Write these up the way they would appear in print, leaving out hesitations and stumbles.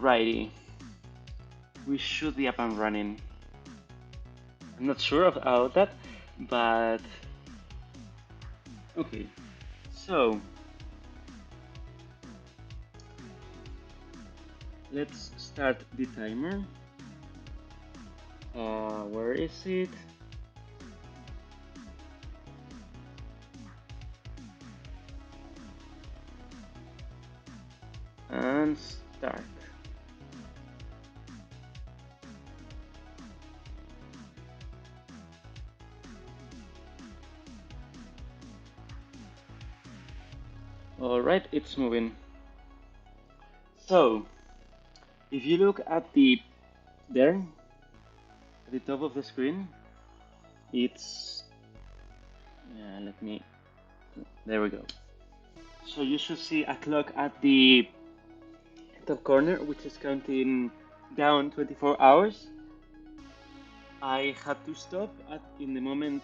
Alrighty, we should be up and running. I'm not sure about that, but okay. So let's start the timer. Where is it? And start. Alright, it's moving. So, if you look at there, at the top of the screen, it's, there we go. So you should see a clock at the top corner, which is counting down 24 hours. I had to stop in the moment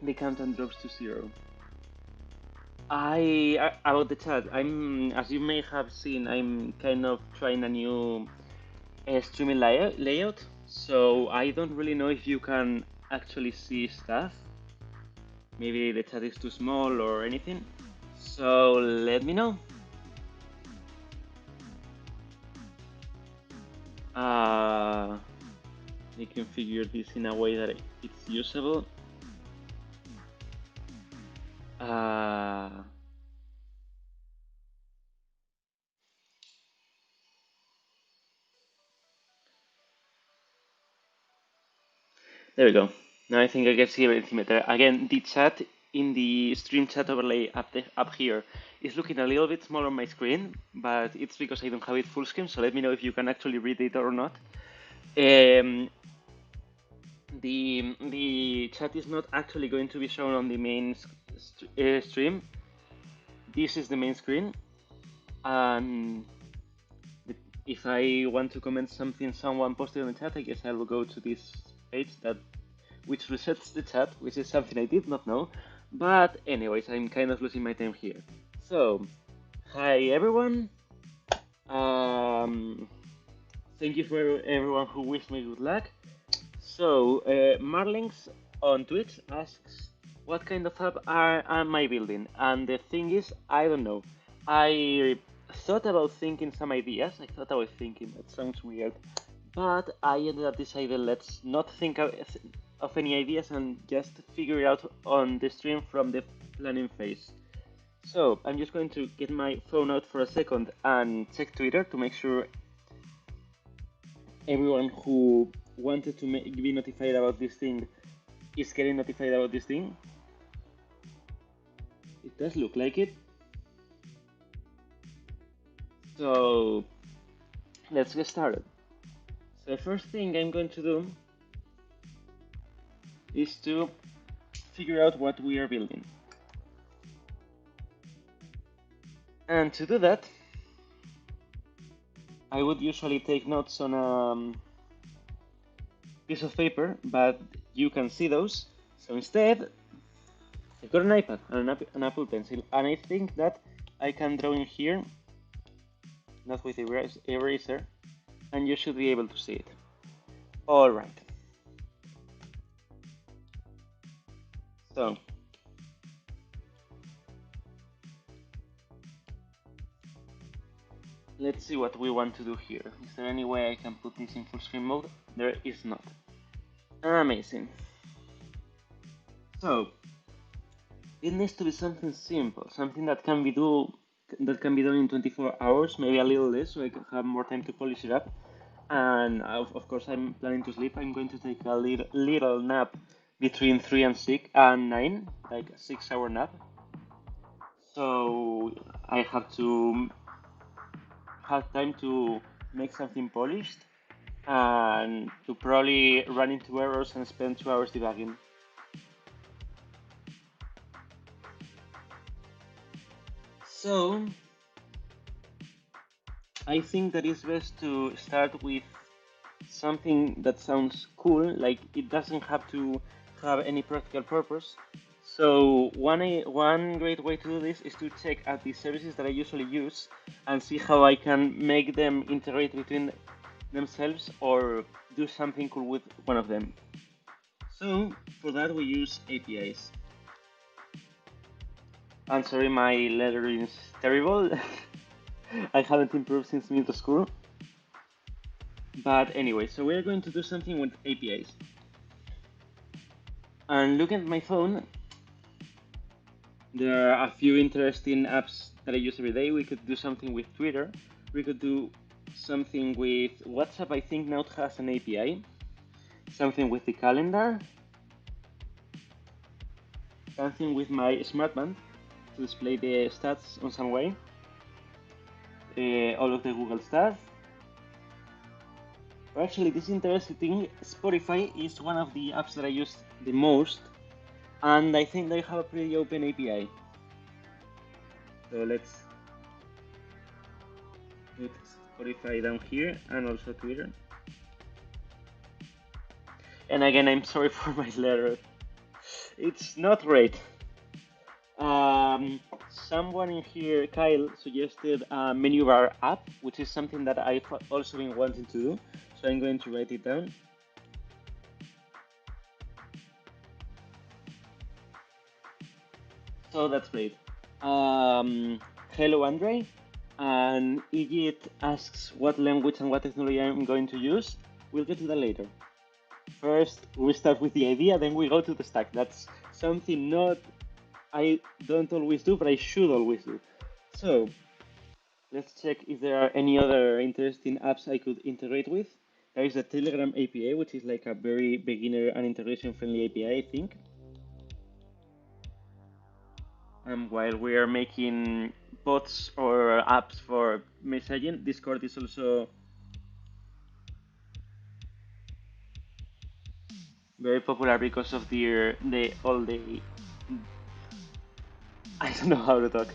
the countdown drops to 0. About the chat, as you may have seen, I'm kind of trying a new streaming layout, so I don't really know if you can actually see stuff. Maybe the chat is too small or anything, so let me know. You configure this in a way that it's usable. There we go. Now I think I can see everything better. Again, the chat in the stream chat overlay up here is looking a little bit small on my screen, but it's because I don't have it full screen, so let me know if you can actually read it or not. The chat is not actually going to be shown on the main stream. This is the main screen, and if I want to comment something someone posted on the chat, I guess I will go to this page which resets the chat, which is something I did not know. But anyways, I'm kind of losing my time here. So, hi everyone. Thank you for everyone who wished me good luck. So, Marlinks on Twitch asks, what kind of app am I building? And the thing is, I don't know. I thought about thinking some ideas. I thought I was thinking, that sounds weird. But I ended up deciding let's not think of any ideas and just figure it out on the stream from the planning phase. So I'm just going to get my phone out for a second and check Twitter to make sure everyone who wanted to be notified about this thing is getting notified about this thing. It does look like it. So let's get started. So the first thing I'm going to do is to figure out what we are building. And to do that, I would usually take notes on a piece of paper, but you can see those. So instead, I've got an iPad and an Apple Pencil, and I think that I can draw in here, not with eraser, and you should be able to see it. All right. So let's see what we want to do here. Is there any way I can put this in full screen mode? There is not. Amazing. So it needs to be something simple, something that can be done in 24 hours, maybe a little less, so I can have more time to polish it up. And of course, I'm planning to sleep. I'm going to take a little nap between 3 and 6 and 9, like a 6-hour nap. So I have to have time to make something polished and to probably run into errors and spend 2 hours debugging. So I think that it's best to start with something that sounds cool, like it doesn't have to have any practical purpose. So one great way to do this is to check out the services that I usually use and see how I can make them integrate between themselves or do something cool with one of them. So for that we use APIs. I'm sorry, my lettering is terrible. I haven't improved since middle school. But anyway, so we're going to do something with APIs. And looking at my phone, there are a few interesting apps that I use every day. We could do something with Twitter. We could do something with WhatsApp. I think now it has an API. Something with the calendar. Something with my smartband to display the stats on some way. All of the Google stuff. But actually, this interesting thing, Spotify is one of the apps that I use the most, and I think they have a pretty open API. So let's put Spotify down here and also Twitter. And again, I'm sorry for my letter. It's not great. Someone in here, Kyle, suggested a menu bar app, which is something that I've also been wanting to do. So I'm going to write it down. So that's great. Hello, Andre. And Igit asks what language and what technology I'm going to use. We'll get to that later. First, we start with the idea, then we go to the stack. That's something not I don't always do, but I should always do. So let's check if there are any other interesting apps I could integrate with. There is a Telegram API, which is like a very beginner and integration friendly API, I think. And while we are making bots or apps for messaging, Discord is also very popular because of the all the I don't know how to talk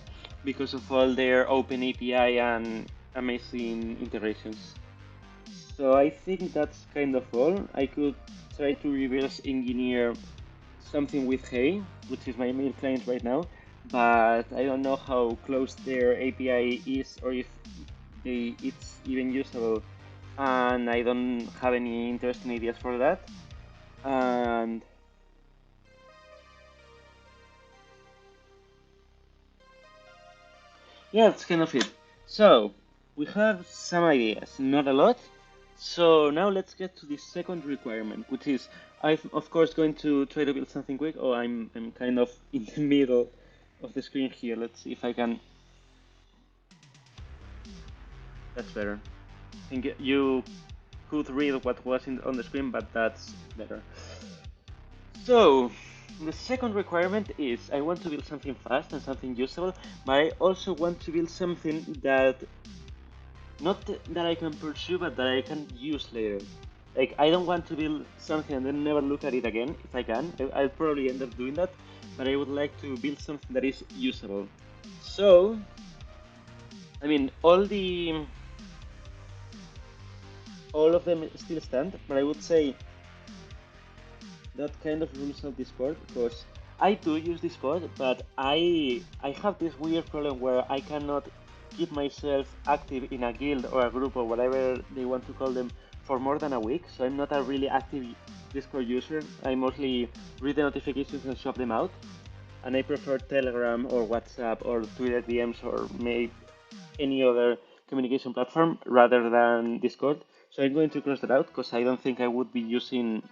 because of all their open API and amazing integrations. So I think that's kind of all. I could try to reverse engineer something with Hey, which is my main client right now, but I don't know how close their API is or if it's even usable, and I don't have any interesting ideas for that. And yeah, that's kind of it. So we have some ideas, not a lot. So now let's get to the second requirement, which is I'm of course going to try to build something quick. Oh, I'm kind of in the middle of the screen here. Let's see if I can. That's better. I think you could read what was on the screen, but that's better. So the second requirement is I want to build something fast and something usable, but I also want to build something that not that I can pursue, but that I can use later. Like, I don't want to build something and then never look at it again, if I can. I'll probably end up doing that, but I would like to build something that is usable. So, I mean, all of them still stand, but I would say that kind of rules out Discord because I do use Discord, but I have this weird problem where I cannot keep myself active in a guild or a group or whatever they want to call them for more than a week. So I'm not a really active Discord user. I mostly read the notifications and shove them out. And I prefer Telegram or WhatsApp or Twitter DMs or maybe any other communication platform rather than Discord. So I'm going to cross that out because I don't think I would be using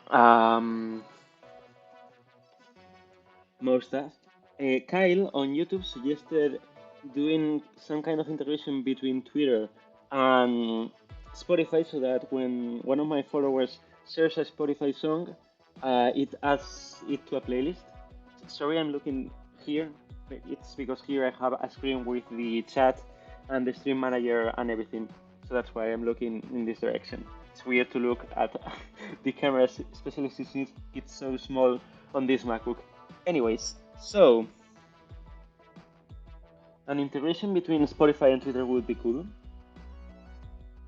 um, more stuff. Kyle on YouTube suggested doing some kind of integration between Twitter and Spotify so that when one of my followers shares a Spotify song, it adds it to a playlist. Sorry, I'm looking here. It's because here I have a screen with the chat and the stream manager and everything. So that's why I'm looking in this direction. It's weird to look at the camera, especially since it's so small on this MacBook. Anyways, so an integration between Spotify and Twitter would be cool.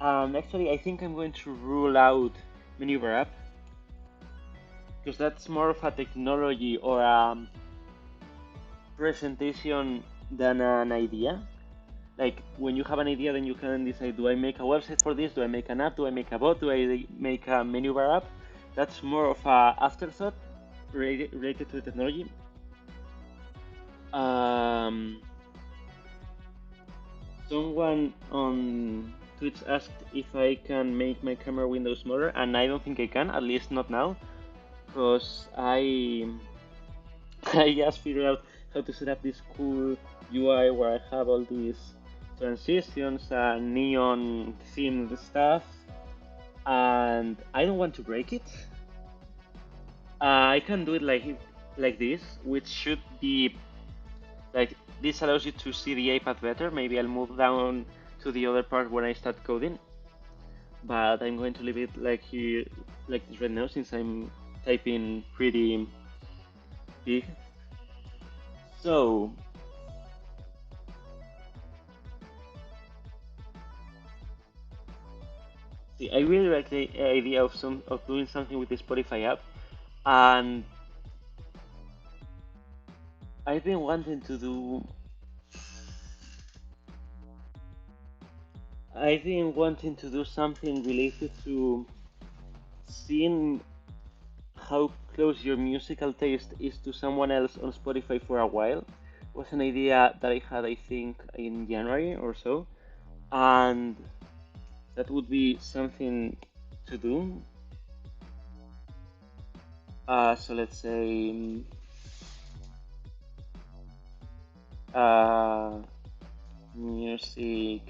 Actually, I think I'm going to rule out Maneuver app. because that's more of a technology or a presentation than an idea. Like when you have an idea, then you can decide: do I make a website for this? Do I make an app? Do I make a bot? Do I make a menu bar app? That's more of a afterthought related to the technology. Um, Someone on Twitch asked if I can make my camera window smaller, and I don't think I can, at least not now, because I just figured out how to set up this cool UI where I have all these transitions and neon themed stuff, and I don't want to break it. I can do it like this, which should be like this allows you to see the iPad better. Maybe I'll move down to the other part when I start coding, but I'm going to leave it like here, like this right now, since I'm typing pretty big. So see, I really like the idea of doing something with the Spotify app, and I've been wanting to do. I've been wanting to do something related to seeing how close your musical taste is to someone else on Spotify for a while. It was an idea that I had, I think, in January or so, and that would be something to do. So let's say uh, music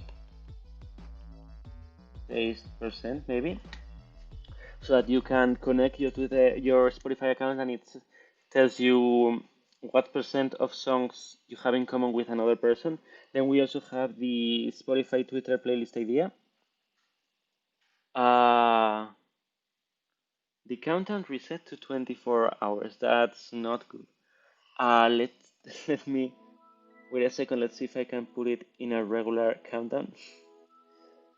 taste percent maybe, so that you can connect you to your Spotify account and it tells you what percent of songs you have in common with another person. Then we also have the Spotify Twitter playlist idea. Uh, the countdown reset to 24 hours. That's not good. Let let me wait a second. Let's see if I can put it in a regular countdown,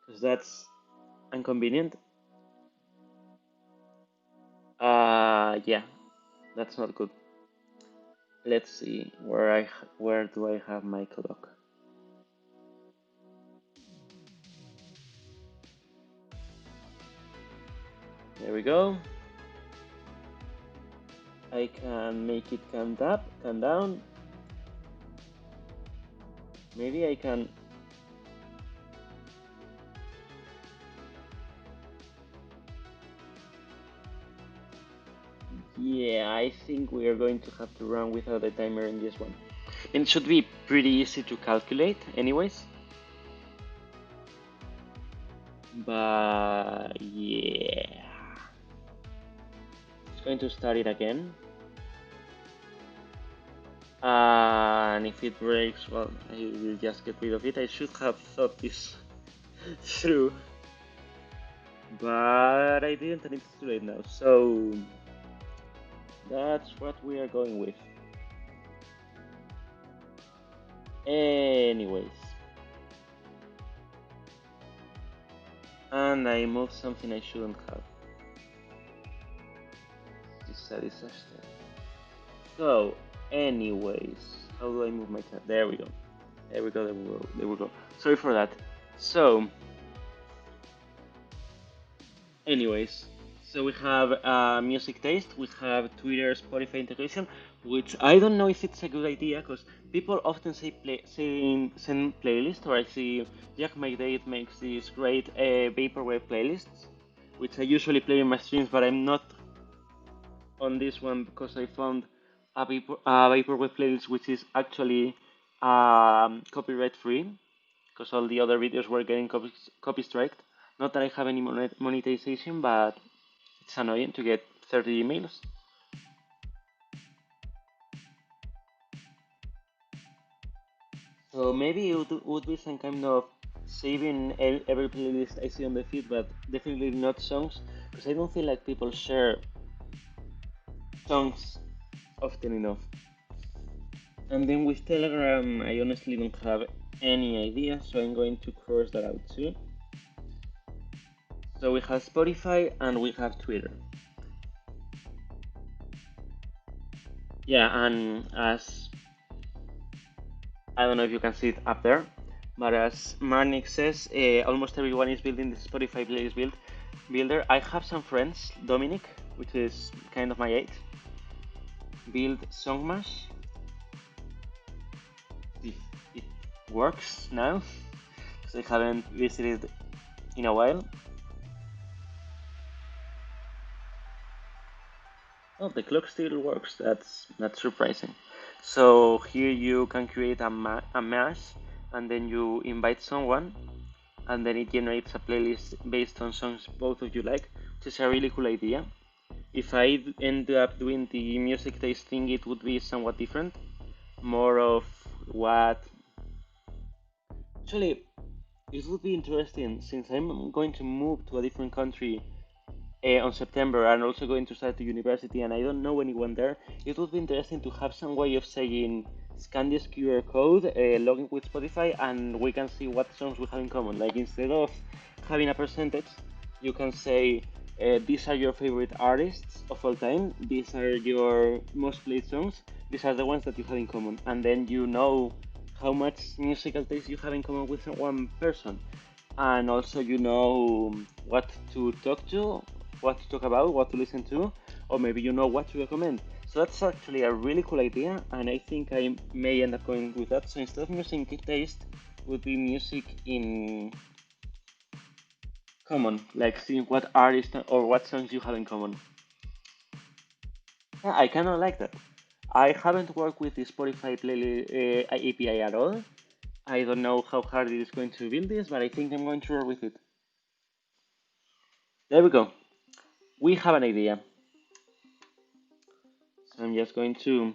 because that's inconvenient. Yeah, that's not good. Let's see where do I have my clock? There we go. I can make it count up, count down. Maybe I can. Yeah, I think we are going to have to run without a timer in this one. And it should be pretty easy to calculate, anyways. But yeah, it's going to start it again. And if it breaks, well, I will just get rid of it. I should have thought this through, but I didn't, and it's too late now. So that's what we are going with. Anyways, and I moved something I shouldn't have. This is a disaster. So, anyways, how do I move my tab? There we go. There we go. There we go. There we go. Sorry for that. So, anyways, so we have music taste, we have Twitter, Spotify integration, which I don't know if it's a good idea because people often send playlists, or I see Jack McDade makes these great vaporwave playlists, which I usually play in my streams, but I'm not on this one because I found a vaporwave playlist which is actually copyright free, because all the other videos were getting copy striked. Not that I have any monetization, but it's annoying to get 30 emails. So maybe it would be some kind of saving every playlist I see on the feed, but definitely not songs, because I don't feel like people share songs often enough. And then with Telegram, I honestly don't have any idea, so I'm going to cross that out too. So we have Spotify and we have Twitter. Yeah, and as I don't know if you can see it up there, but as Marnik says, almost everyone is building the Spotify playlist builder. I have some friends, Dominic, which is kind of my age, build Songmash. If it works now, because I haven't visited in a while. Oh, the clock still works. That's surprising. So here you can create a mash, and then you invite someone, and then it generates a playlist based on songs both of you like, which is a really cool idea. If I end up doing the music taste thing, it would be somewhat different. More of what. Actually, it would be interesting since I'm going to move to a different country on September and also going to start the university and I don't know anyone there. It would be interesting to have some way of saying scan this QR code, log in with Spotify, and we can see what songs we have in common. Like instead of having a percentage, you can say these are your favorite artists of all time. These are your most played songs. These are the ones that you have in common, and then you know how much musical taste you have in common with one person, and also you know what to talk to, what to talk about, what to listen to, or maybe you know what to recommend. So that's actually a really cool idea, and I think I may end up going with that. So instead of music taste, would be music in common, like seeing what artist or what songs you have in common. Yeah, I kind of like that. I haven't worked with the Spotify playlist API at all. I don't know how hard it is going to build this, but I think I'm going to roll with it. There we go. We have an idea. So I'm just going to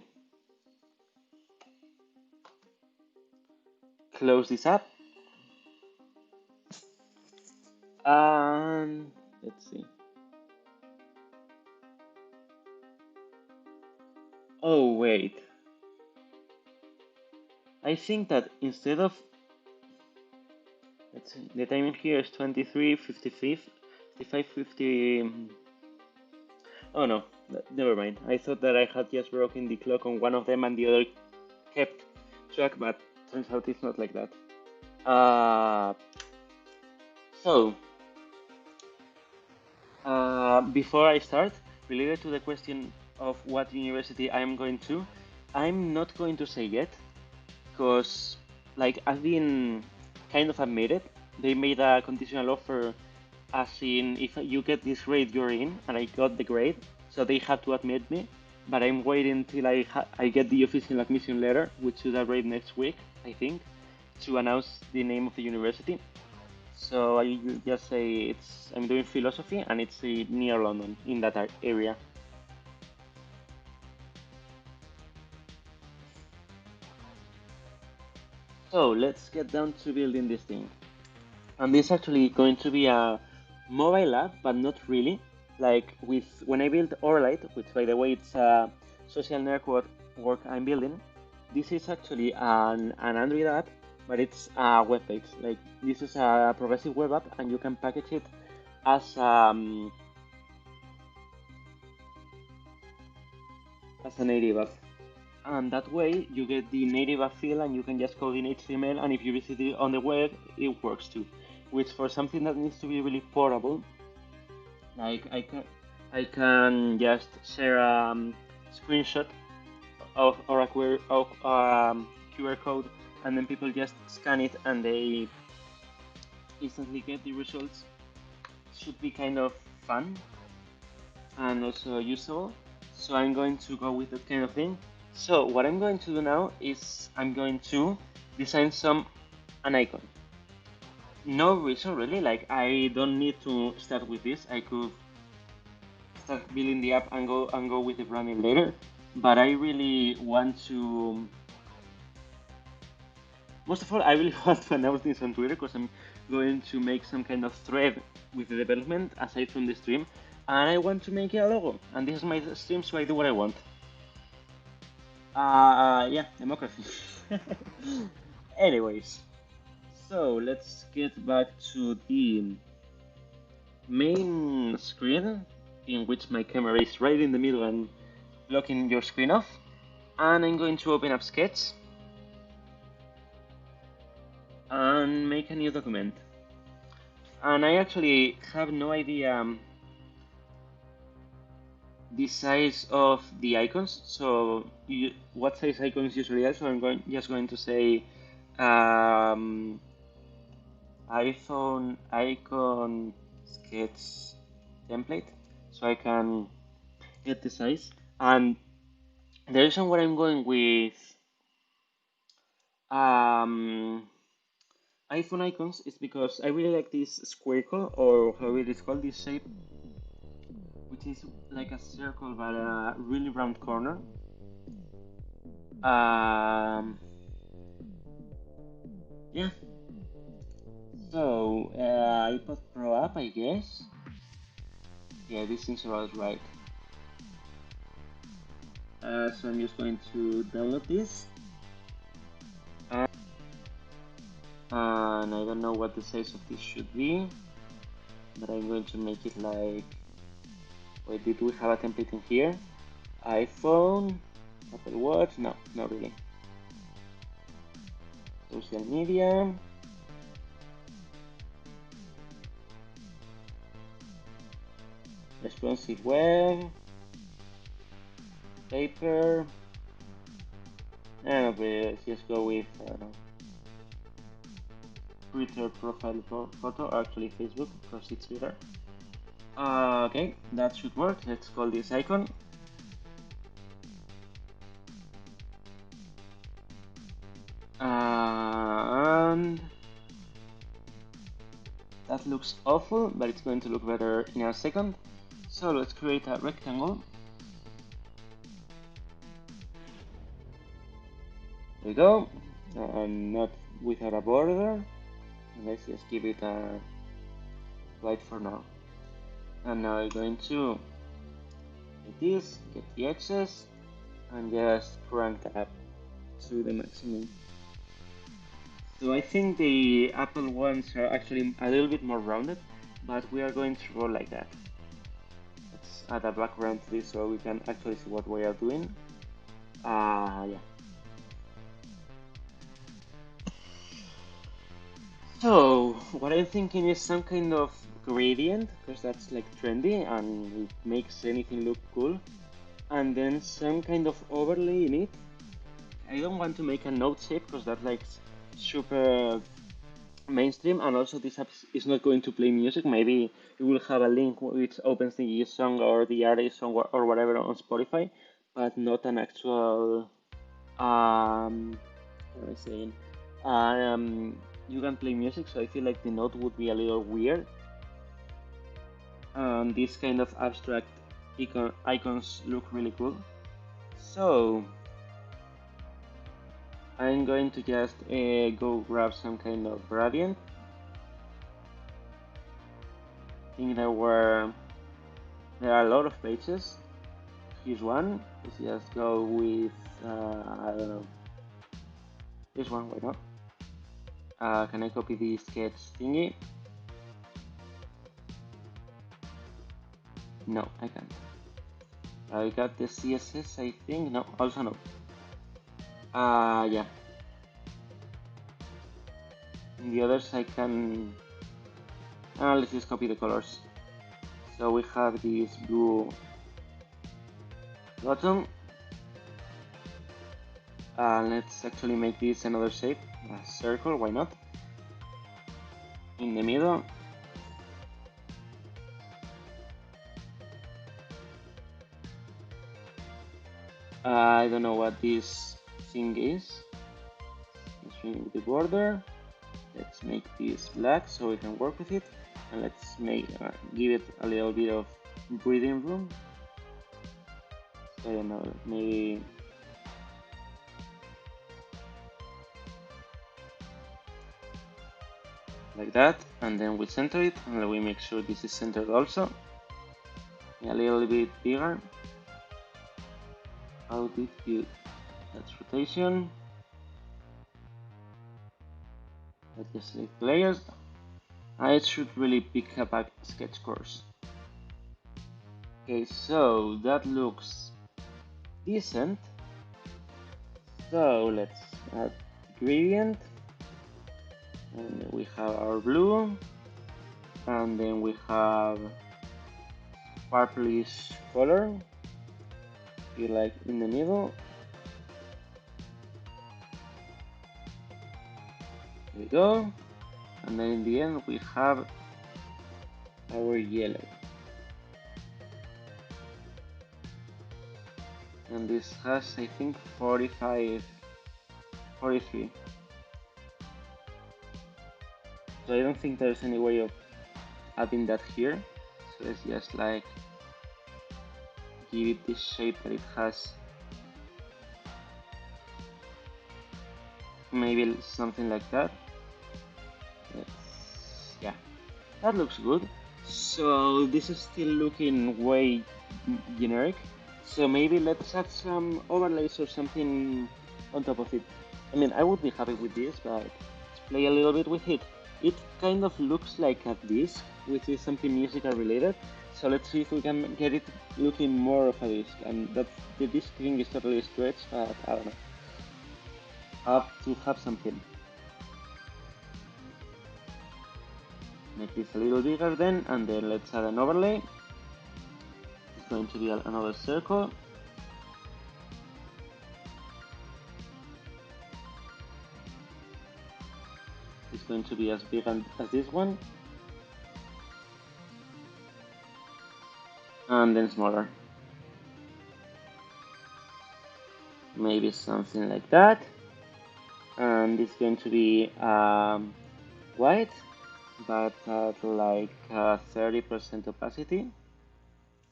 close this up and let's see. Oh wait, I think that instead of let's see, the timing here is 23, 55, 55, 50. Oh no, never mind. I thought that I had just broken the clock on one of them and the other kept track, but turns out it's not like that. Uh, so before I start, related to the question of what university I'm going to, I'm not going to say yet because like I've been kind of admitted. They made a conditional offer as in if you get this grade you're in, and I got the grade, so they had to admit me. But I'm waiting till I get the official admission letter, which should arrive next week, I think, to announce the name of the university. So I will just say I'm doing philosophy and it's near London in that area. So let's get down to building this thing. And this is actually going to be a mobile app, but not really. Like with when I built Orlight, which by the way it's a social network work I'm building. This is actually an Android app, but it's a web page. Like this is a progressive web app, and you can package it as as a native app. And that way you get the native app feel and you can just code in HTML, and if you visit it on the web it works too, which for something that needs to be really portable, like I can just share a screenshot of or a QR code, and then people just scan it and they instantly get the results. Should be kind of fun and also usable. So I'm going to go with that kind of thing. So what I'm going to do now is I'm going to design an icon. No reason really, like I don't need to start with this. I could start building the app and go with the branding later. But I really want to. Most of all, I really want to announce this on Twitter because I'm going to make some kind of thread with the development aside from the stream, and I want to make a logo. And this is my stream, so I do what I want. Yeah, democracy. Anyways, so let's get back to the main screen, in which my camera is right in the middle and blocking your screen off. And I'm going to open up Sketch and make a new document. And I actually have no idea the size of the icons. So what size icons usually are. So I'm just going to say iPhone icon sketch template, so I can get the size. And the reason why I'm going with um, iPhone icons is because I really like this squircle, or how it is called, this shape, which is like a circle but a really round corner. Yeah. So iPod Pro app, I guess. Yeah, this seems about right. So I'm just going to download this. And I don't know what the size of this should be, but I'm going to make it like, wait, did we have a template in here? iPhone, Apple Watch, no, not really. Social media, responsive web, paper, and let's just go with Twitter profile photo, or actually Facebook, because it's better. Okay, that should work. Let's call this icon. And that looks awful, but it's going to look better in a second. So let's create a rectangle. There we go. And not without a border. Let's just give it a white for now. And now I'm going to like this, get the excess, and just crank up to the maximum. So I think the Apple ones are actually a little bit more rounded, but we are going to roll like that. Let's add a background to this so we can actually see what we are doing. Yeah. So what I'm thinking is some kind of gradient, because that's like trendy and it makes anything look cool, and then some kind of overlay in it. I don't want to make a note shape because that's like super mainstream, and also this app is not going to play music. Maybe it will have a link which opens the song or the artist song or whatever on Spotify, but not an actual what am I saying? You can play music, so I feel like the note would be a little weird. This kind of abstract icons look really cool. So I'm going to just go grab some kind of gradient. I think there are a lot of pages. Here's one. Let's just go with I don't know, this one. Why not? Can I copy the sketch thingy? No, I can't. I got the CSS, I think. No, also no. Yeah. In the others, I can. Let's just copy the colors. So we have this blue bottom. Let's actually make this another shape, a circle. Why not? In the middle. I don't know what this thing is. Let's remove the border. Let's make this black so we can work with it, and let's give it a little bit of breathing room. I don't know, maybe like that, and then we center it, and then we make sure this is centered also. A little bit bigger. How did you? That's rotation. Let's just select layers. It should really pick up a sketch course. Okay, so that looks decent. So let's add gradient, and we have our blue, and then we have purplish color, here like in the middle. There we go. And then in the end we have our yellow. And this has, I think, 45, 43. So I don't think there's any way of adding that here. So let's just like give it this shape that it has. Maybe something like that. Yeah, that looks good. So this is still looking way generic. So maybe let's add some overlays or something on top of it. I mean, I would be happy with this, but let's play a little bit with it. It kind of looks like a disc, which is something musical related. So let's see if we can get it looking more of a disc. And that the disc thing is totally stretched, but I don't know. I have to have something. Make this a little bigger then, and then let's add an overlay. It's going to be another circle. It's going to be as big as this one, and then smaller. Maybe something like that. And it's going to be white, but at like 30% opacity.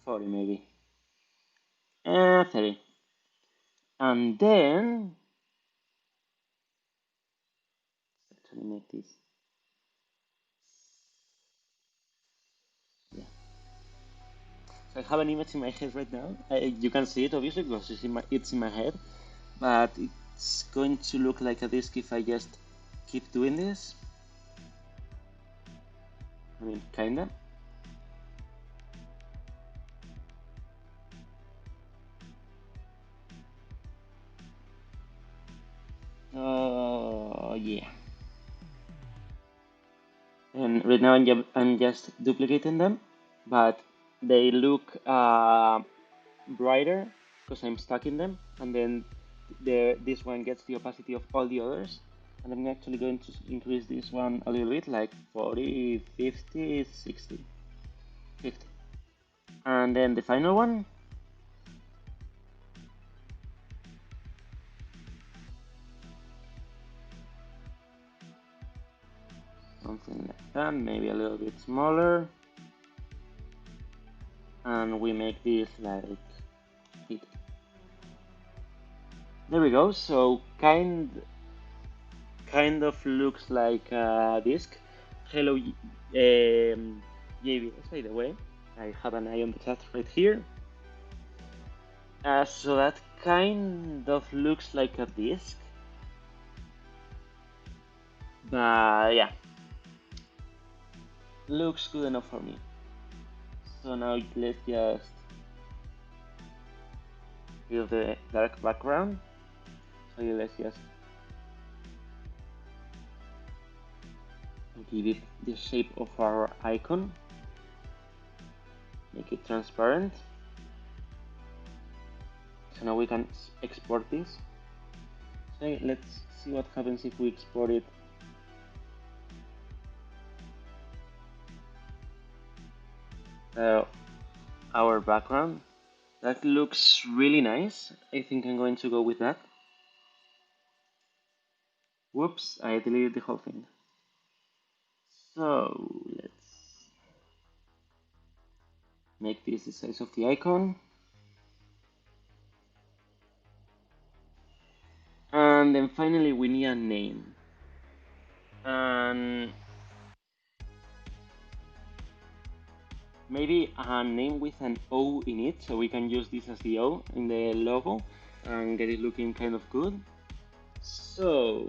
40 maybe. 30. And then let's actually make this. Yeah. So I have an image in my head right now. You can see it obviously because it's in my head, but it's going to look like a disc if I just keep doing this. I mean, kinda. Oh, yeah. And right now I'm just duplicating them, but they look brighter because I'm stacking them, and then this one gets the opacity of all the others. And I'm actually going to increase this one a little bit, like 40, 50, 60, 50. And then the final one, something like that, maybe a little bit smaller. And we make this like 50. There we go. So kind of looks like a disc. Hello, JBS, by the way. I have an eye on the chat right here. So that kind of looks like a disc. But yeah, looks good enough for me. So now let's just use the dark background. So let's just give it the shape of our icon. Make it transparent. So now we can export this. So let's see what happens if we export it. Our background. That looks really nice. I think I'm going to go with that. Whoops, I deleted the whole thing. So let's make this the size of the icon. And then finally we need a name. And maybe a name with an O in it, so we can use this as the O in the logo and get it looking kind of good. So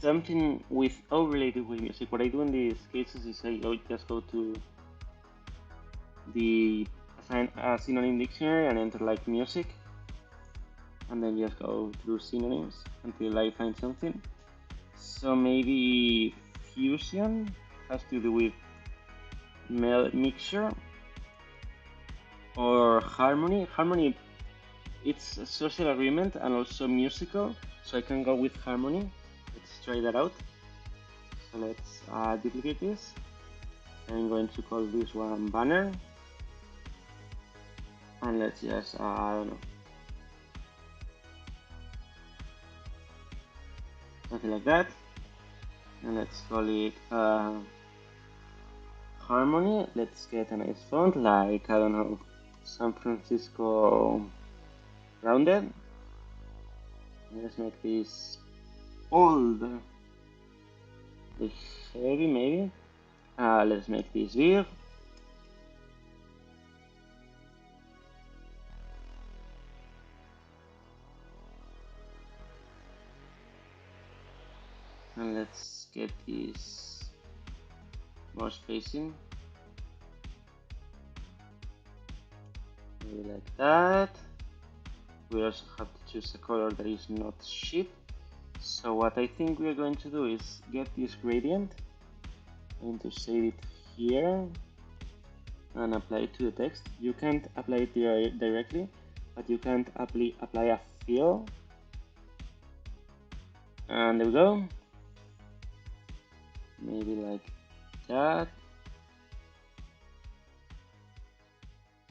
something with O related with music. What I do in these cases is I just go to the assign a synonym dictionary and enter like music. and then just go through synonyms until I find something. So maybe fusion has to do with mixture, or harmony. Harmony, it's a social agreement and also musical, so I can go with harmony. Let's try that out. So let's duplicate this. I'm going to call this one banner, and let's just I don't know, something like that, and let's call it harmony. Let's get a nice font like, I don't know, San Francisco rounded. Let's make this bold, heavy maybe. Let's make this big. And let's get this more spacing. Maybe like that. We also have to choose a color that is not shit. So what I think we are going to do is get this gradient. I'm going to save it here and apply it to the text. You can't apply it directly, but you can apply a fill. And there we go. Maybe like that,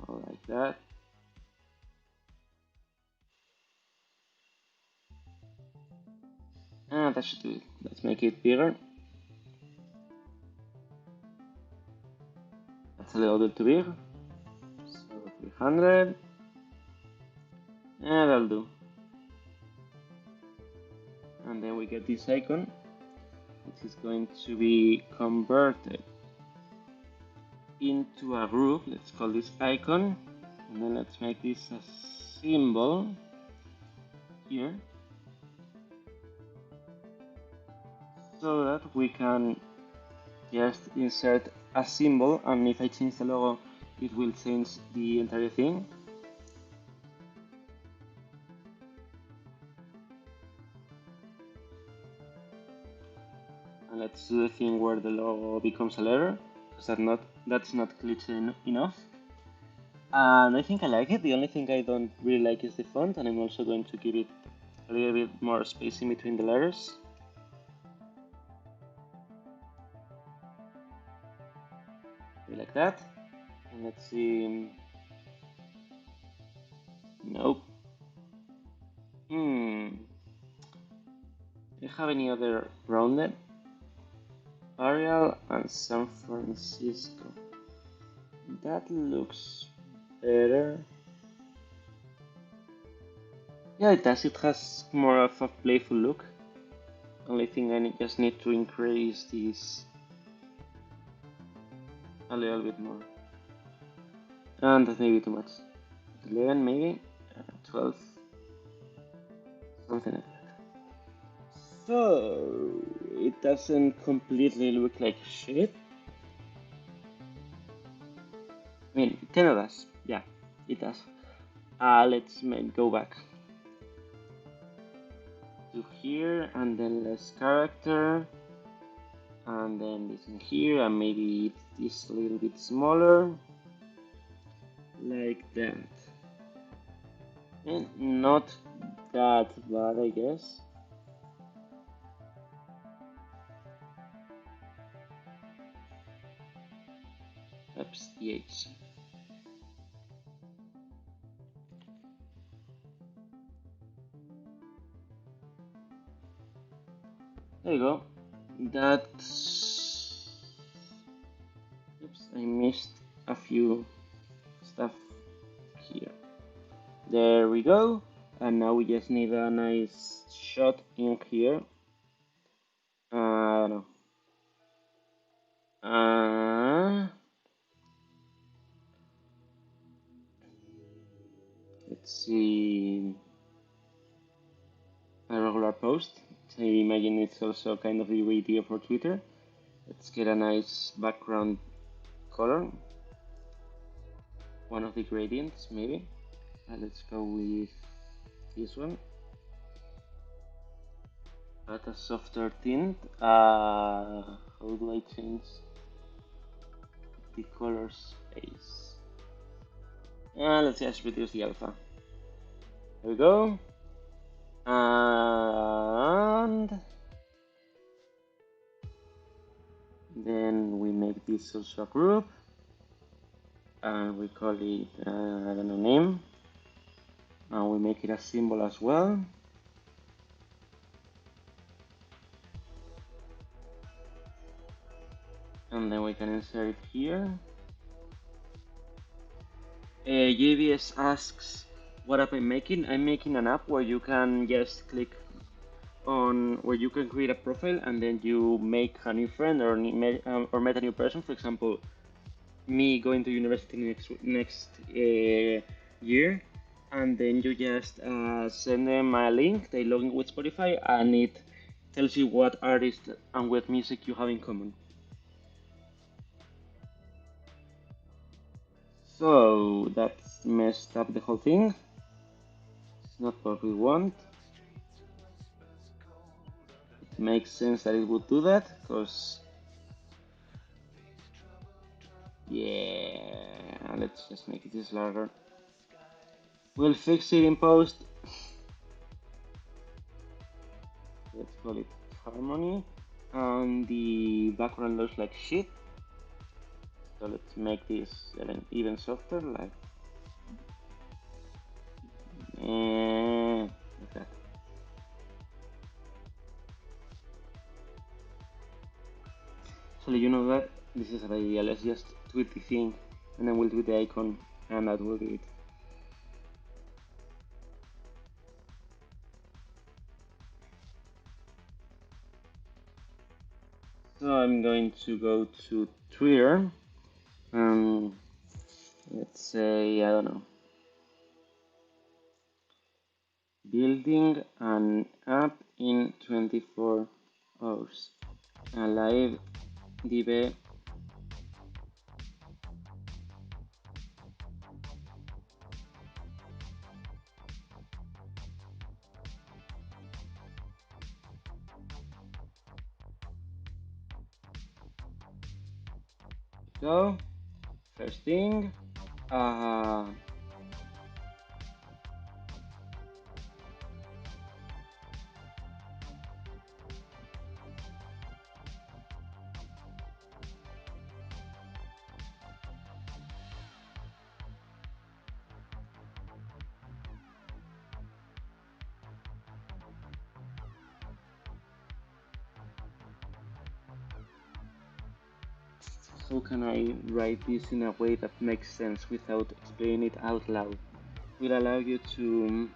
or like that. And that should do it. Let's make it bigger. That's a little bit too big. So 300. And that'll do. And then we get this icon, which is going to be converted into a group. Let's call this icon, and then let's make this a symbol here, so that we can just insert a symbol, and if I change the logo, it will change the entire thing. And let's do the thing where the logo becomes a letter, because that's not glitchy enough. And I think I like it. The only thing I don't really like is the font, and I'm also going to give it a little bit more spacing between the letters. Like that. And let's see. Nope. Do you have any other rounded? Arial and San Francisco. That looks better. Yeah, it does. It has more of a playful look. Only thing I just need to increase this a little bit more. And that's maybe too much. 11 maybe? 12. Something like that. So, it doesn't completely look like shit. I mean, it kind of does. Yeah, it does. Let's go back to here, and then less character, and then this in here, and maybe this a little bit smaller, like that. And not that bad, I guess. Oops, the H. There you go. That's... Oops, I missed a few stuff here. There we go. And now we just need a nice shot in here. I don't know. Let's see. A regular post. I imagine it's also kind of the idea for Twitter. Let's get a nice background color. One of the gradients, maybe. Let's go with this one. Add a softer tint. How do I change the color space? Let's just reduce the alpha. There we go. And then we make this also a group. And we call it, I don't know, name. And we make it a symbol as well. And then we can insert it here. JBS asks, what app I'm making? I'm making an app where you can just click on where you can create a profile and then you make a new friend or met a new person. For example, me going to university next year, and then you just send them a link. They log in with Spotify, and it tells you what artist and what music you have in common. So that's messed up the whole thing. It's not what we want. It makes sense that it would do that, because yeah, let's just make this larger. We'll fix it in post. Let's call it harmony. And the background looks like shit. So let's make this even softer, like that. So you know that this is a bad idea. Let's just tweet the thing, and then we'll do the icon, and that will do it. So I'm going to go to Twitter. Let's say, I don't know, building an app in 24 hours. A live debate. So, first thing, how can I write this in a way that makes sense without explaining it out loud? Will allow you to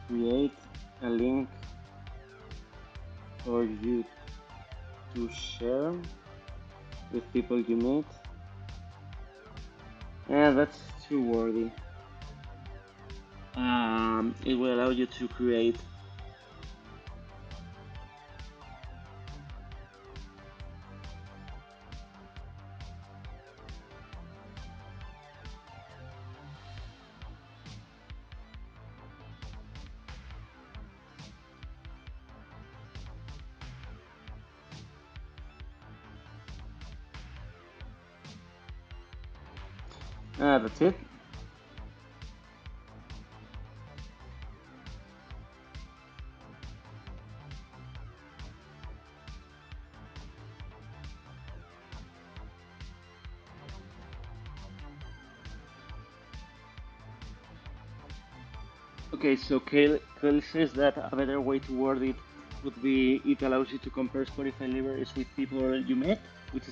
create a link for you to share with people you meet. Yeah, that's too wordy. It will allow you to create. That's it. Okay, so Kale says that a better way to word it would be it allows you to compare Spotify libraries with people you met, which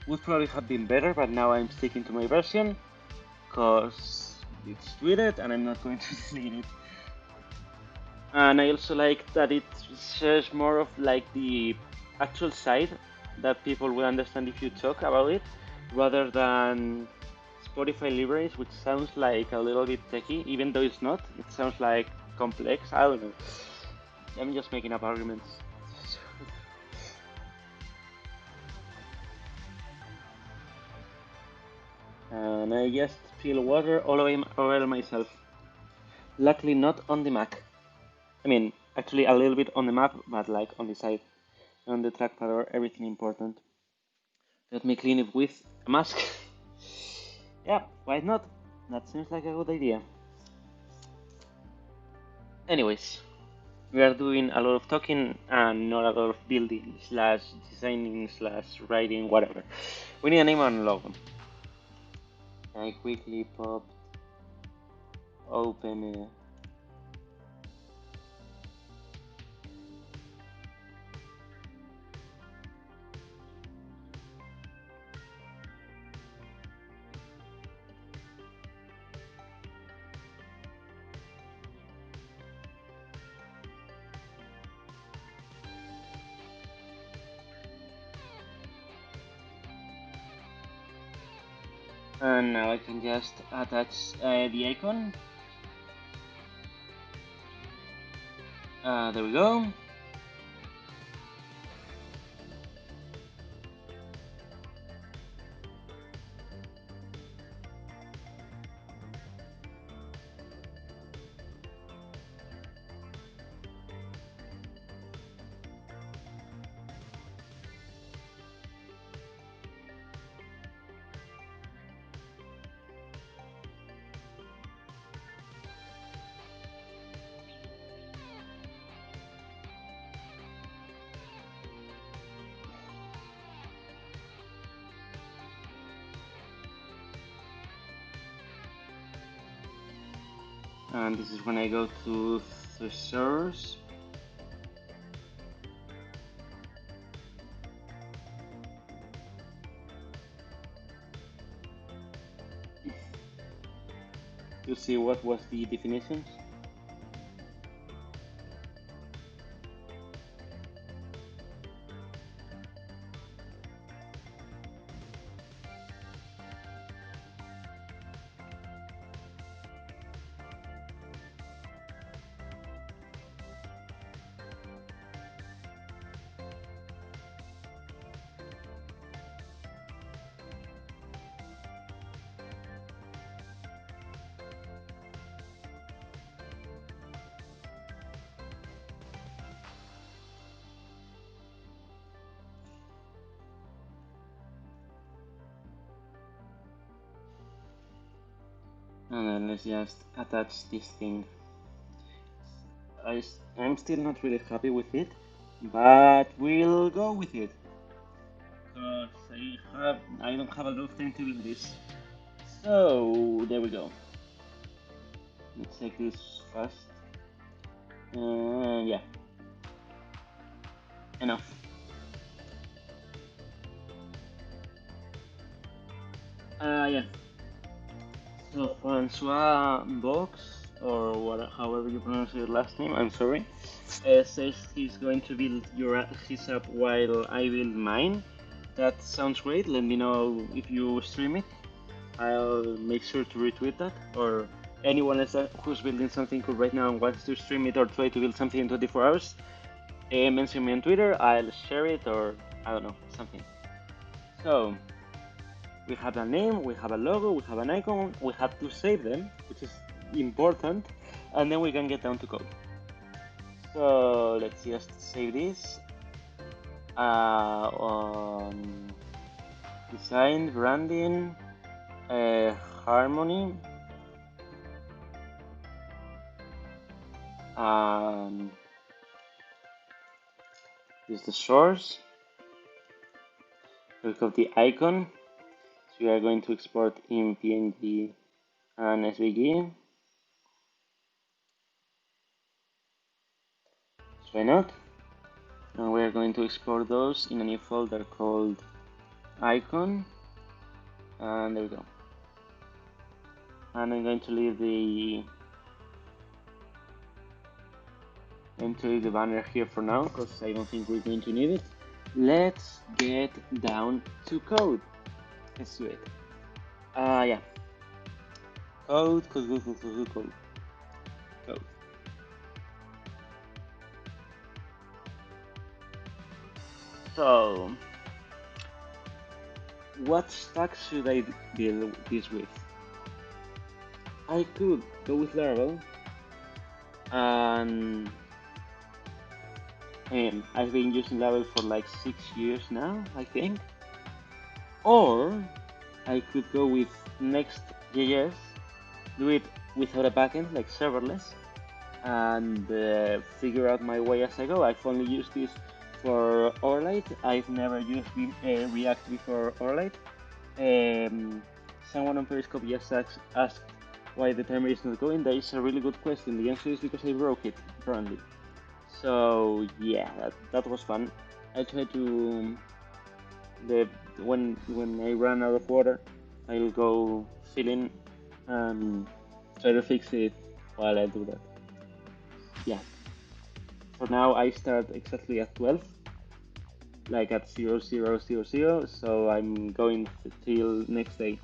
would probably have been better, but now I'm sticking to my version because it's tweeted and I'm not going to delete it. And I also like that it shares more of like the actual site that people will understand if you talk about it, rather than Spotify libraries, which sounds like a little bit techy, even though it's not. It sounds like complex. I don't know. I'm just making up arguments. And I just spill water all over myself. Luckily, not on the Mac. I mean, actually, a little bit on the map, but like on the side, on the trackpad or everything important. Let me clean it with a mask. Yeah, why not? That seems like a good idea. Anyways, we are doing a lot of talking and not a lot of building slash designing slash writing, whatever. We need a name and a logo. I quickly popped open. And now I can just attach the icon. There we go. And this is when I go to thesaurus. To see what was the definitions. And then let's just attach this thing. I'm still not really happy with it, but we'll go with it. Because I don't have a lot of time to do this. So there we go. Let's take this fast. Yeah, enough. Yeah. So Francois Box, or what, however you pronounce your last name, I'm sorry, says he's going to build his app while I build mine. That sounds great. Let me know if you stream it. I'll make sure to retweet that. Or anyone else who's building something cool right now and wants to stream it or try to build something in 24 hours, mention me on Twitter. I'll share it, or I don't know, something. So we have a name, we have a logo, we have an icon, we have to save them, which is important, and then we can get down to code. So let's just save this on design, branding, harmony, and this is the source. We have the icon, so we are going to export in PNG and SVG. So why not? And we're going to export those in a new folder called icon, and there we go. And I'm going to leave the banner here for now because I don't think we're going to need it. let's get down to code. Let's do it. Yeah. Code. So, what stack should I build this with? I could go with Laravel, and I've been using Laravel for like 6 years now, I think. Or I could go with Next.js, do it without a backend, like serverless, and figure out my way as I go. I've only used this for Orlight. I've never used React before Orlight. Someone on Periscope just asked why the timer is not going. That is a really good question. The answer is because I broke it, apparently. So yeah, that was fun. I tried to when I run out of water, I'll go fill in and try to fix it while I do that. Yeah. For now, I start exactly at 12, like at 0000. So I'm going till next day.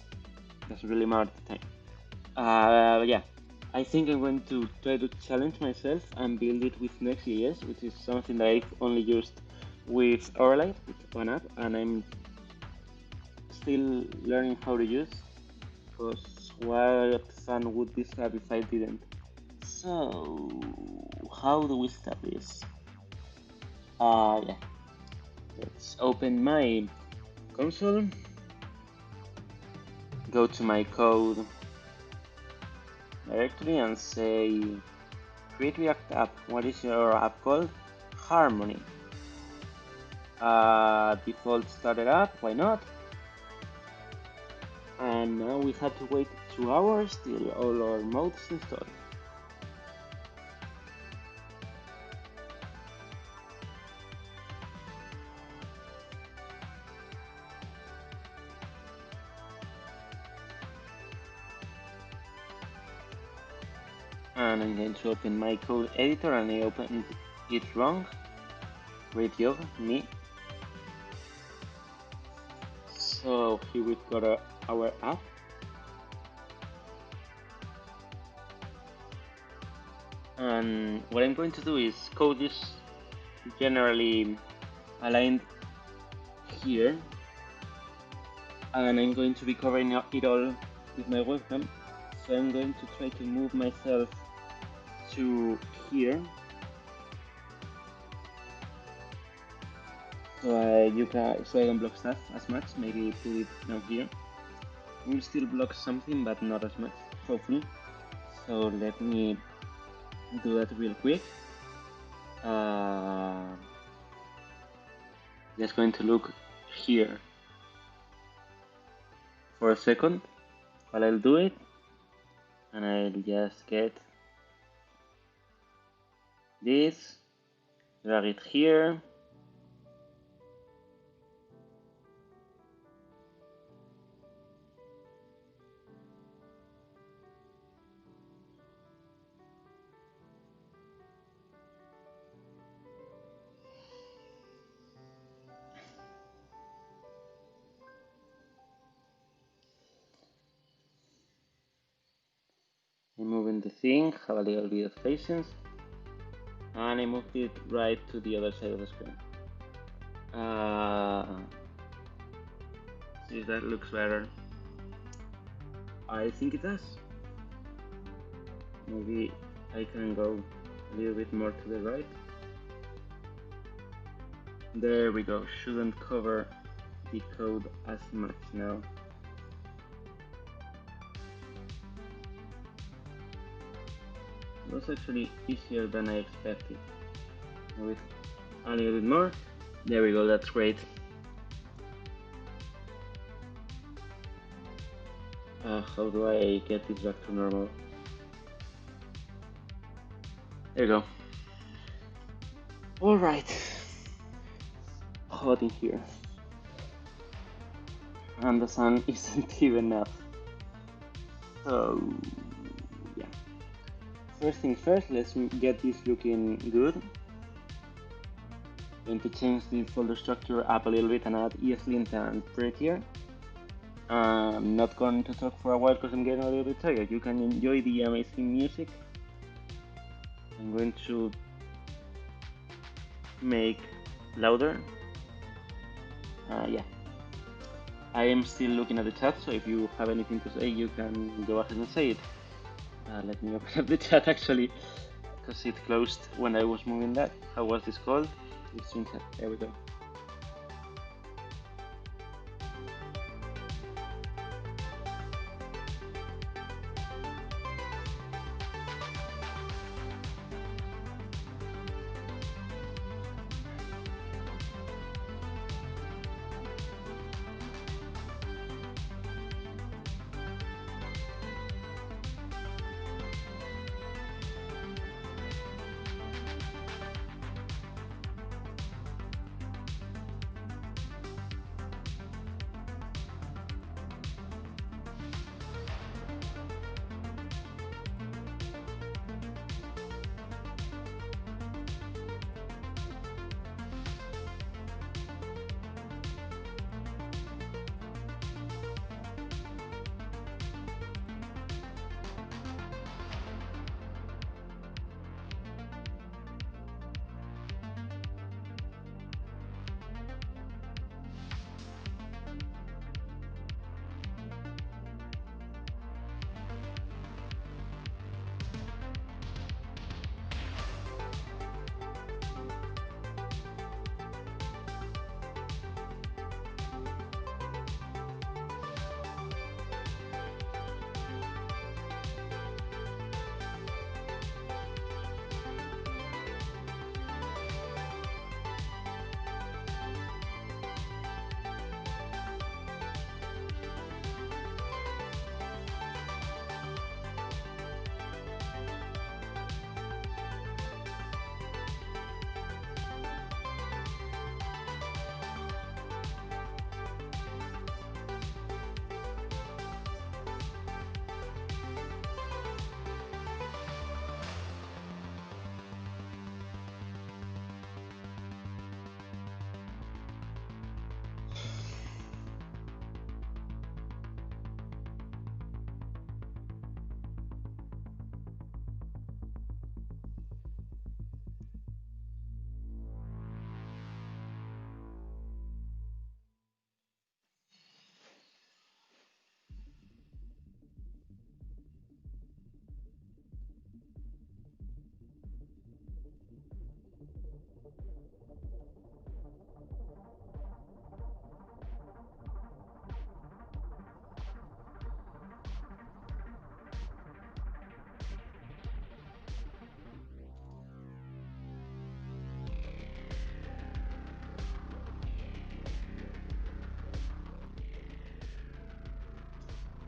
Doesn't really matter the time. Yeah. I think I'm going to try to challenge myself and build it with Next.js, which is something that I've only used with Orlight, with one app, and I'm still learning how to use. Because what fun would this have if I didn't? So, how do we start this? Yeah. Let's open my console, go to my code directory and say create React app. What is your app called? Harmony. Default started up, why not? And now we have to wait 2 hours till all our modes install. And I'm going to open my code editor and I opened it wrong. Great job, me. So here we've got our app. And what I'm going to do is code is generally aligned here. And I'm going to be covering it all with my webcam. So I'm going to try to move myself to here. So I can block stuff as much. Maybe put it down here. We'll still block something, but not as much, hopefully. So let me do that real quick. Just going to look here for a second while I'll do it, and I'll just get this, drag it here. I'm moving the thing, have a little bit of patience, and I moved it right to the other side of the screen. See if that looks better. I think it does. Maybe I can go a little bit more to the right. There we go. Shouldn't cover the code as much now. It was actually easier than I expected. With a little bit more. There we go, that's great. How do I get this back to normal? There you go. Alright. Hot in here. And the sun isn't even up. So, yeah. First things first, let's get this looking good. Going to change the folder structure up a little bit and add ESLint and Prettier. I'm not going to talk for a while because I'm getting a little bit tired. You can enjoy the amazing music. I'm going to make louder. Yeah, I am still looking at the chat, so if you have anything to say, you can go ahead and say it. Let me open up the chat actually, because it closed when I was moving that. How was this called? It's in chat. There we go.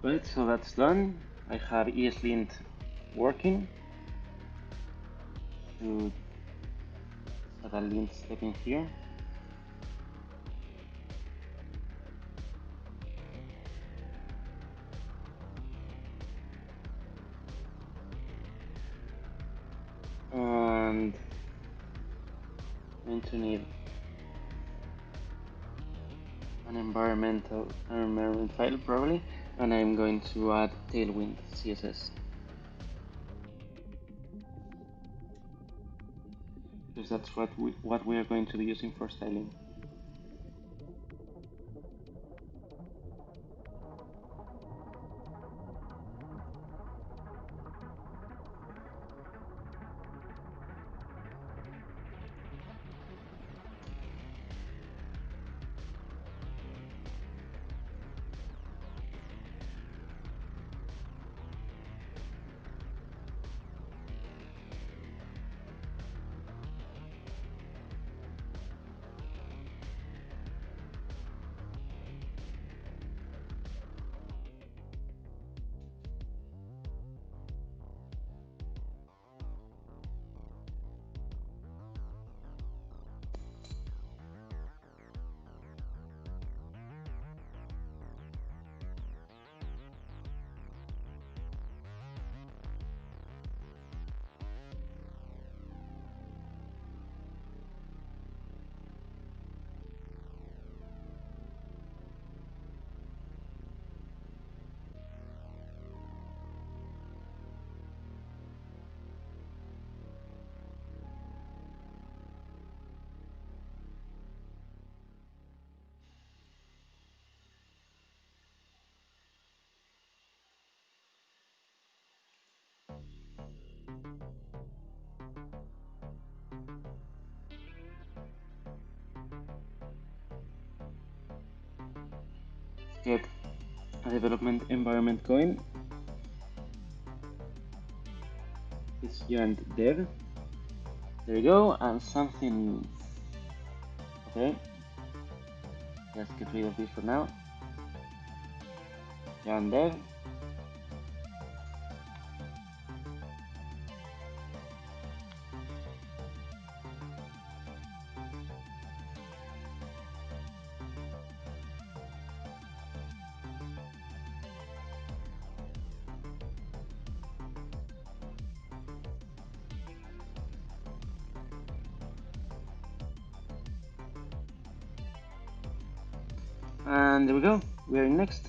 Right, so that's done. I have ESLint working. To add a lint step in here. And I'm going to need an environment file probably, and I'm going to add Tailwind CSS because that's what we are going to be using for styling. get a development environment going. It's yarn dev. There you go, and something. Okay, let's get rid of this for now. Yarn dev. And there we go, we are in next.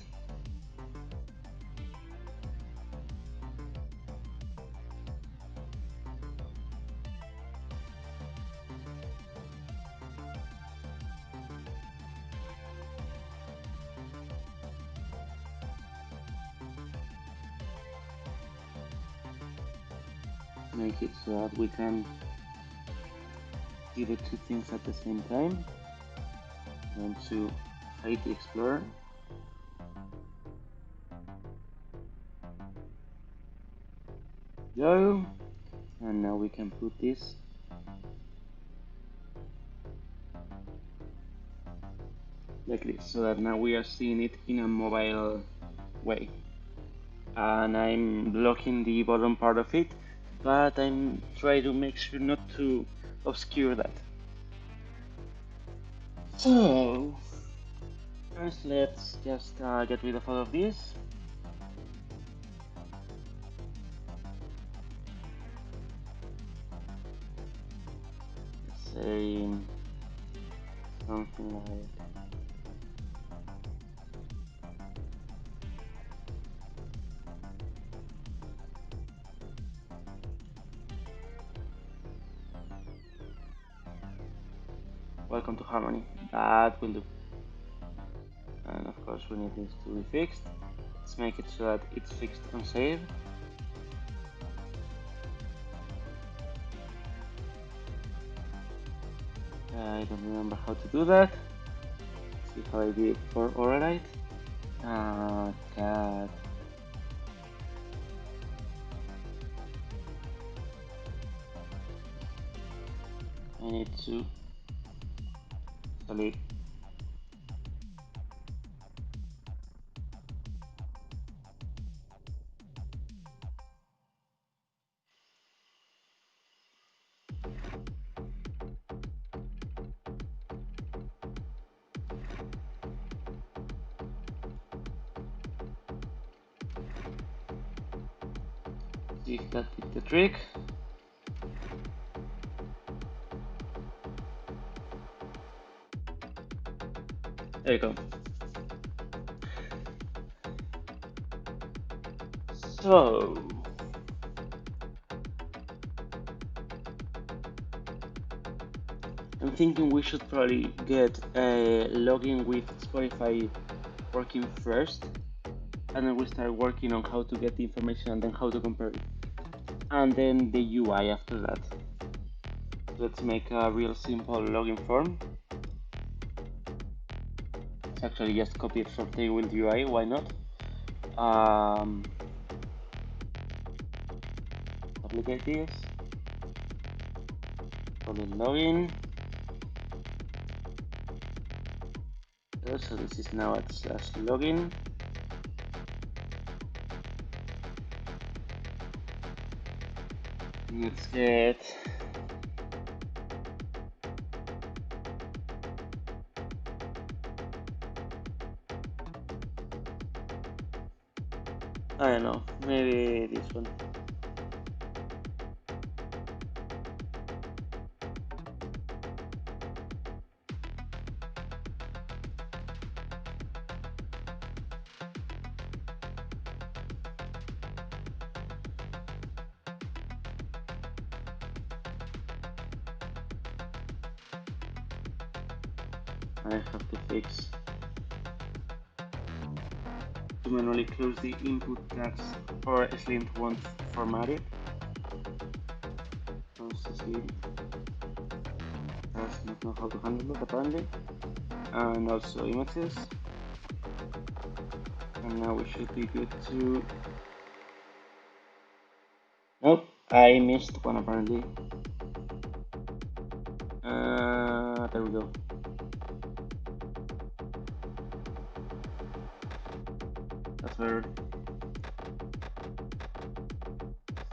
Make it so that we can do the two things at the same time. Going to hide the Explorer. Go. And now we can put this like this, so that now we are seeing it in a mobile way. And I'm blocking the bottom part of it, but I'm trying to make sure not to obscure that. So first let's just get rid of all of this. Let's say something like welcome to Harmony. That will do. And of course we need this to be fixed. Let's make it so that it's fixed on save. I don't remember how to do that. Let's see how I did it for Override. God. I need to delete. See if that did the trick. There you go. So I'm thinking we should probably get a login with Spotify working first, and then we start working on how to get the information and then how to compare it, and then the UI after that. Let's make a real simple login form. Let's actually just copy it from Tailwind UI, why not? Duplicate this, call it login. So this is now at /login. Let's get I don't know, maybe this one. I have to fix to manually close the input tags for Slint won't format it. Slint does not know how to handle it apparently. And also images. And now we should be good to... Nope, I missed one apparently. There we go. That's better.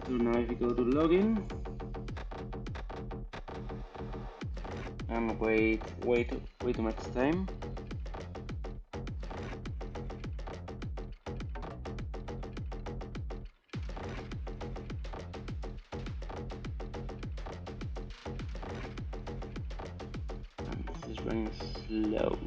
So now if you go to login and wait too much time. And this is running slow.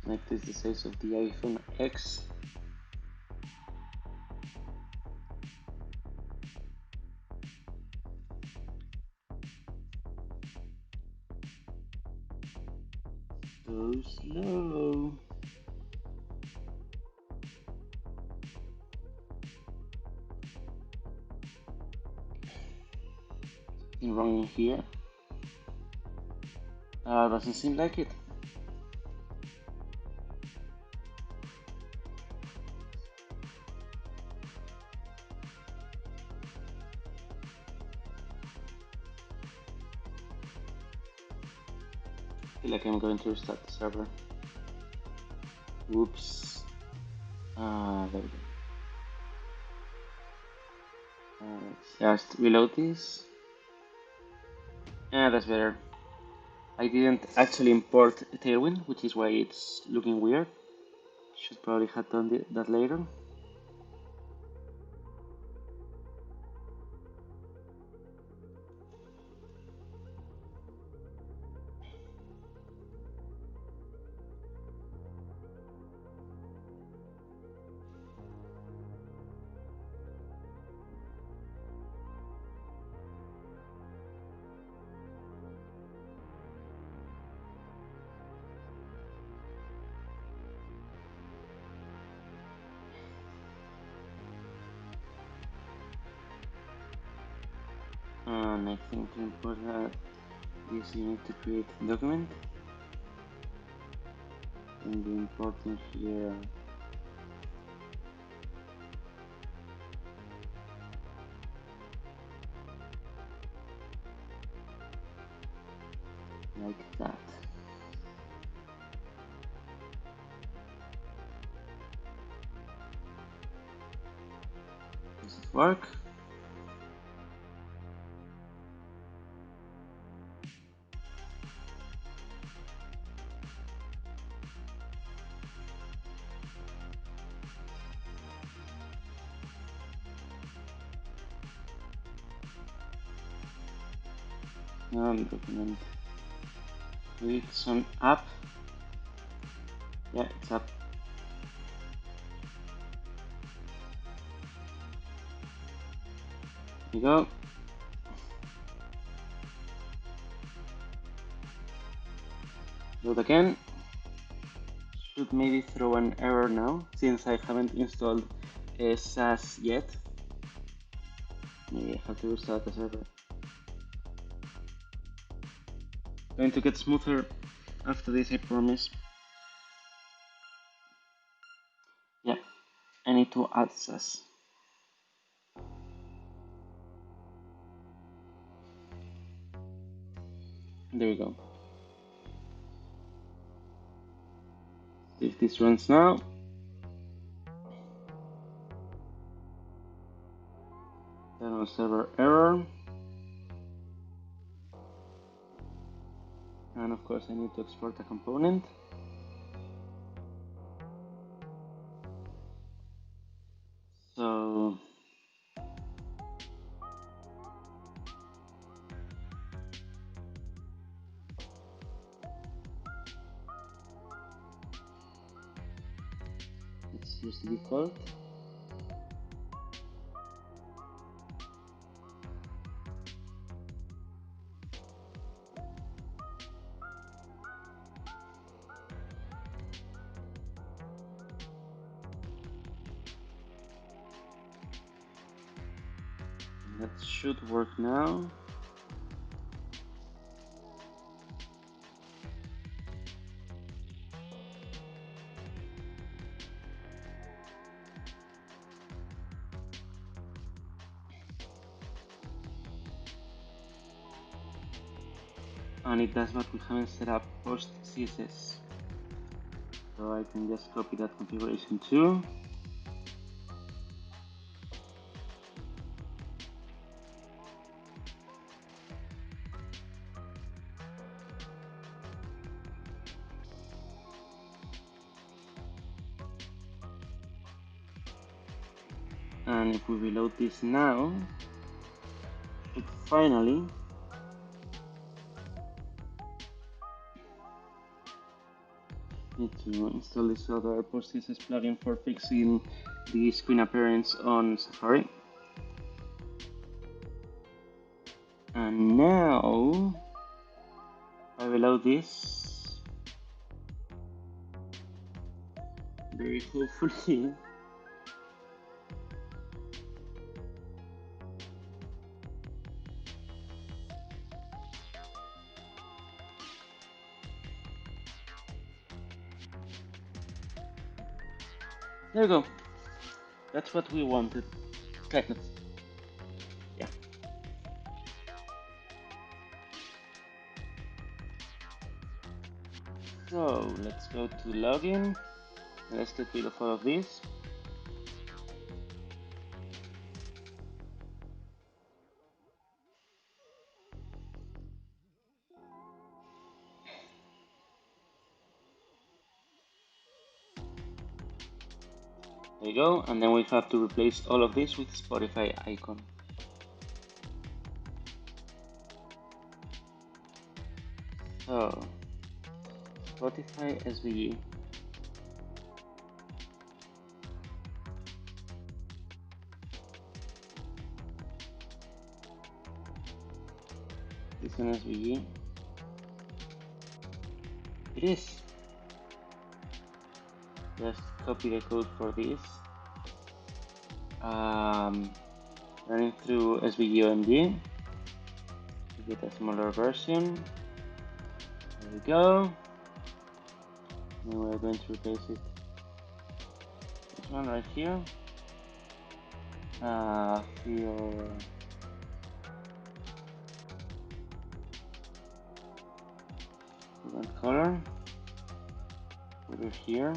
Like this is the size of the iPhone X. So slow. Something wrong in here. Doesn't seem like it. I feel like I'm going to restart the server. Whoops. There we go. Let's just reload this. That's better. I didn't actually import Tailwind, which is why it's looking weird. Should probably have done that later. And I think to import that, this you need to create a document. And the importing here. Like that. Does it work? Document. It's on app. Yeah, it's up. Here you go. Load again. Should maybe throw an error now, since I haven't installed SAS yet. Maybe I have to restart the server. Going to get smoother after this, I promise. Yeah, I need to add SAS. There we go. If this runs now. Then on server error. And of course I need to export a component. So let's use the default. That should work now. And it does, but we haven't set up post CSS. So I can just copy that configuration too. And if we reload this now, it finally need to install this other PostCSS plugin for fixing the screen appearance on Safari. And now I reload this. Very hopefully. There we go. That's what we wanted. Kind of. Yeah. So let's go to login. Let's get rid of all of this. There you go, and then we have to replace all of this with Spotify icon. So, Spotify SVG. This one SVG. It is. Just copy the code for this. Running through SVG-OMG to get a smaller version. There we go. Now we're going to replace it. This one right here. Fill color. Put it here.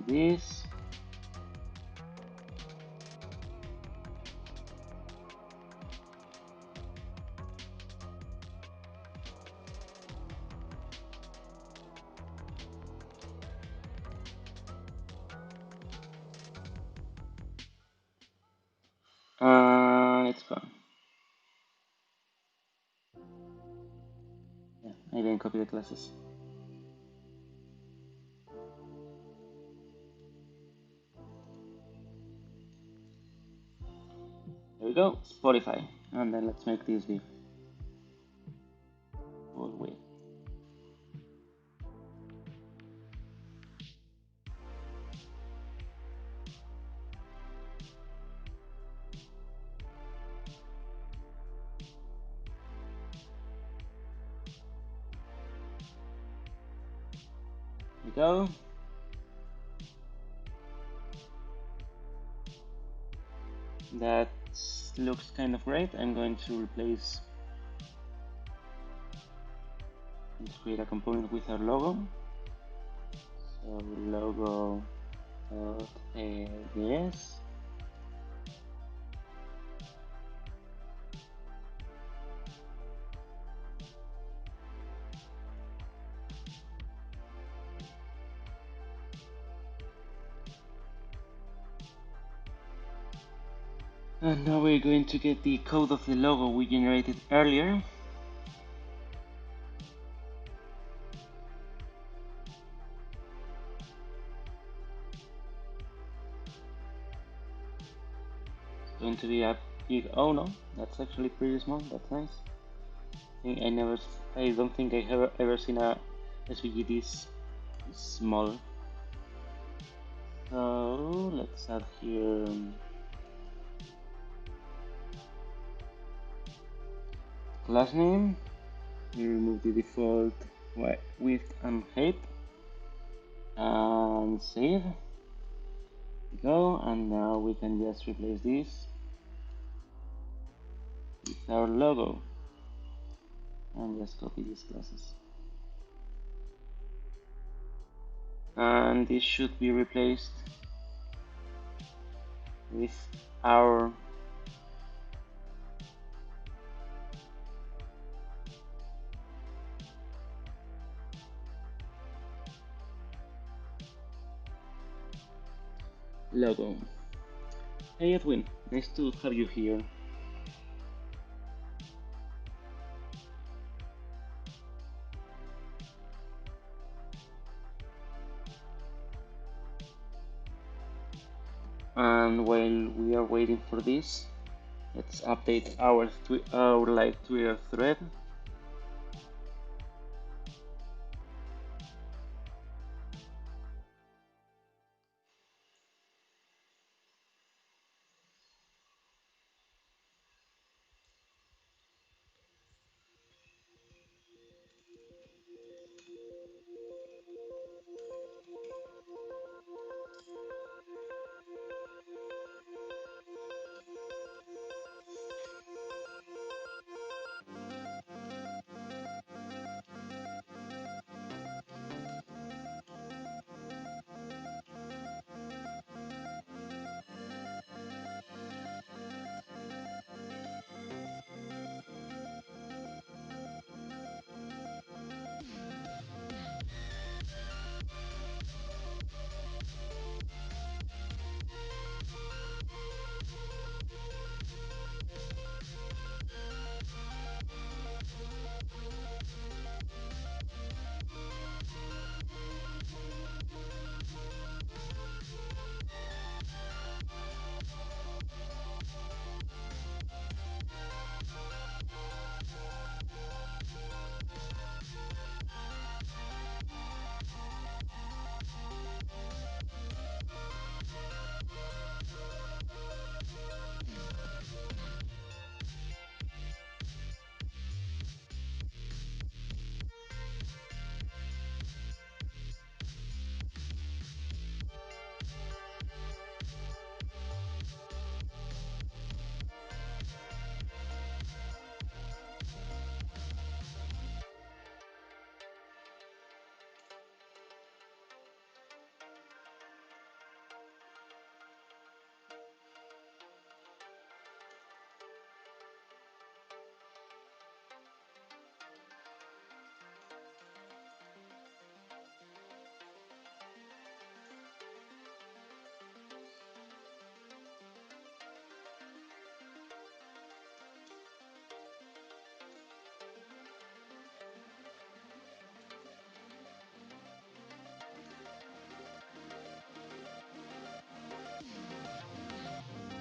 This. It's gone. Yeah, I didn't copy the classes. There we go, Spotify. And then let's make this be full width. There we go. That looks kind of great. I'm going to replace and create a component with our logo. So logo.ls. And now we're going to get the code of the logo we generated earlier. It's going to be a big, oh no, that's actually pretty small, that's nice. I don't think I have ever seen a SVG this small. So let's add here class name. We remove the default width and height and save. Go, and now we can just replace this with our logo and just copy these classes. And this should be replaced with our logo. Hey Edwin, nice to have you here. And while we are waiting for this, let's update our live Twitter thread.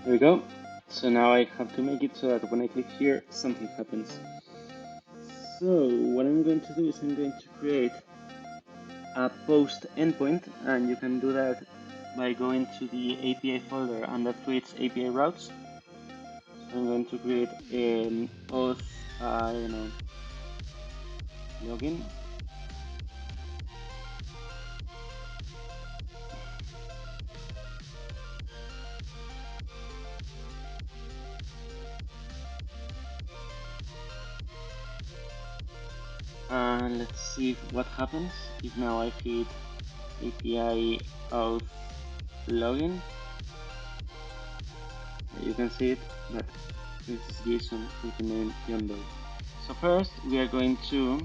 There we go. So now I have to make it so that when I click here, something happens. So what I'm going to do is I'm going to create a post endpoint, and you can do that by going to the API folder under Tweets API routes. So I'm going to create an auth, I don't know, login. And let's see what happens if now I hit API auth login. You can see it, but this is JSON with the name Yondo. So first we are going to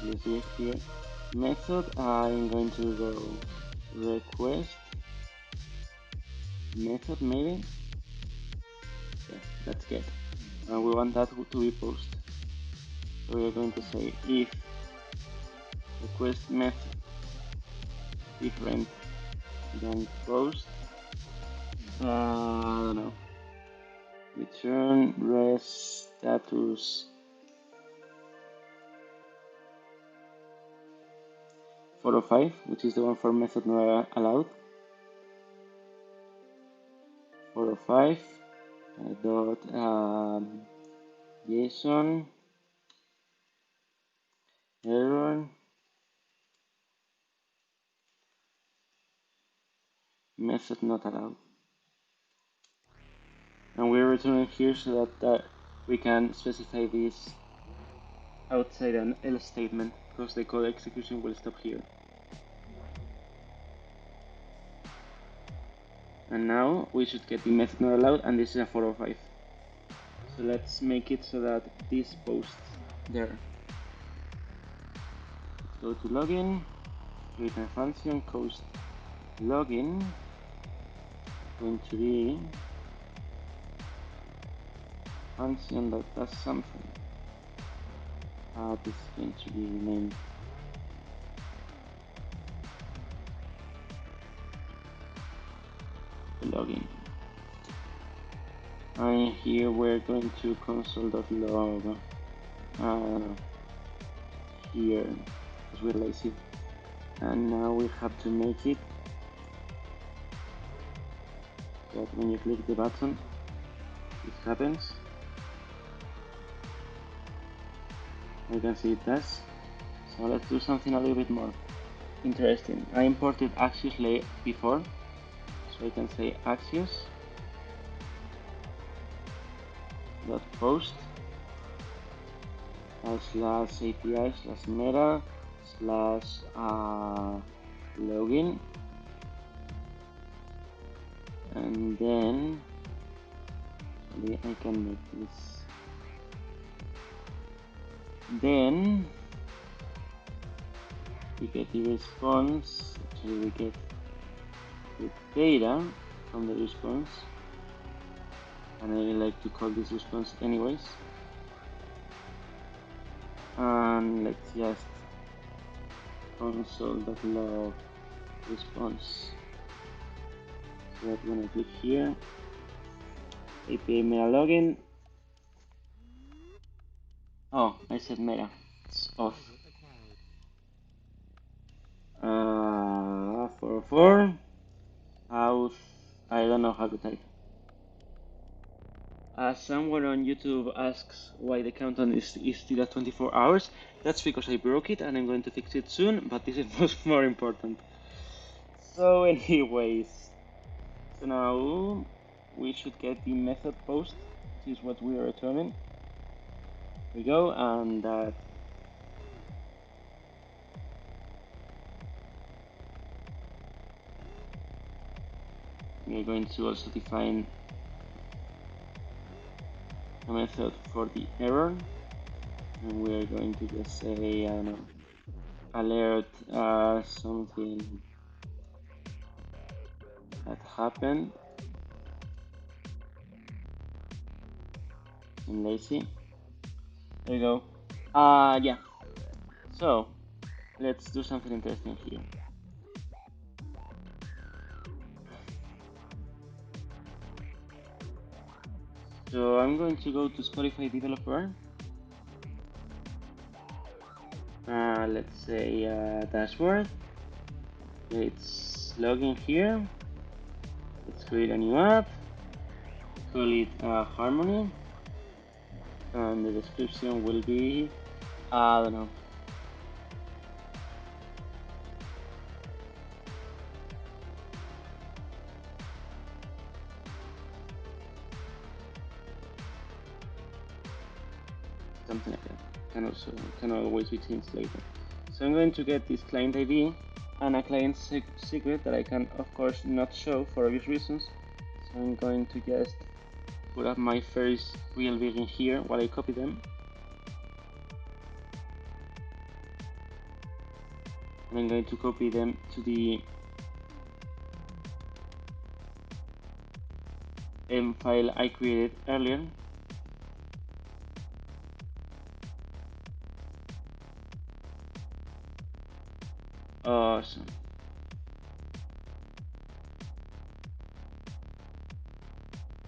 use it here method. I'm going to go request method maybe. Yeah, that's get. And we want that to be post. So we are going to say if request method different than post. I don't know. Return res status 405, which is the one for method not allowed. 405 dot JSON error method not allowed. And we're returning here so that we can specify this outside an else statement, because the code execution will stop here. And now we should get the method not allowed, and this is a 405. So let's make it so that this posts there. Go to login, create a function, post login, going to be function that does something. This is going to be named login. And here we're going to console.log here, because we're lazy. And now we have to make it that when you click the button, it happens. You can see it does. So let's do something a little bit more interesting. I imported Axios layer before, so I can say Axios dot post slash API slash meta slash login, and then I can make this. Then we get the response. Actually, we get the data from the response, and I like to call this response anyways. And let's just console.log response. So that when I click here, API meta login. Oh, I said meta. It's off. 404. House. I don't know how to type. Someone on YouTube asks why the countdown is still at 24 hours. That's because I broke it and I'm going to fix it soon, but this is much more important. So anyways, so now we should get the method post, which is what we are returning. Here we go, and that we are going to also define a method for the error, and we are going to just say, I don't know, alert something that happened. I'm lazy. There you go. Yeah. So let's do something interesting here. So I'm going to go to Spotify Developer. Let's say dashboard. Let's log in here. Let's create a new app. Call it Harmony. And the description will be, I don't know, something like that. Can always be changed later. So I'm going to get this client ID and a client secret that I can of course not show for obvious reasons. So I'm going to just put up my first real begin here while I copy them. And I'm going to copy them to the M file I created earlier. Awesome.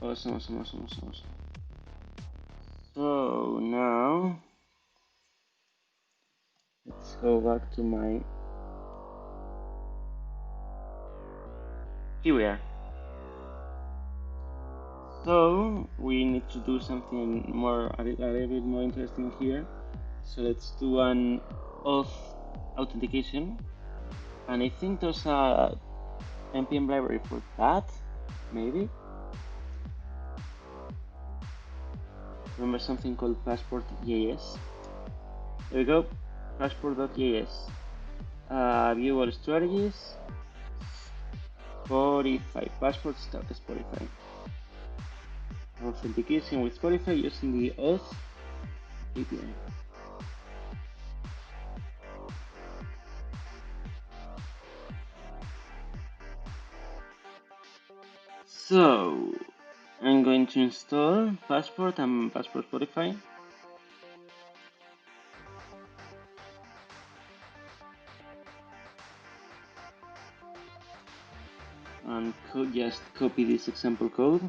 Awesome. So now let's go back to my. Here we are. So we need to do something a little bit more interesting here. So let's do an auth authentication, and I think there's a npm library for that. Maybe remember something called passport.js. There we go, passport.js. View all strategies. Spotify passport start Spotify. Authentication with Spotify using the auth API. So I'm going to install Passport and Passport Spotify. And just copy this example code.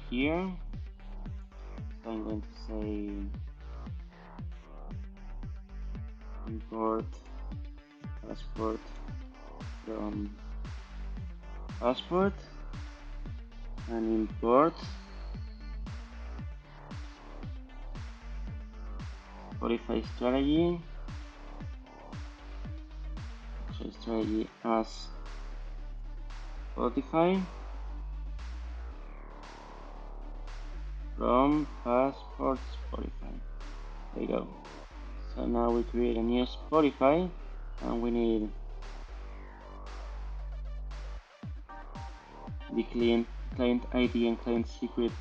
Here, so I'm going to say import passport from passport and import Spotify strategy. So strategy as Spotify from passport Spotify. There you go. So now we create a new Spotify, and we need the client ID and client secret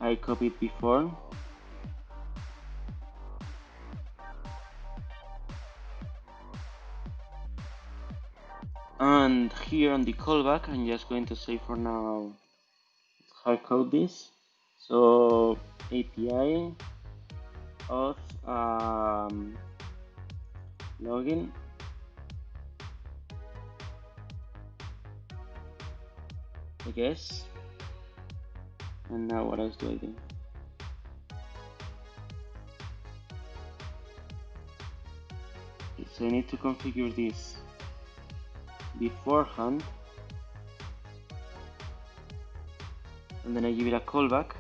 I copied before. And here on the callback, I'm just going to say for now, hard code this. So API auth login. I guess. And now what else do I do? Okay, so I need to configure this beforehand, and then I give it a callback,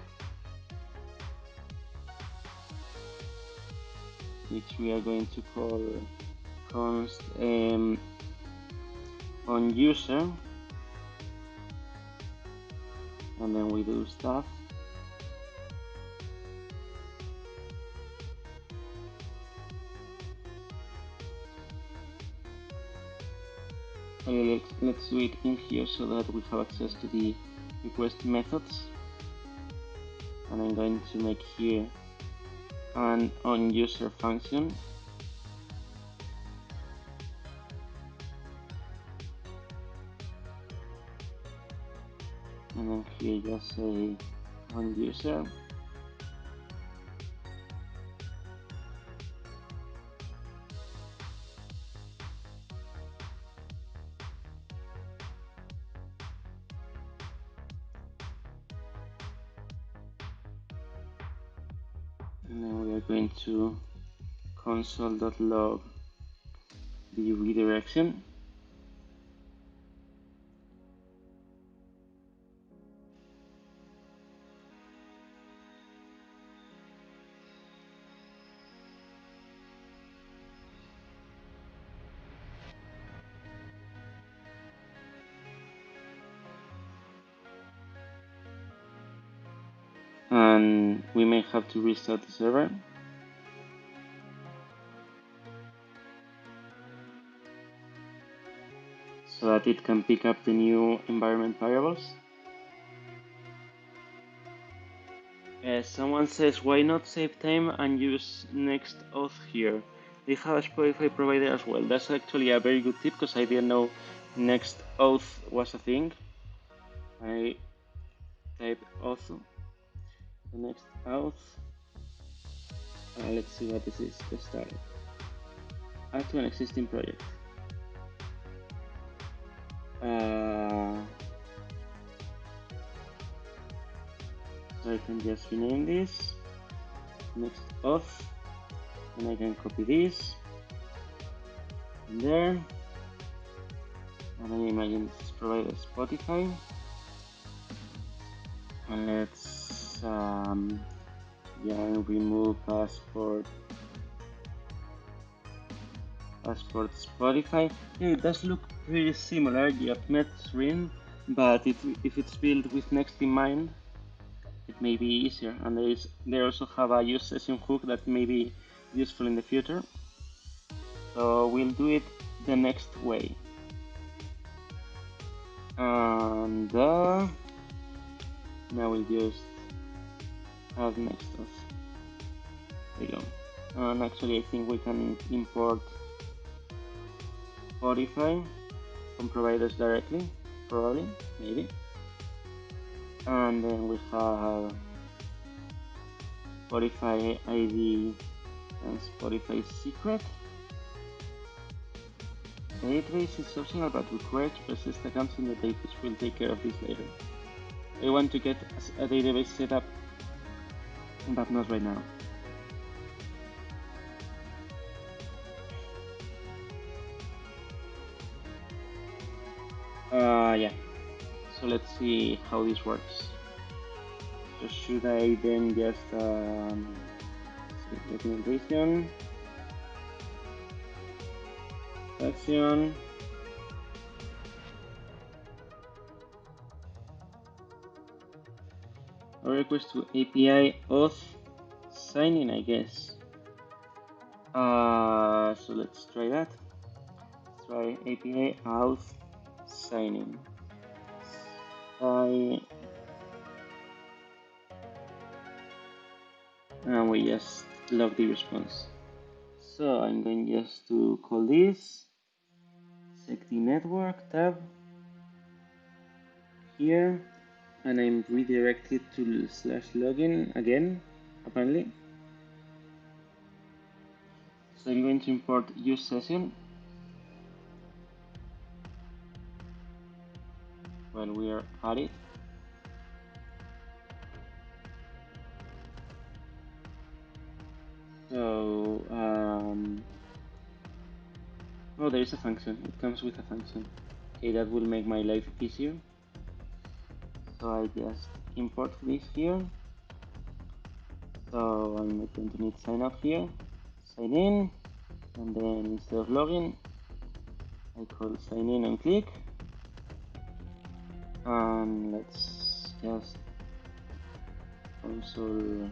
which we are going to call const on user, and then we do stuff. Let's do it in here so that we have access to the request methods. And I'm going to make here an onUser function. And then here just say onUser. And then we are going to console.log the redirection. And we may have to restart the server. So that it can pick up the new environment variables. Someone says, why not save time and use next auth here? They have a Spotify provider as well. That's actually a very good tip because I didn't know next auth was a thing. I type auth, the next auth. Let's see what this is. Let's start. Add to an existing project. So I can just rename this. next auth, and I can copy this in there, and I imagine this is provided Spotify, and let's remove passport Spotify. Yeah, it does look pretty similar, the .NET Ring, but if it's built with Next in mind, it may be easier. And they also have a use session hook that may be useful in the future. So we'll do it the next way. And now we'll just add next auth. There you go. And actually, I think we can import Spotify from providers directly, probably, maybe. And then we have Spotify ID and Spotify secret. The database is optional but required to persist accounts in the database. We'll take care of this later. I want to get a database set up, but not right now. Yeah. So let's see how this works. So should I then just documentation, action, a request to API auth signing, I guess. So let's try that. Let's try API auth signing. And we just log the response. So I'm going just to call this check the network tab here, and I'm redirected to /login again, apparently. So I'm going to import use session while we are at it. So, oh, there is a function. It comes with a function. Okay, that will make my life easier. So I just import this here. So I'm going to need sign up here, sign in, and then instead of login, I call sign in and click. And let's just console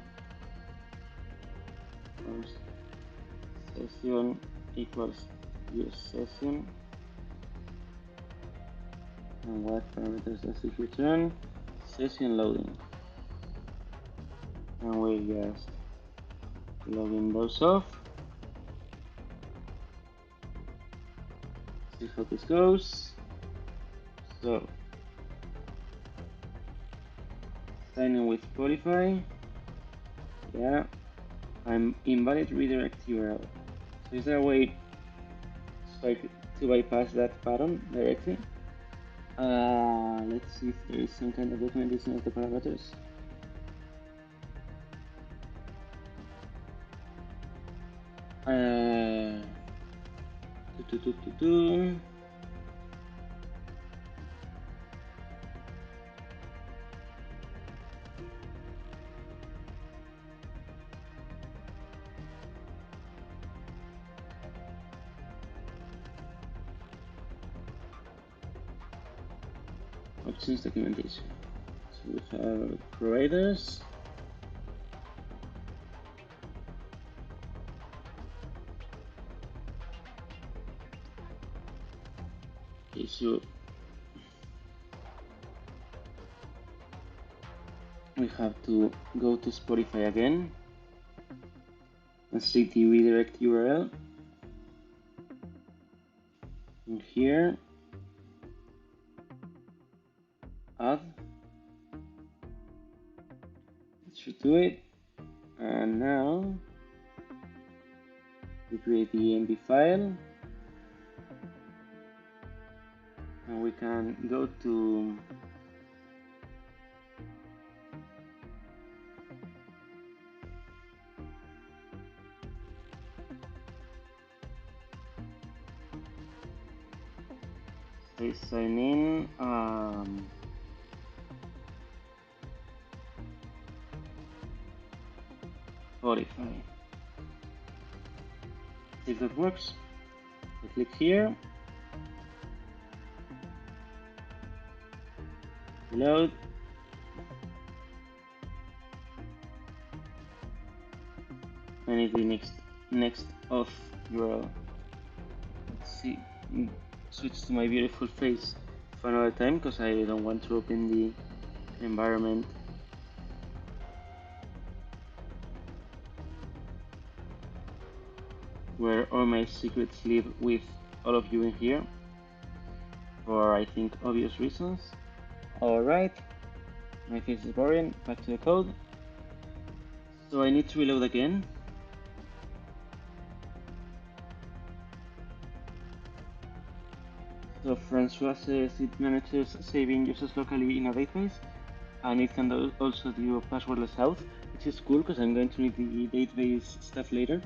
session equals use session. And what parameters does it return? Session loading. And we just logging those off. See how this goes. So, signing with Spotify. Yeah, I'm invalid redirect URL. So is there a way to bypass that button directly? Let's see if there is some kind of documentation of the parameters. Do, do, do, do, do. Options documentation. So we have providers. Okay, so we have to go to Spotify again and select the redirect URL. And here, add. It should do it. And now we create the env file, and we can go to Okay, sign in. 45. See if that works. I click here. Reload. And it's the next off URL. Let's see. Switch to my beautiful face for another time because I don't want to open the environment. Where all my secrets live with all of you in here. For I think obvious reasons. Alright. My face is boring. Back to the code. So I need to reload again. So Francois says it manages saving users locally in a database, and it can also do passwordless auth, which is cool because I'm going to need the database stuff later.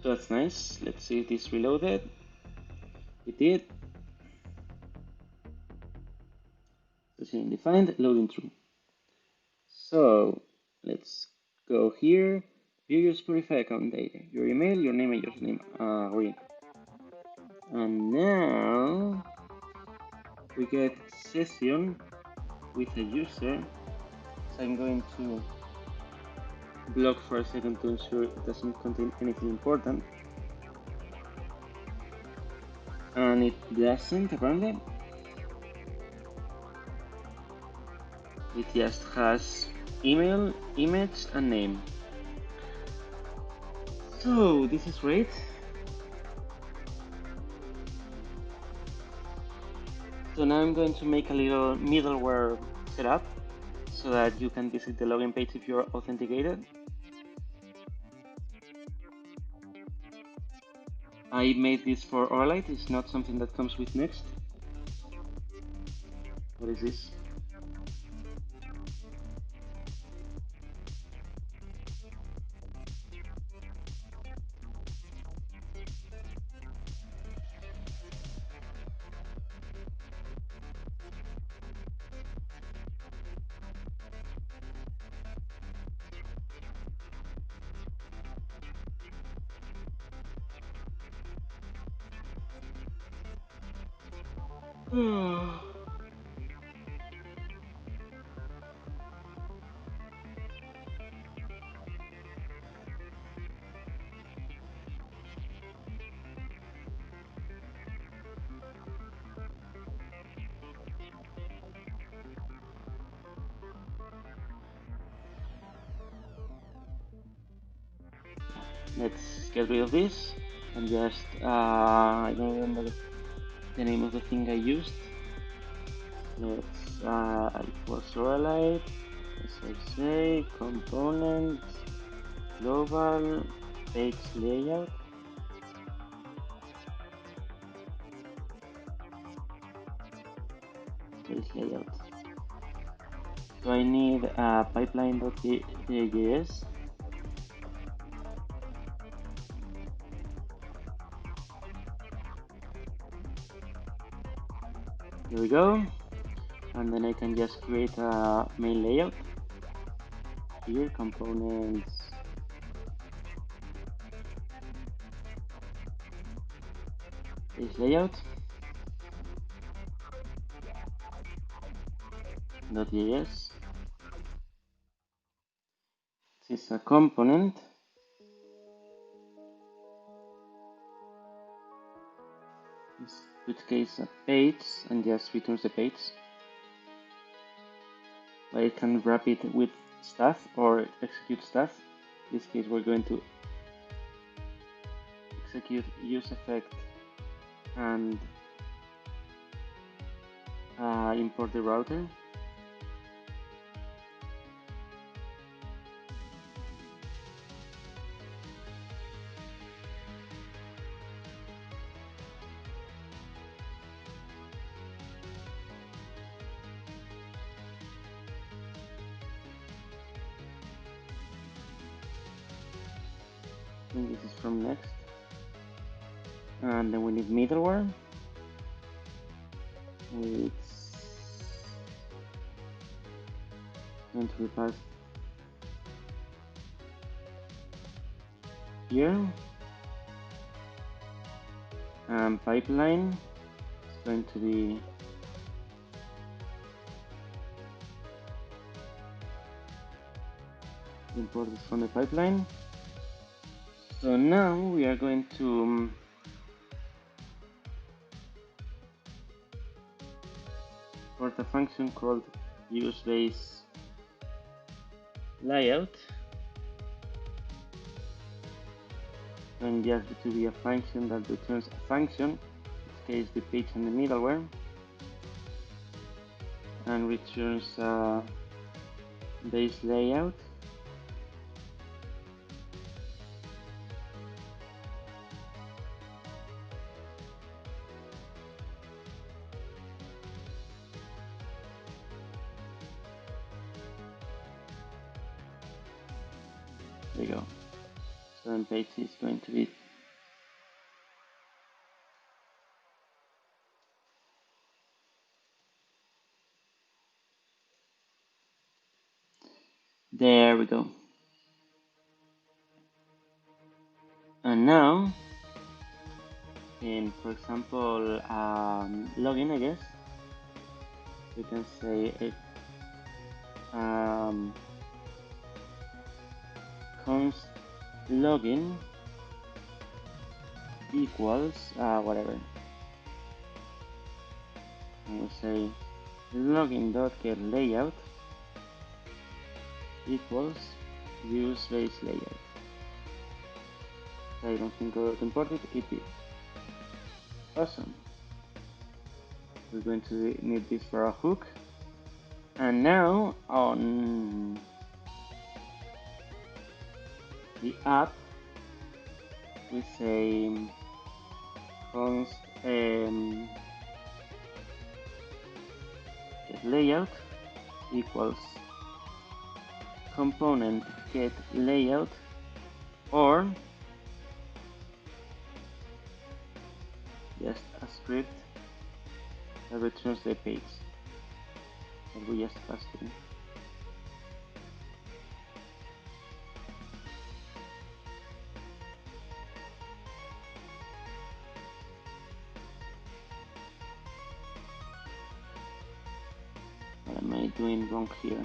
So that's nice. Let's see if this reloaded. It did. Session defined, loading true. So let's go here. View your Spotify account data, your email, your name, and username. Green. And now we get session with a user. So I'm going to block for a second to ensure it doesn't contain anything important. And it doesn't apparently. It just has email, image, and name. So this is great. So now I'm going to make a little middleware setup so that you can visit the login page if you're authenticated. I made this for Oralite, it's not something that comes with Next. What is this? Let's get rid of this and just, I don't remember the name of the thing I used. Let's, it was Oralite, as I say, component, global, page layout. Page layout. So I need pipeline.js. Here we go. And then I can just create a main layout. Here, components, page layout. .js. This is a component. In which case a page and just returns the page. But it can wrap it with stuff or execute stuff. In this case we're going to execute use effect and import the router. I think this is from next. And then we need middleware. It's going to be passed here. And pipeline is going to be imported from the pipeline. So now we are going to import a function called useBase layout, and just to be a function that returns a function, in this case the page and the middleware, and returns a base layout. There you go. So then page is going to be there we go. And now in, for example, login, I guess we can say it const login equals whatever, and we'll say login.getLayout equals useBase layout. I don't think I got imported, it did. Awesome. We're going to need this for a hook. And now on the app, we say const get layout equals component get layout, or just a script that returns the page that we just passed in. What am I doing wrong here?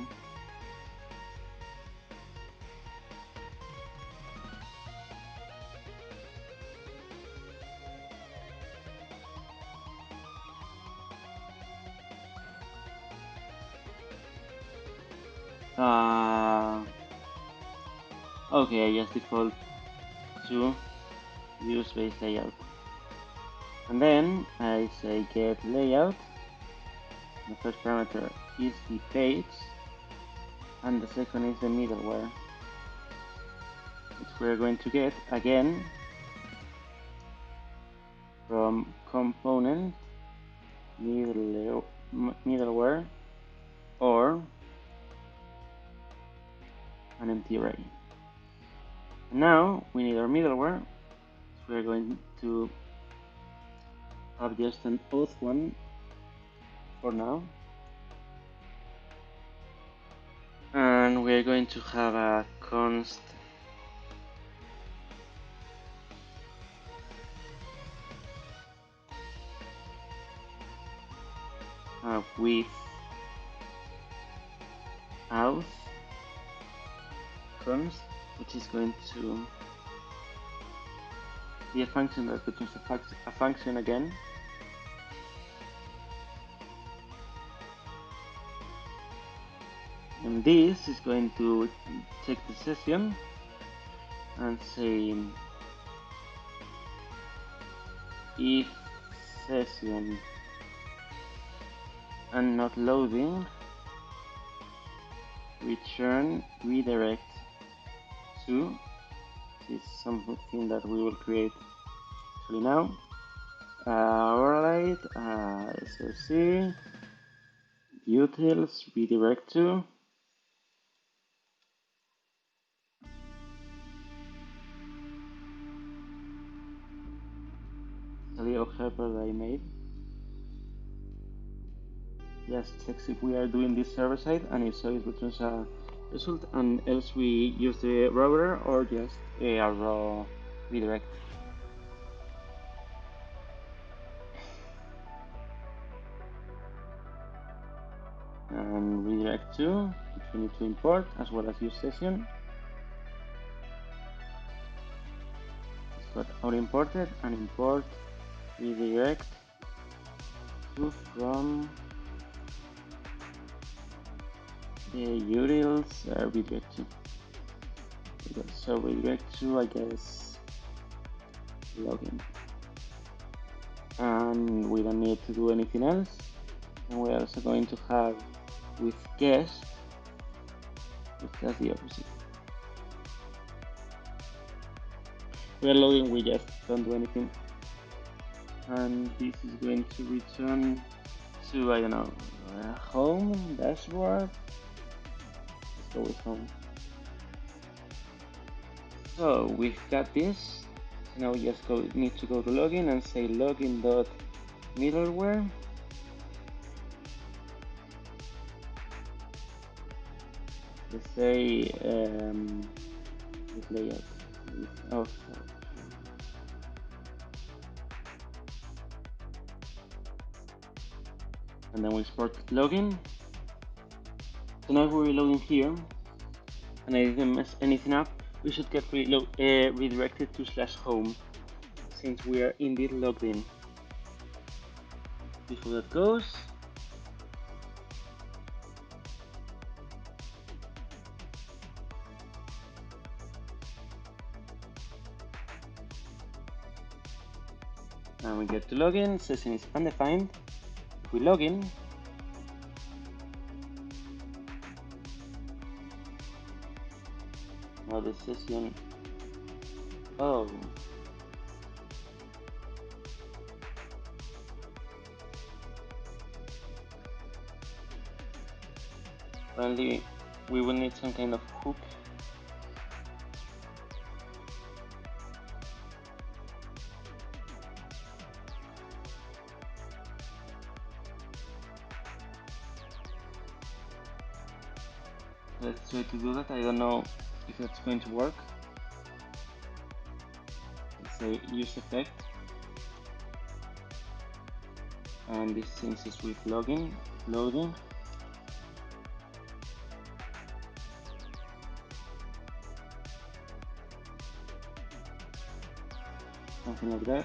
Okay, I just default to useBase layout. And then I say get layout. The first parameter is the page, and the second is the middleware, which we're going to get again from component middleware or an empty array. Now we need our middleware, so we're going to have just an auth one for now, and we're going to have a const with auth const, which is going to be a function that returns a function again. And this is going to check the session and say if session and not loading, return redirect to. This is something that we will create actually now. Alright, SRC utils redirect to. just checks if we are doing this server side, and if so, it returns a result, and else we use the router or just a raw redirect. And redirect to, which we need to import, as well as use session. It's got out imported and import redirect to from the utils redirect to. So redirect to, I guess, login. And we don't need to do anything else. And we're also going to have with guest, it's just the opposite. We're loading, we just don't do anything. And this is going to return to, I don't know, home, dashboard. Let's go with home. So we've got this. So now we just need to go to login and say login.middleware. Let's say with layout. Oh, sorry. And then we export login. So now if we're reloading here, and I didn't mess anything up, we should get redirected to /home, since we are indeed logged in. Before that goes, and we get to login, session is undefined. If we log in, now the session, oh, apparently we will need some kind of hook. Let's try to do that. I don't know if that's going to work. Let's say use effect, and this syncs with login, loading. Something like that.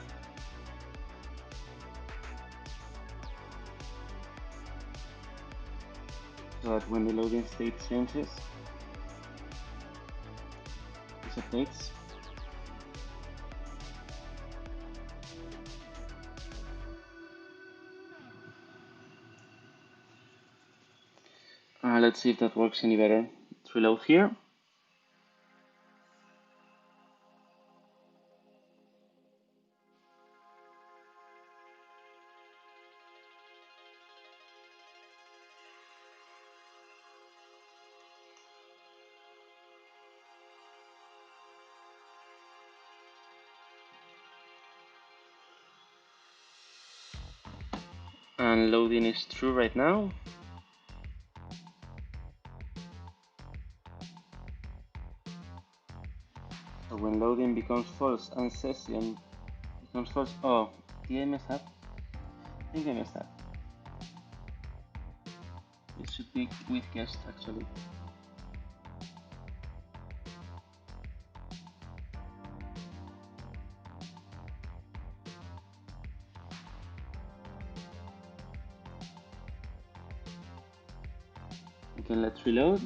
So that when the loading state changes, this updates. Let's see if that works any better. Let's reload here. And loading is true right now. So when loading becomes false and session becomes false, oh, did I mess up? I think I messed up. It should be with guest actually. Okay, let's reload.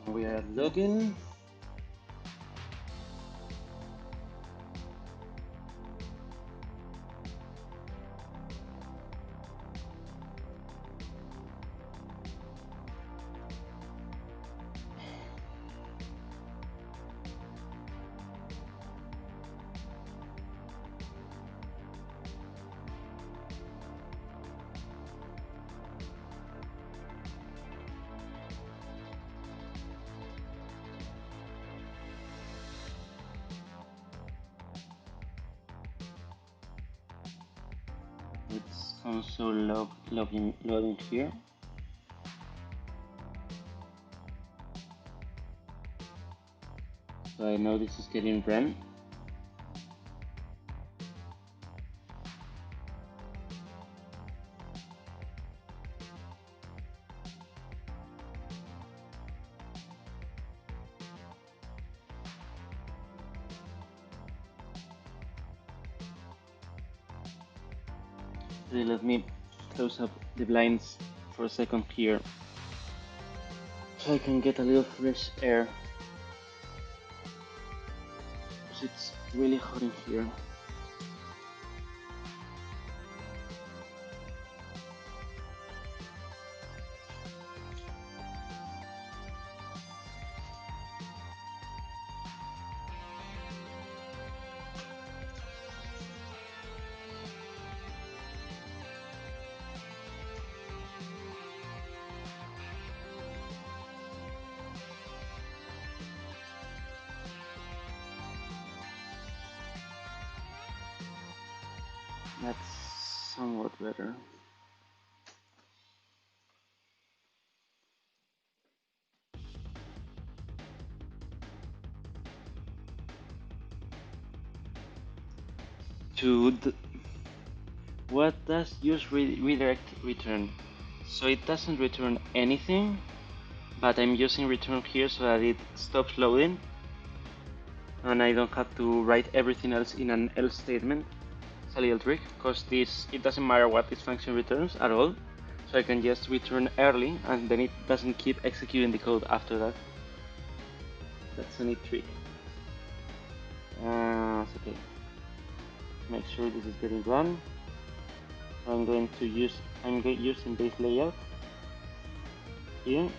We are logging. console loading here. So I know this is getting run. Let me close up the blinds for a second here so I can get a little fresh air because it's really hot in here. That's somewhat better. What does use redirect return? So it doesn't return anything, but I'm using return here so that it stops loading and I don't have to write everything else in an else statement. It's a little trick because it doesn't matter what this function returns at all, so I can just return early and then it doesn't keep executing the code after that. That's a neat trick. It's okay. Make sure this is getting run. I'm using base layout here.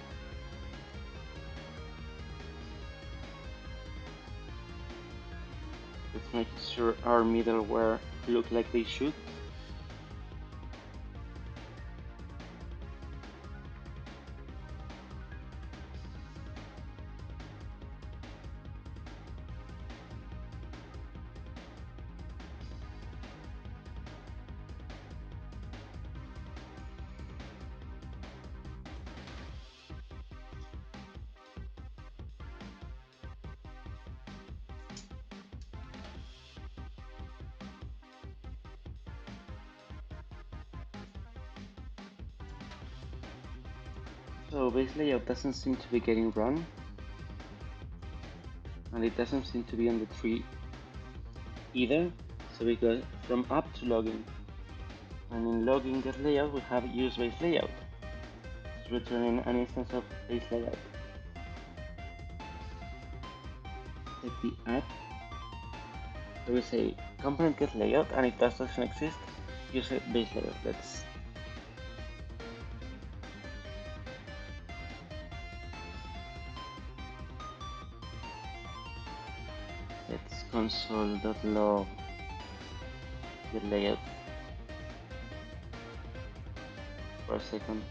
Let's make sure our middleware look like they should. So base layout doesn't seem to be getting run, and it doesn't seem to be on the tree either. So we go from app to login, and in login get layout we have use base layout. It's returning an instance of base layout. Take the app. So we say component get layout, and if that doesn't exist, use base layout. Let's console.log get layout for a second.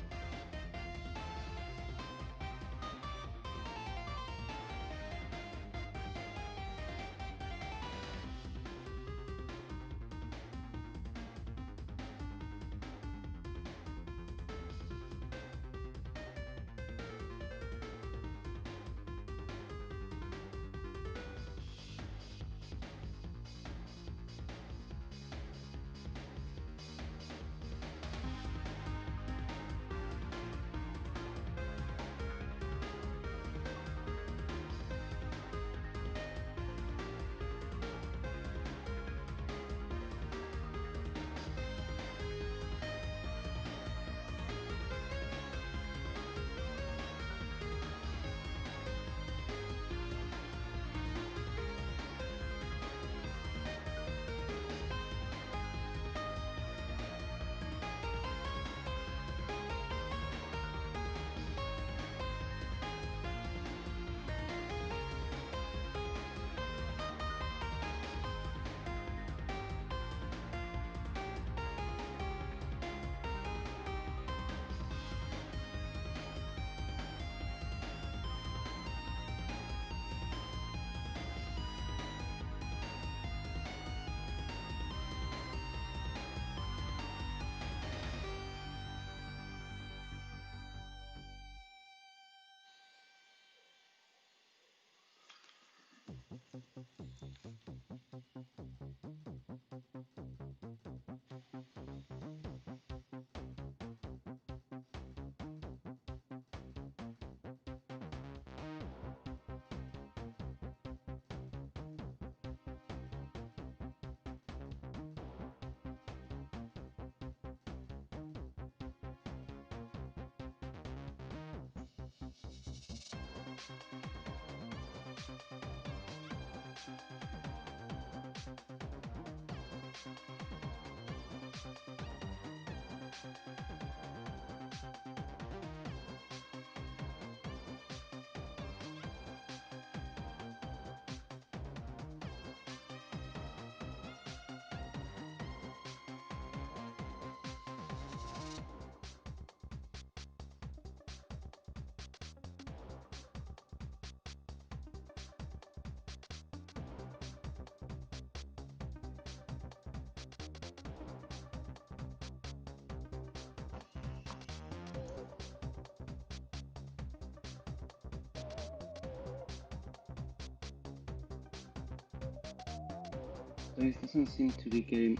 This doesn't seem to be getting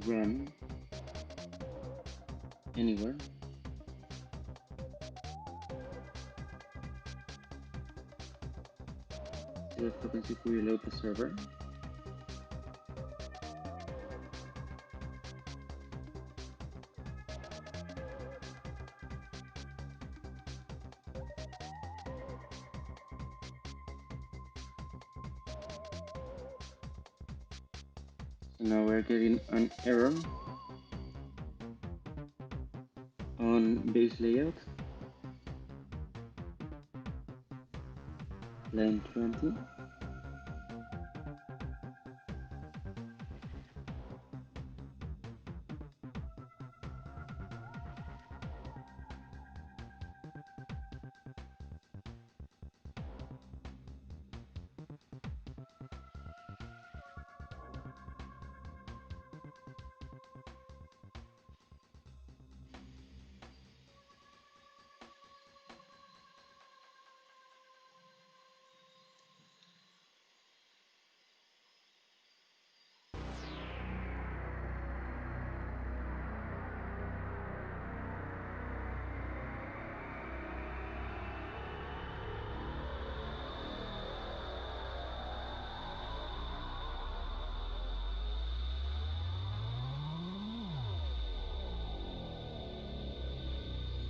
run anywhere. See what happens if we reload the server. So now we're getting an error on base layout, line 20.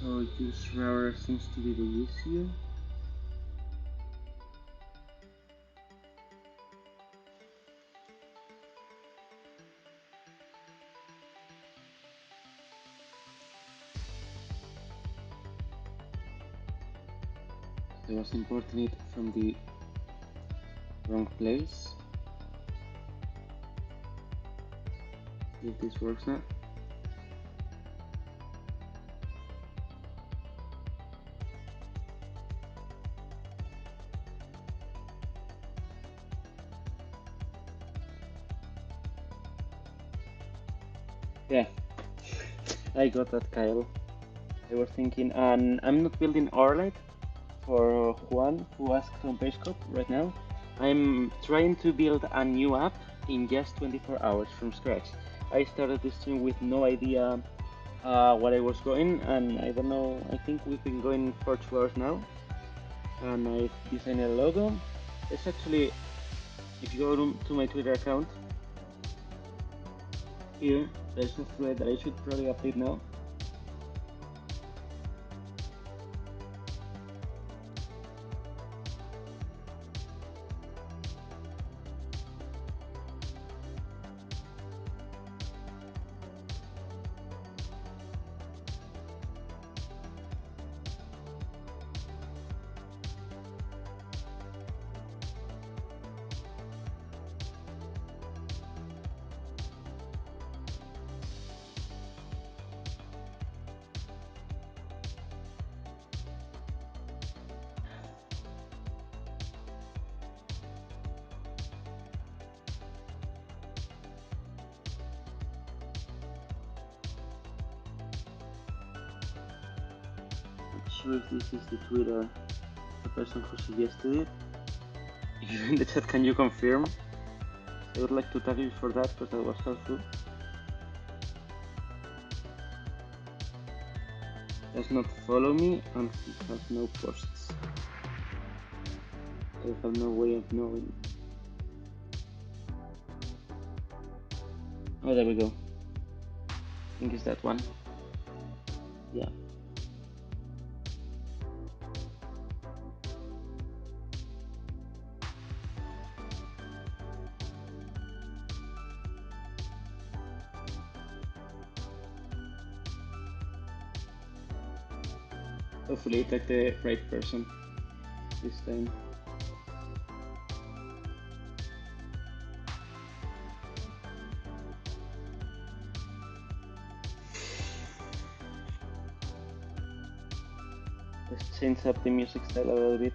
So use router seems to be the issue. I was importing it from the wrong place. See if this works now. Yeah, I got that, Kyle. I was thinking, and I'm not building Orlight for Juan, who asked on Periscope right now. I'm trying to build a new app in just 24 hours from scratch. I started this stream with no idea what I was going, and I don't know, I think we've been going for 2 hours now, and I've designed a logo. It's actually, if you go to my Twitter account, here, there's a thread that I should probably update now. Not sure if this is the Twitter, the person who suggested it. In the chat, can you confirm? I would like to thank you for that because that was helpful. Does not follow me and he has no posts. I have no way of knowing. Oh, there we go. I think it's that one. Yeah. Hopefully it's like the right person this time. Let's change up the music style a little bit.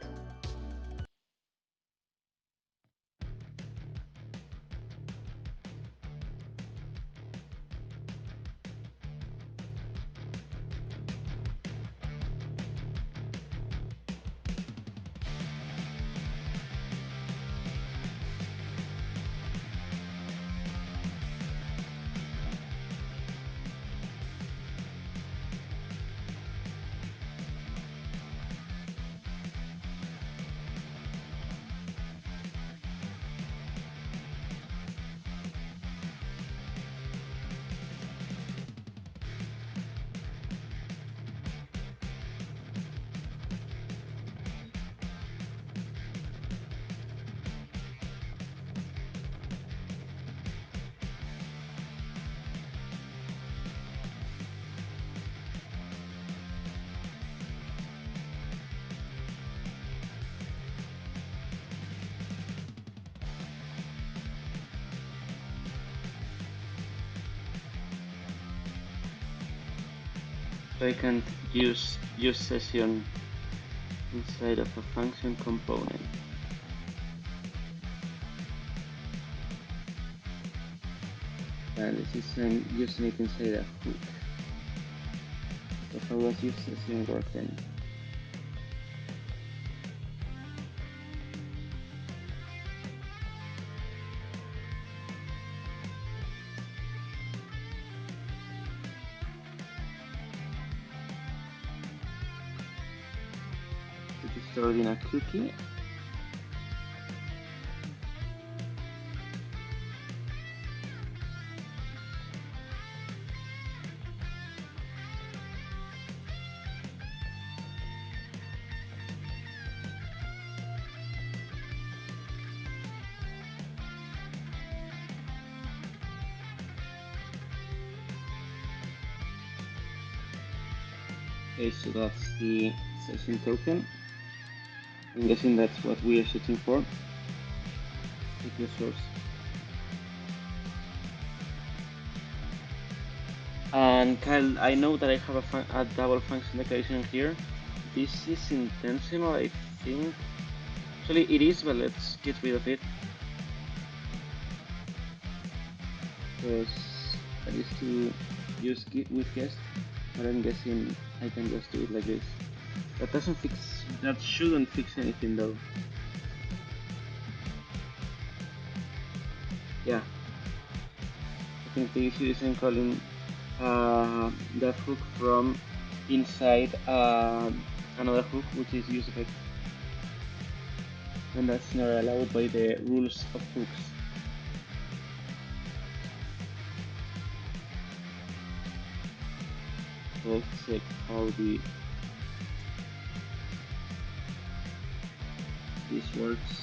So I can't use session inside of a function component. And this is using it inside a hook. So how does use session work then? It is stored in a cookie. Okay, so that's the session token. I'm guessing that's what we are searching for. Take the source. And Kyle, I know that I have a double function declaration here. This is intentional, I think. Actually, it is, but let's get rid of it. Because I used to use Git with guest, but I'm guessing I can just do it like this. That doesn't fix, that shouldn't fix anything though. Yeah, I think the issue is in calling that hook from inside another hook, which is useEffect, and that's not allowed by the rules of hooks. So let's check how this works.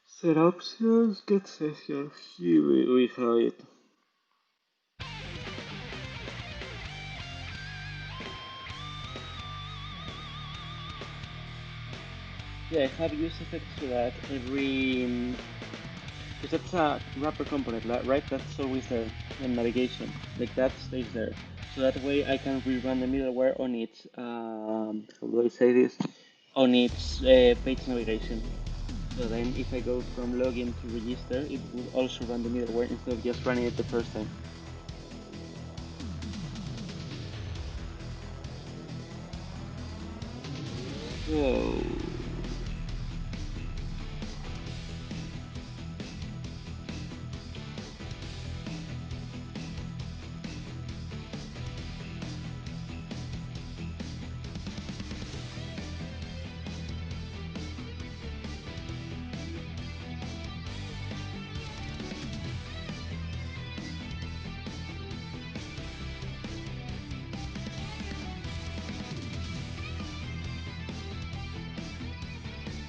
Set options, get session. Here we have it. Yeah, I have useEffect so that every because that's a wrapper component, right? That's always there in navigation. Like that stays there. So that way I can rerun the middleware on its how do I say this? On its page navigation. So then if I go from login to register, it would also run the middleware instead of just running it the first time. So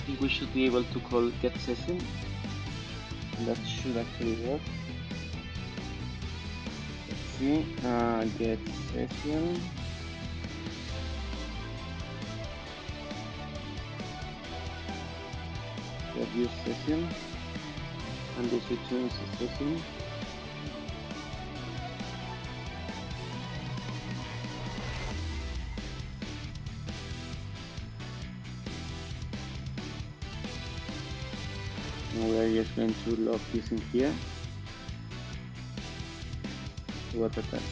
I think we should be able to call get session. That should actually work. Let's see, get session. Get use session, and this returns a session. Now we are just going to log this in here. See what happens.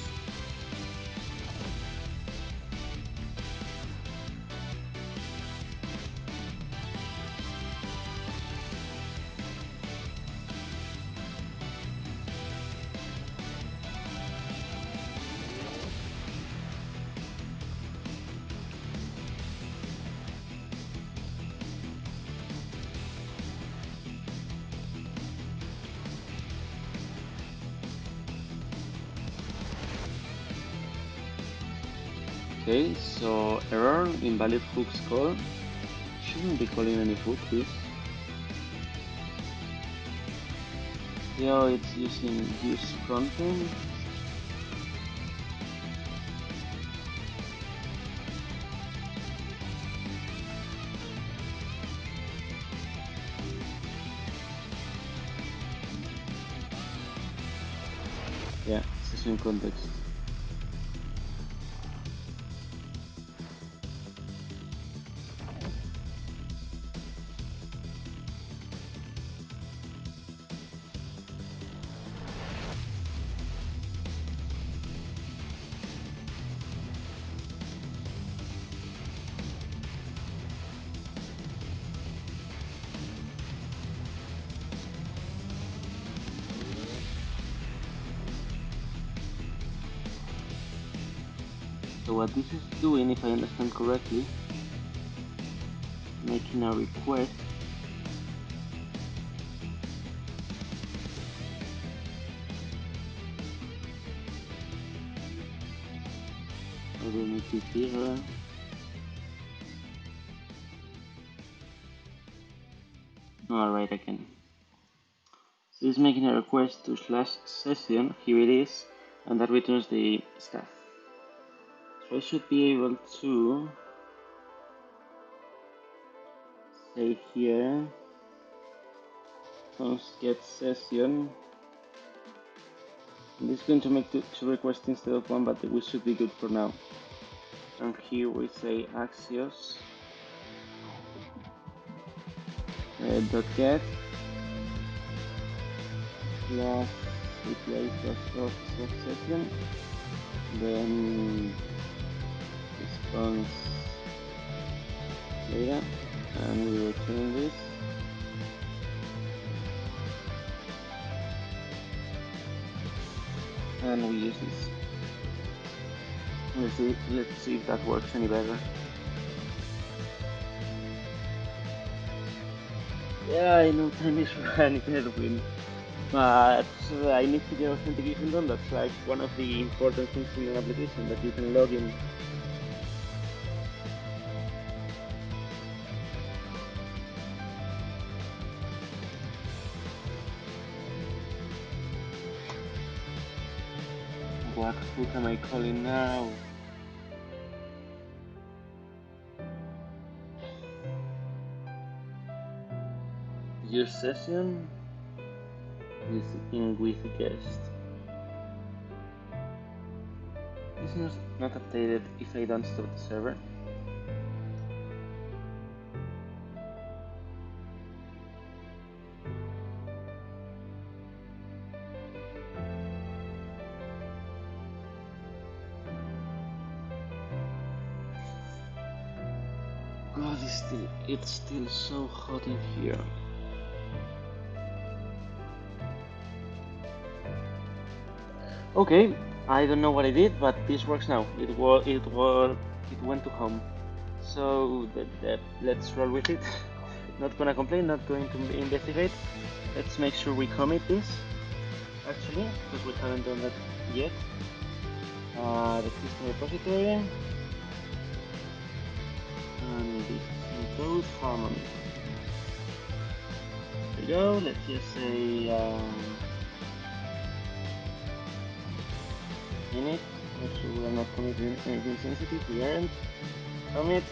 Okay, so error, invalid hooks call. Shouldn't be calling any hook, this. Yeah, it's using use content. Yeah, session context. So what this is doing, if I understand correctly, making a request Identity error. Alright, I can. So it's making a request to slash session, here it is, and that returns the stuff. So I should be able to say here, const get session. And this is going to make two requests instead of one, but we should be good for now. And here we say Axios dot get slash replace dot session, then response data, and we return this. And we use this. Let's see if that works any better. Yeah, I know time is running, Edwin, but I need to get authentication done. That's like one of the important things in an application, that you can log in. What hook am I calling now? Use session is in with guest. This is not updated if I don't stop the server. It's still so hot in here. Okay, I don't know what I did, but this works now. It went to home. So let's roll with it. Not gonna complain, not going to investigate. Let's make sure we commit this, actually, because we haven't done that yet. The system repository, and this includes Harmony. There we go, let's just say init, make sure we are not committing anything sensitive, we aren't. Commit,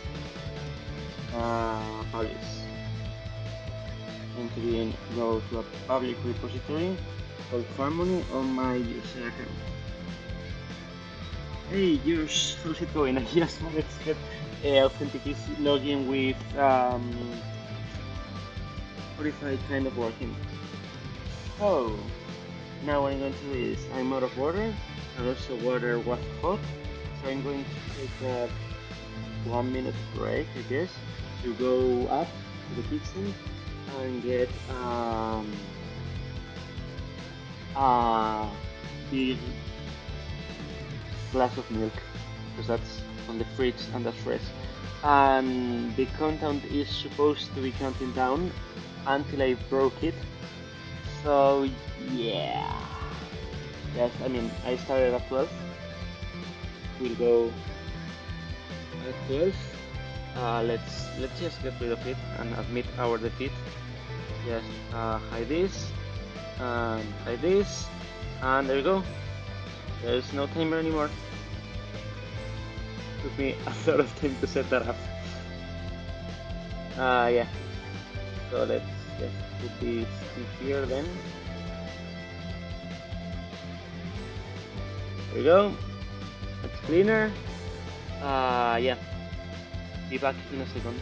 publish. And to then go to a public repository called Harmony on my user account. Hey Josh, how's it going? I just managed to get authentication login with Fortify kind of working. Oh, now what I'm going to do is I'm out of water, and also water was hot, so I'm going to take a 1 minute break, I guess, to go up to the kitchen and get a big glass of milk, because that's on the fridge and that's fresh. And the countdown is supposed to be counting down until I broke it. So yeah, yes, I mean I started at 12. We'll go at 12. Let's just get rid of it and admit our defeat. Just hide this and hide this, and there we go. There's no timer anymore. Took me a lot of time to set that up. Yeah. So let's just put this in here then. There we go. That's cleaner. Yeah. Be back in a second.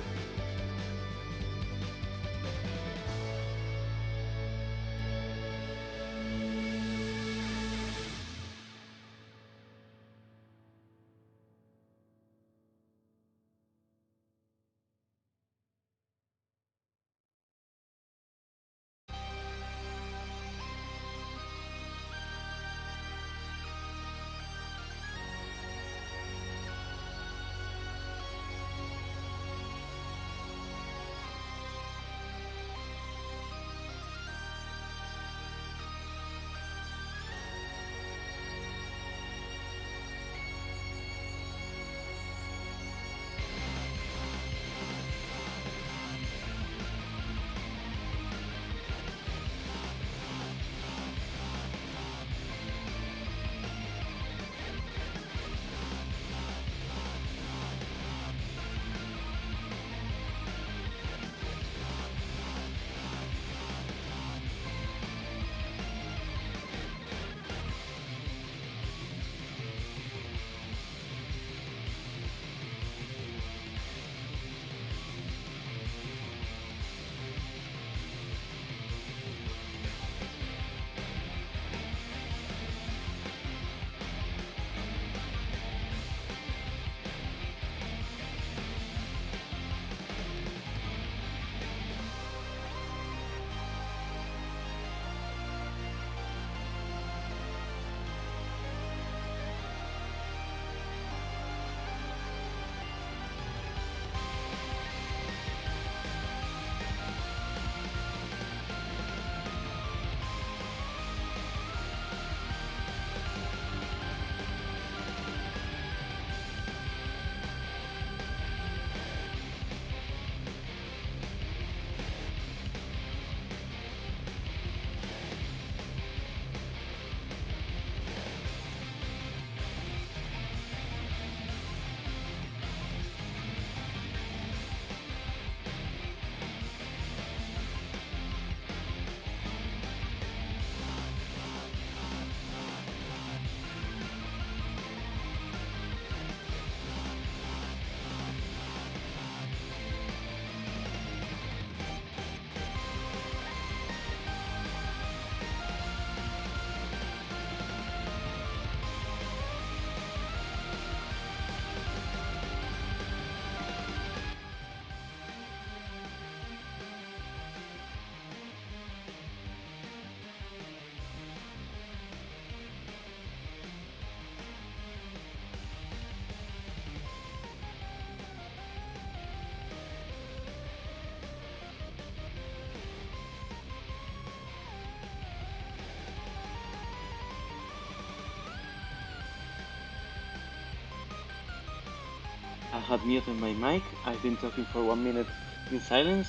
had muted my mic. I've been talking for 1 minute in silence.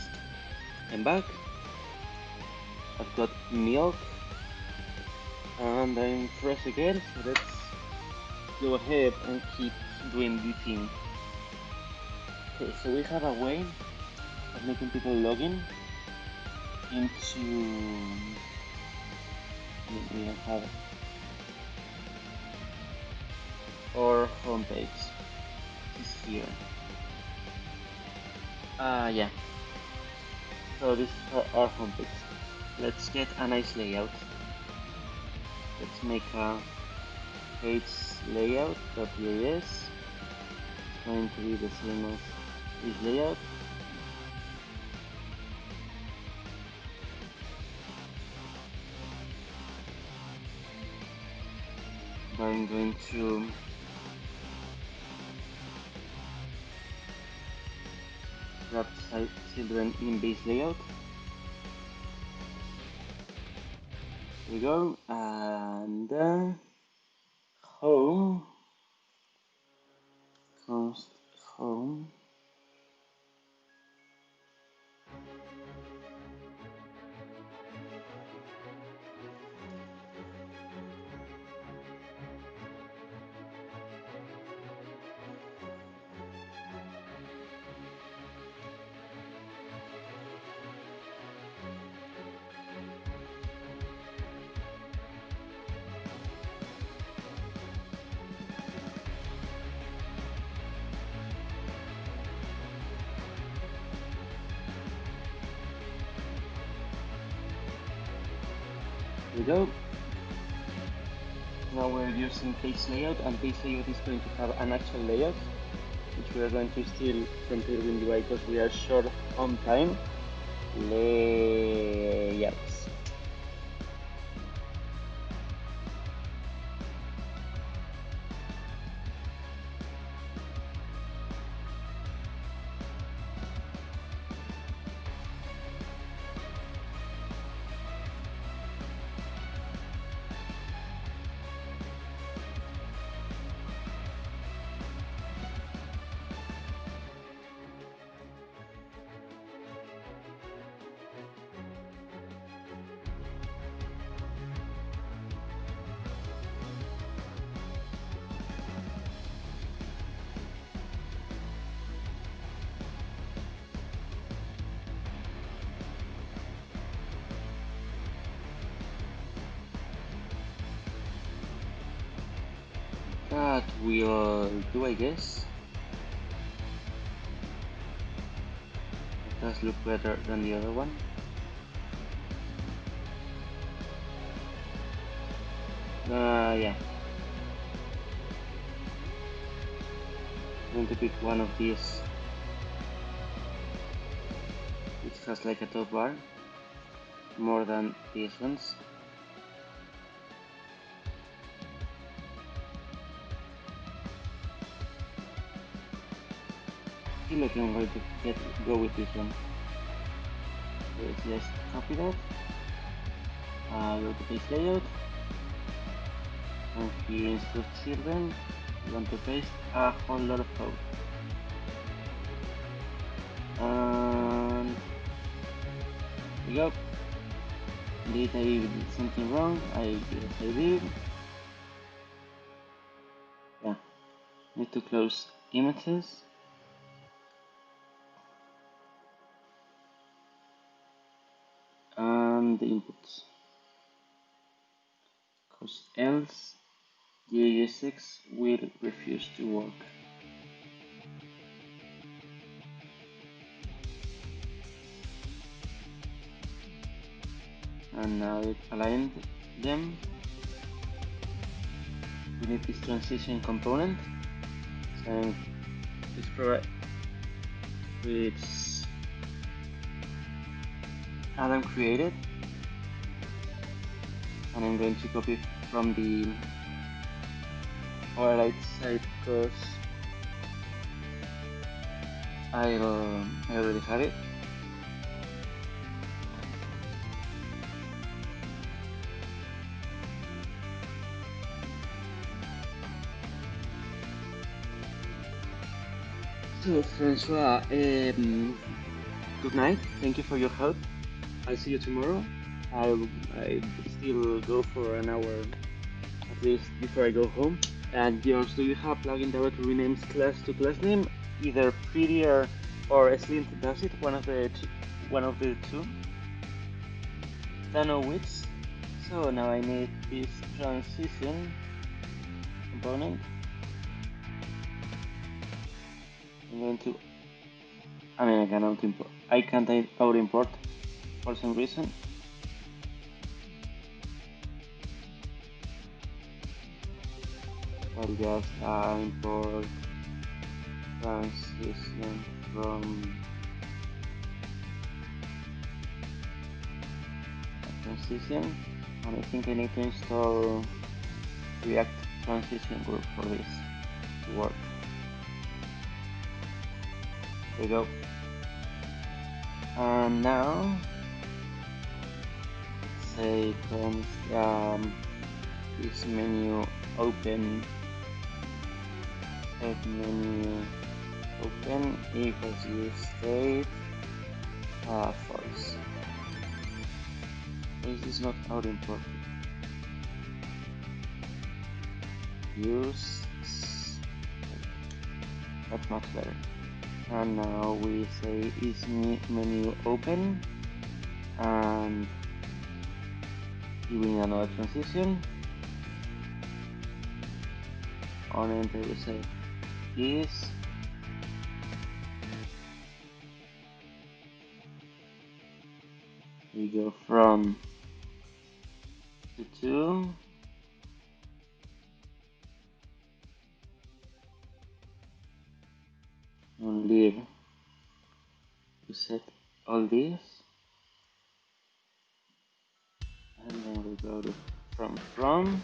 I'm back. I've got milk and I'm fresh again. So let's go ahead and keep doing the thing. Okay, so we have a way of making people log in into. We don't have our homepage. It's here. Yeah. So this is our homepage. Let's get a nice layout. Let's make a page layout.jas. It's going to be the same as this layout. But I'm going to grab children in base layout. Here we go, and home, const home. Here we go. Now we're using page layout, and page layout is going to have an actual layout, which we are going to steal from Tailwind UI because we are short on time. Layouts. That will do, I guess. It does look better than the other one. Yeah. I'm going to pick one of these, which has like a top bar, more than these ones. I feel like I'm going to go with this one. Let's just copy that. Go to page layout. And here instead of children, we want to paste a whole lot of code. And here we go. Did I did something wrong? I guess I did. Yeah. Need to close images. And the inputs. Because else JS6 will refuse to work. And now it aligned them. We need this transition component. And which Adam created. And I'm going to copy from the right side because I already have it. So, Francois, good night. Thank you for your help. I'll see you tomorrow. I still go for an hour at least before I go home. And Jones, do you have plugin that renames class to class name? Either Prettier or Slint does it. One of the two. Don't know which. So now I need this transition component. I'm going to. I mean, I cannot import. I can't out import for some reason. I'll just import transition from transition, and I think I need to install React transition group for this to work. There we go. And now say this menu open, set menu open equals use state false. This is not out imported. Use, that's much better. And now we say is menu open and giving another transition. On enter we say is we go from to 2 and leave. We set all this and then we go to from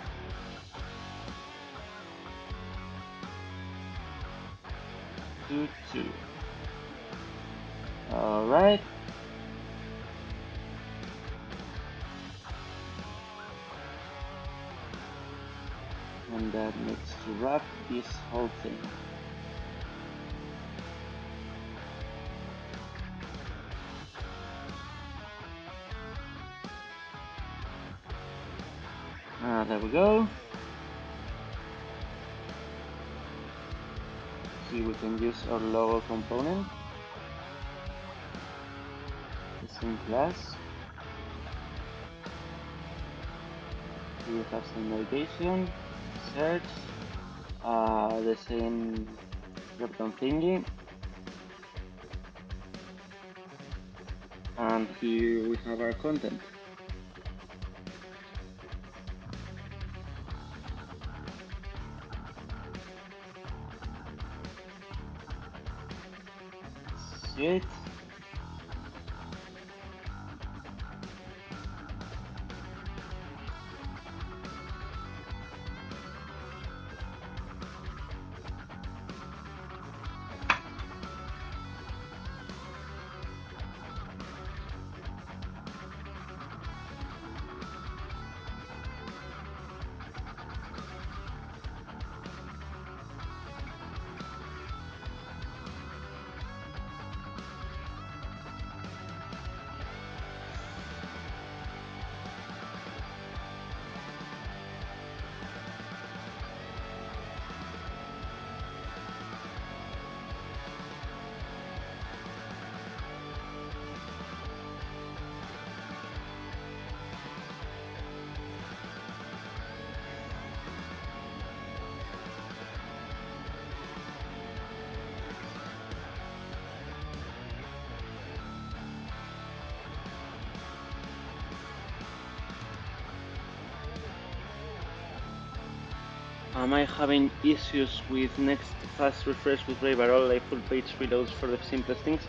to 2. Alright. And that needs to wrap this whole thing. There we go. See, we can use our logo component, the same class. We have some navigation, search, the same drop-down thingy, and here we have our content. See it? Am I having issues with next fast refresh with Brave Arrow, like full page reloads for the simplest things?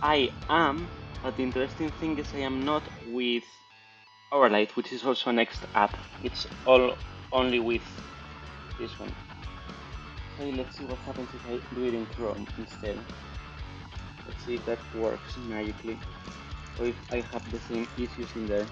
I am, but the interesting thing is I am not with Overlight, which is also a next app. It's all only with this one. Okay, let's see what happens if I do it in Chrome instead. Let's see if that works magically, or if I have the same issues in there.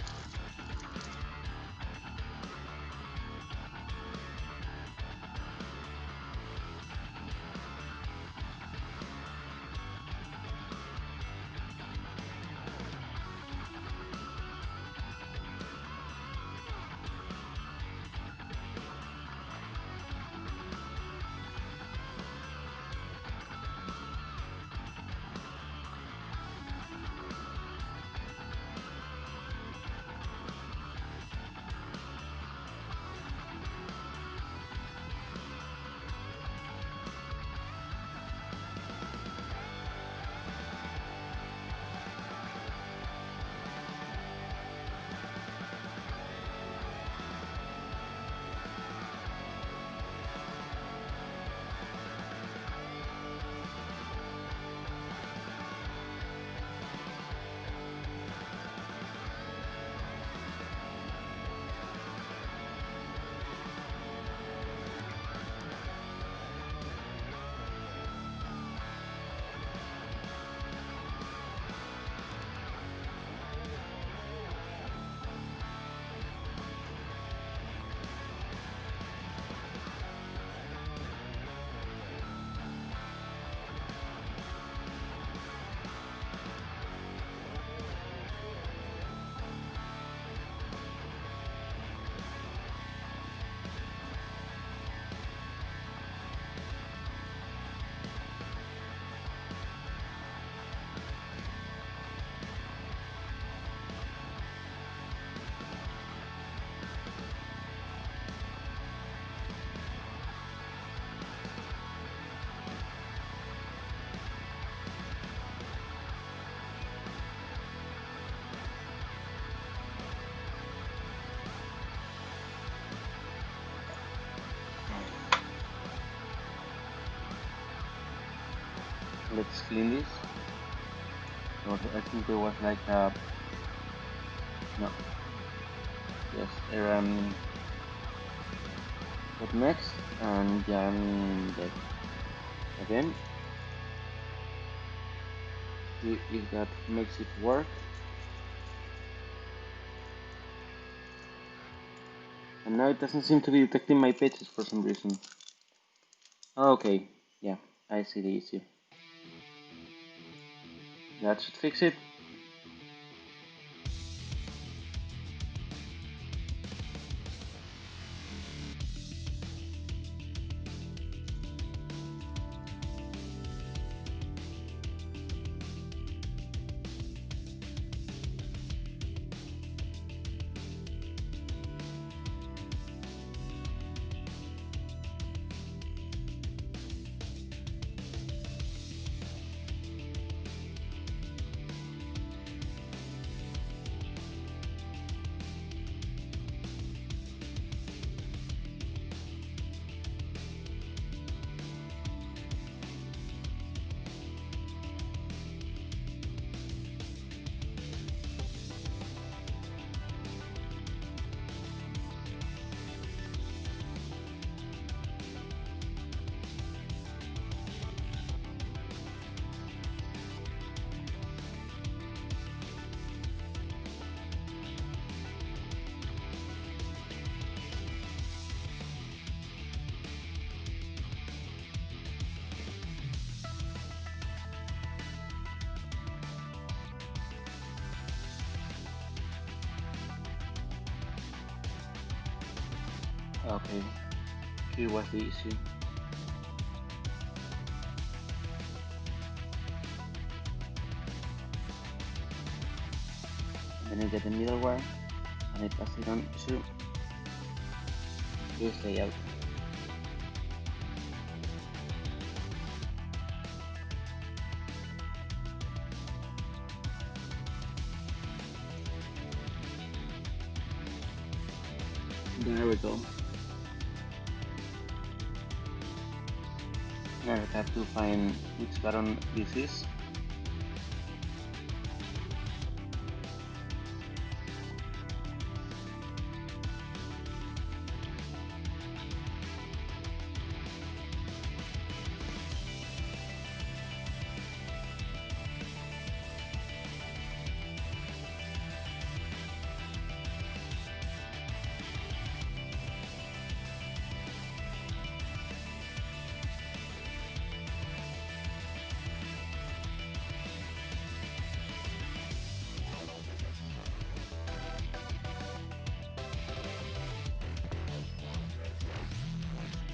let's clean this. I think there was like a no. Yes, what next? And Jan dead. Again, see if that makes it work. And now it doesn't seem to be detecting my pages for some reason. Okay, yeah, I see the issue. That should fix it. Okay, here was the issue. And then I get the middleware and I pass it on to this layout. There we go. Now I have to find which button this is.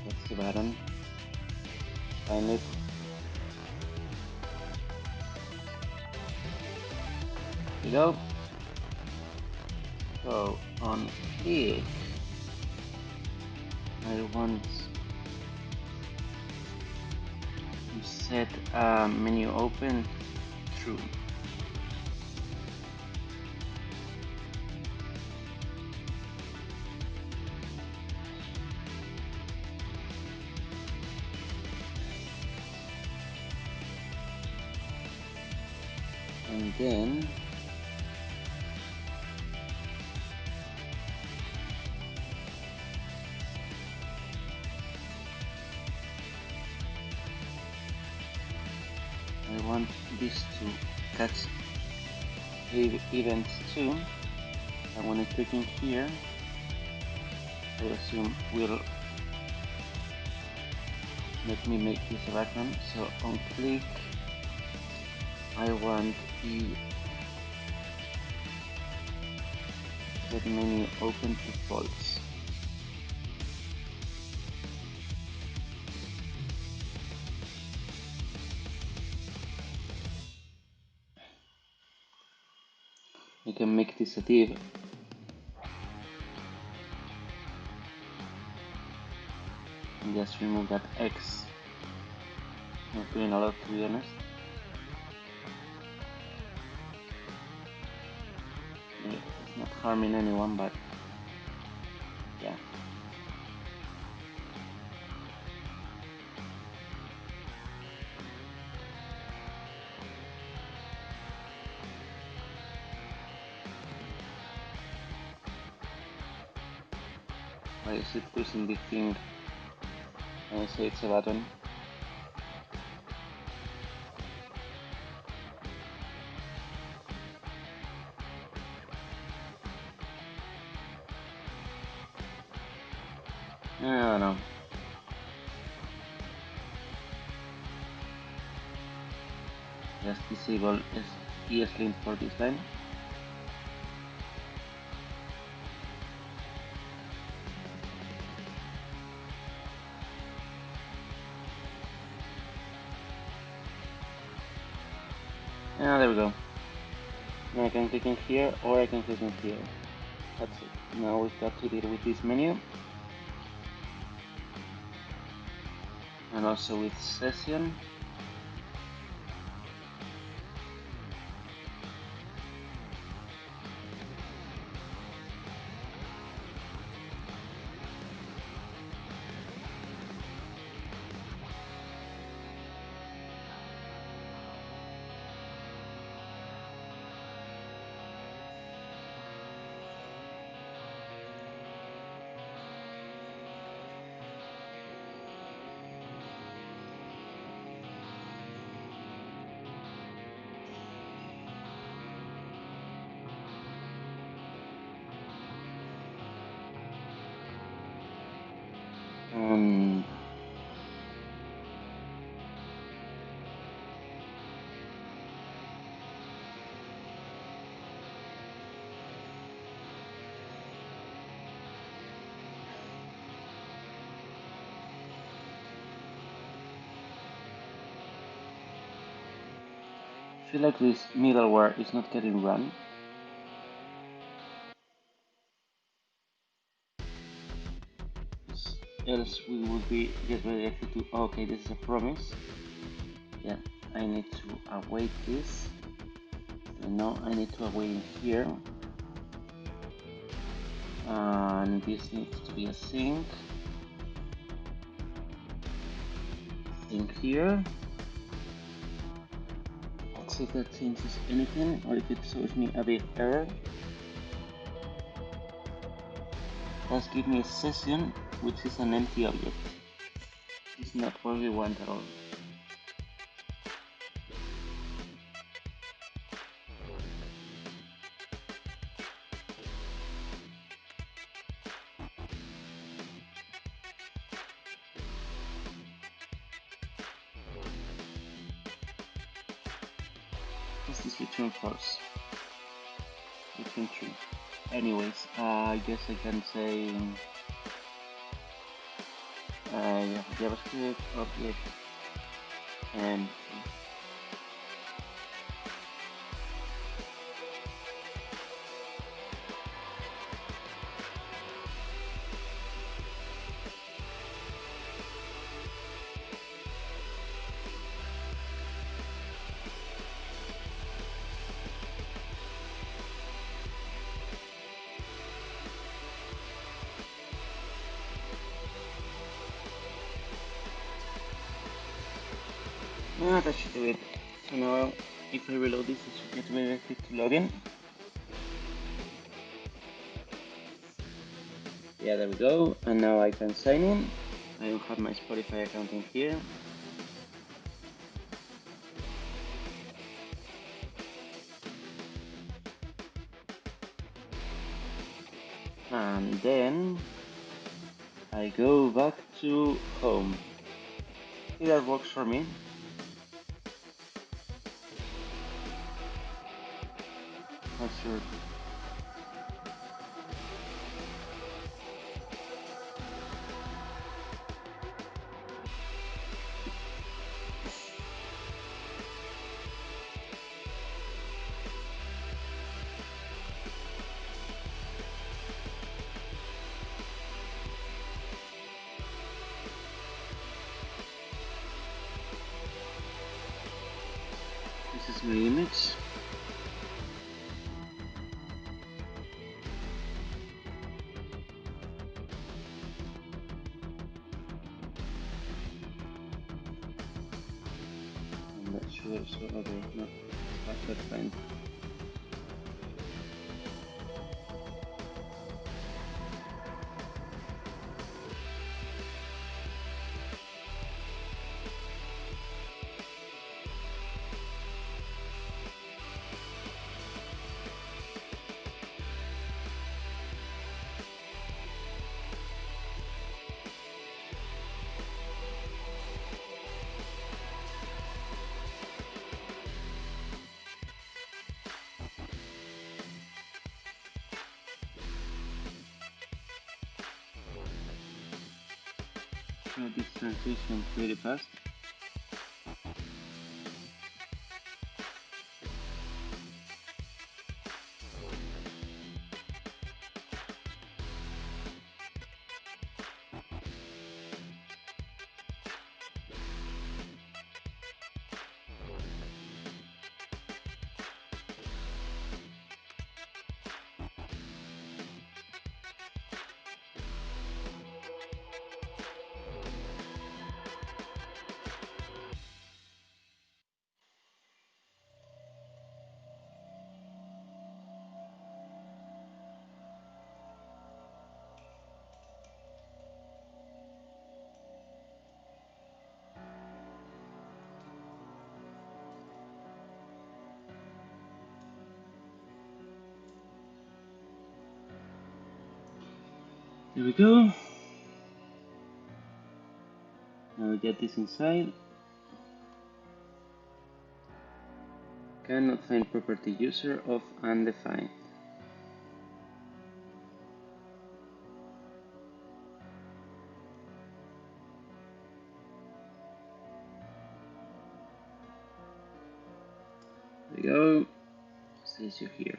That's the button. Find it. Here we go. So on click, I want to set a menu open true. And then I want this to catch events too. And when I click in here, I assume will let me make this a background. So on click, I want the set menu open to false. You can make this a div. And just remove that X. Not doing a lot, to be honest. It's not harming anyone, but yeah. Why is it pushing the thing? I say it's a button. I don't know. Just disable ESLint for this line. There we go. Now I can click in here or I can click in here. That's it. Now we've got to deal with this menu. And also with session. Um, I feel like this middleware is not getting run. Else we would be get redirected to, okay, this is a promise. Yeah, I need to await this. Now I need to await in here. And this needs to be a sync. Sync here. Let's see if that changes anything or if it shows me a big error. Just give me a session which is an empty object. It's not what we want at all. This is return false. Return true. Anyways, I guess I can say JavaScript object and that should do it. So now if I reload this, it should get redirected to login. Yeah, there we go. And now I can sign in. I don't have my Spotify account in here. And then I go back to home. That works for me. Not sure. This is my image. I'm not sure, so okay, no, that's fine. try this transition pretty fast. There we go. Now we get this inside. Cannot find property user of undefined. There we go. Says you here.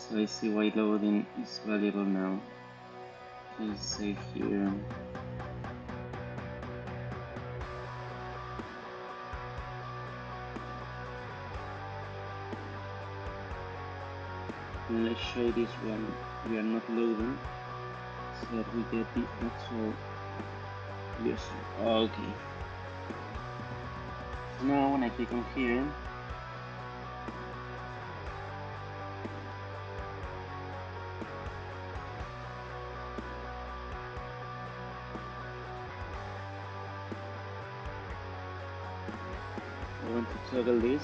So I see why loading is valuable now. Let's say here. Let's show this one. We are not loading, so that we get the actual user. Okay. So now when I click on here, I want to toggle this.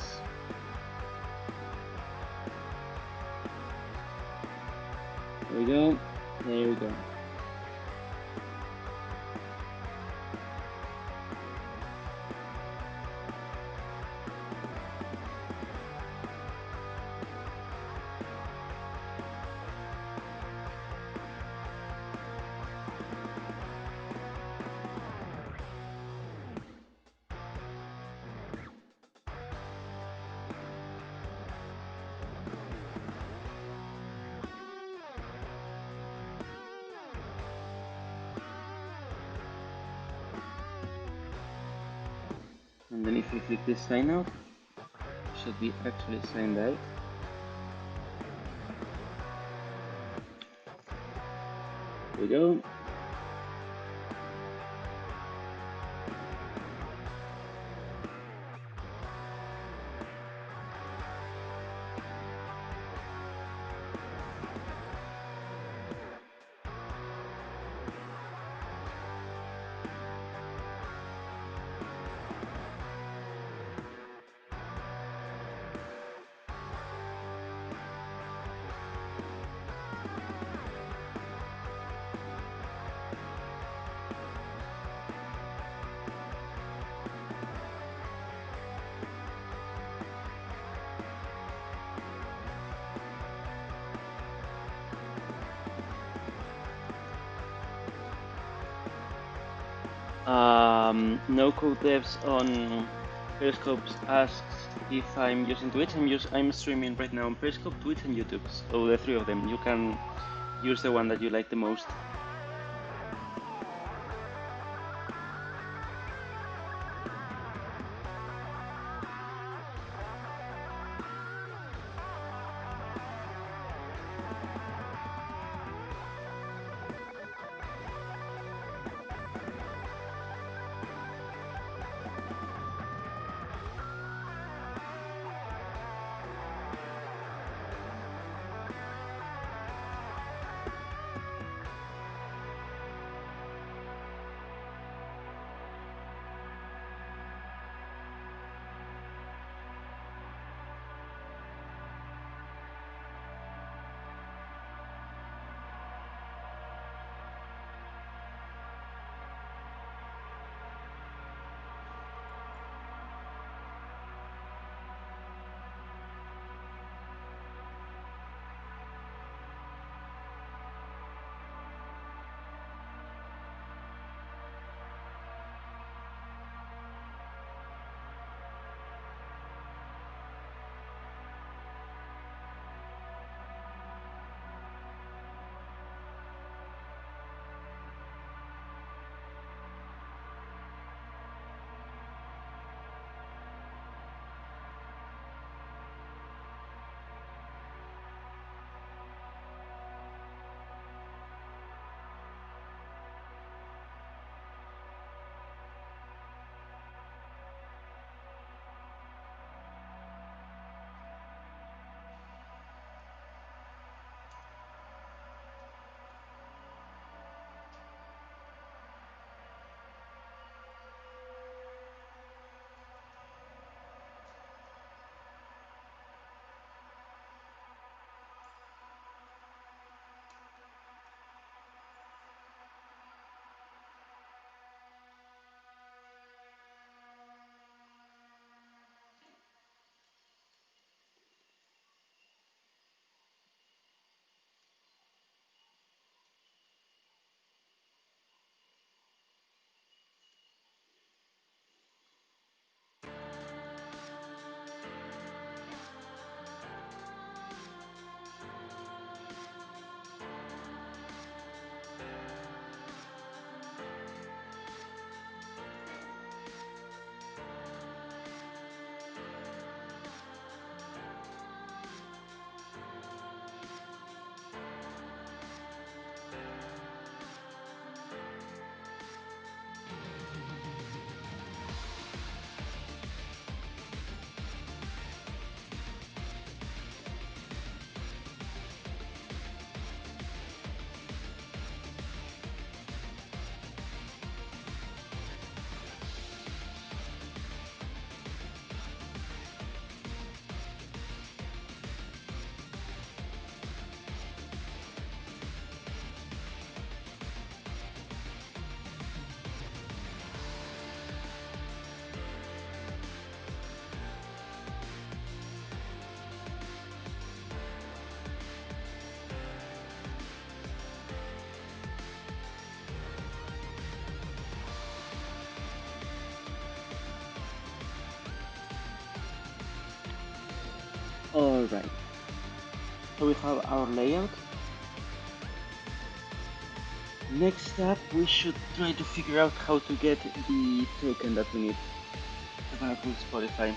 There we go. There we go. And then if I click this sign out, it should be actually signed out. There we go. No code devs on Periscope asks if I'm using Twitch. I'm streaming right now on Periscope, Twitch, and YouTube. So the three of them. You can use the one that you like the most. Alright, so we have our layout. Next up, we should try to figure out how to get the token that we need. I'm gonna call Spotify.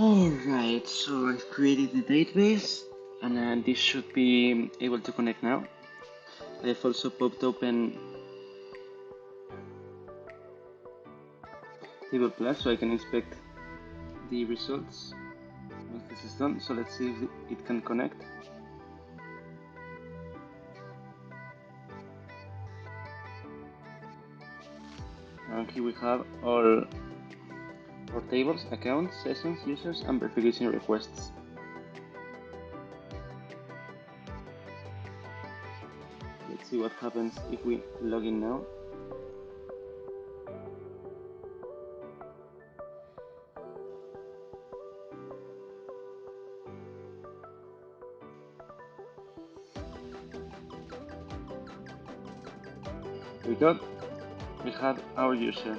Alright, so I've created the database and this should be able to connect now. I've also popped open Table Plus so I can inspect the results once this is done. So let's see if it can connect. And here we have all our tables, accounts, sessions, users, and verification requests. Let's see what happens if we log in now. We have our user.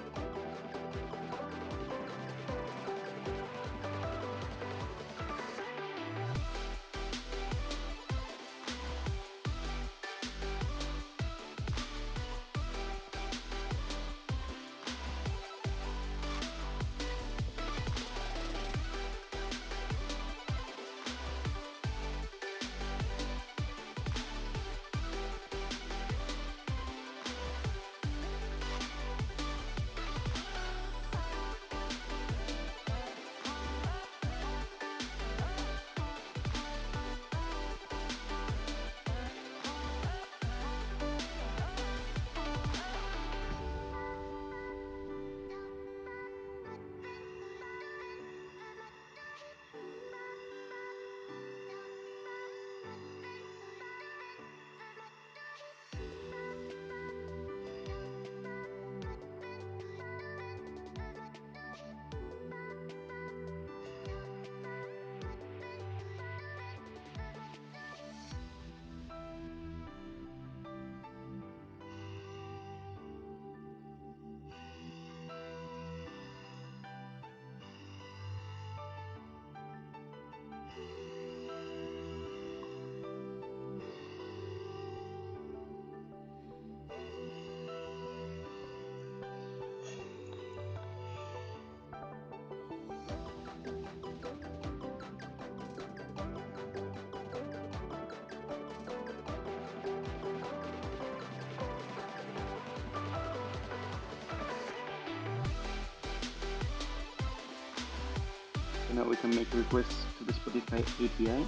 So now we can make requests to the Spotify API.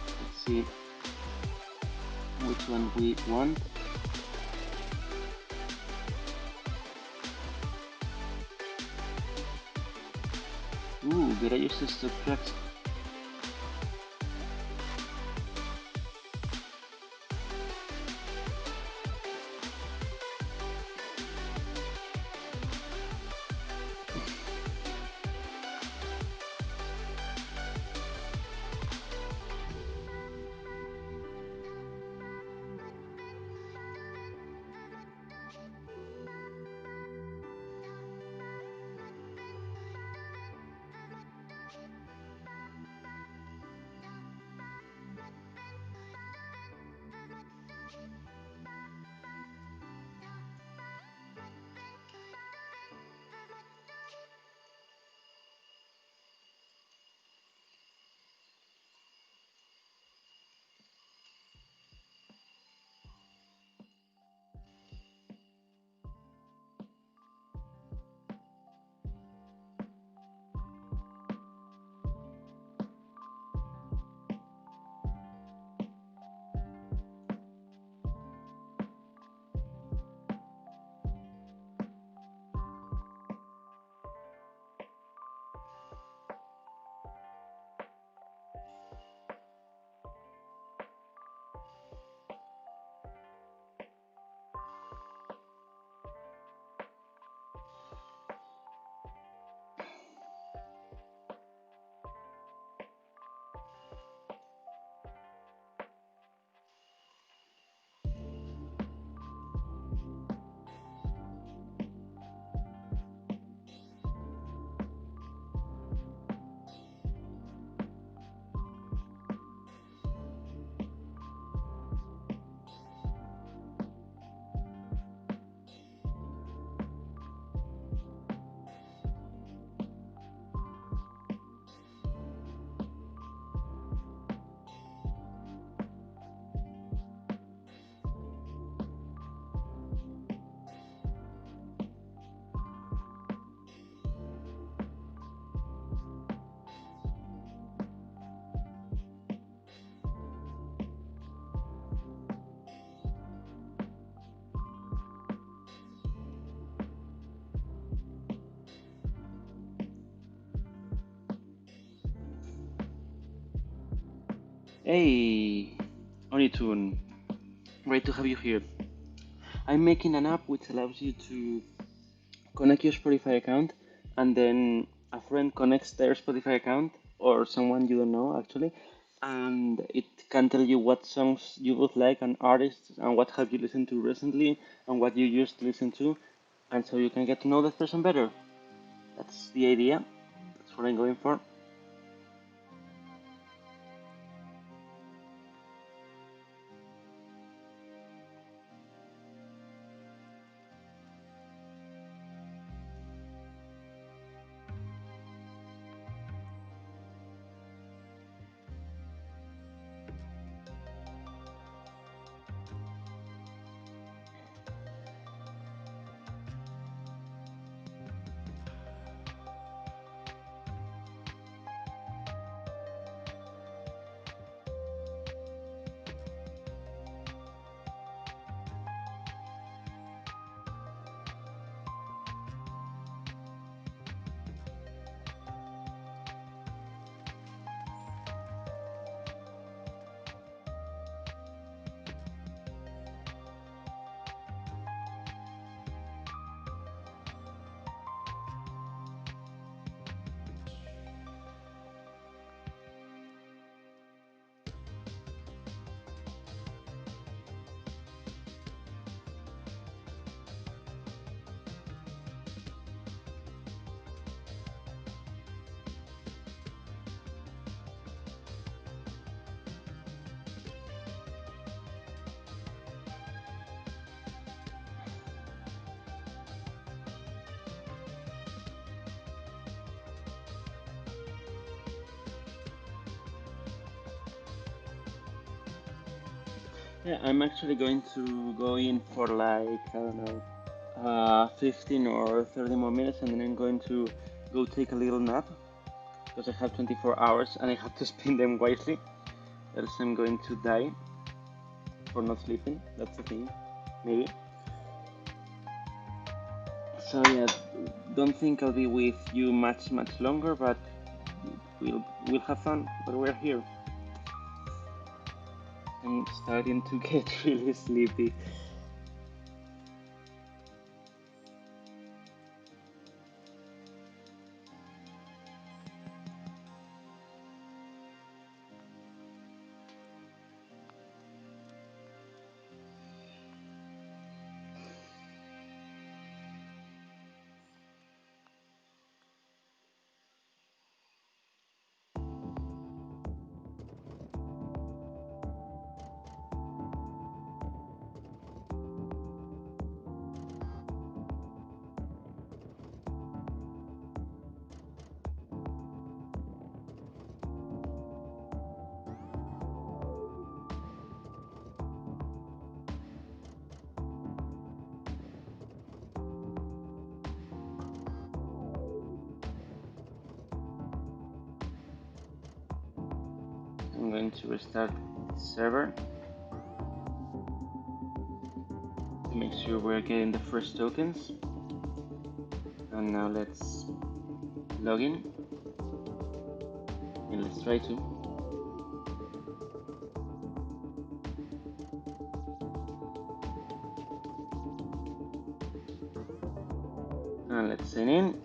Let's see which one we want. Ooh, get a user stock tracks. Hey, Onitune, great to have you here. I'm making an app which allows you to connect your Spotify account and then a friend connects their Spotify account or someone you don't know actually, and it can tell you what songs you would like and artists and what have you listened to recently and what you used to listen to, and so you can get to know that person better. That's the idea. That's what I'm going for. Yeah, I'm actually going to go in for like, I don't know, 15 or 30 more minutes, and then I'm going to go take a little nap because I have 24 hours and I have to spend them wisely, else I'm going to die for not sleeping. That's the thing, maybe. So yeah, don't think I'll be with you much longer, but we'll have fun. But we're here. I'm starting to get really sleepy. I'm going to restart the server to make sure we're getting the first tokens. And now let's log in and let's try to. And let's sign in.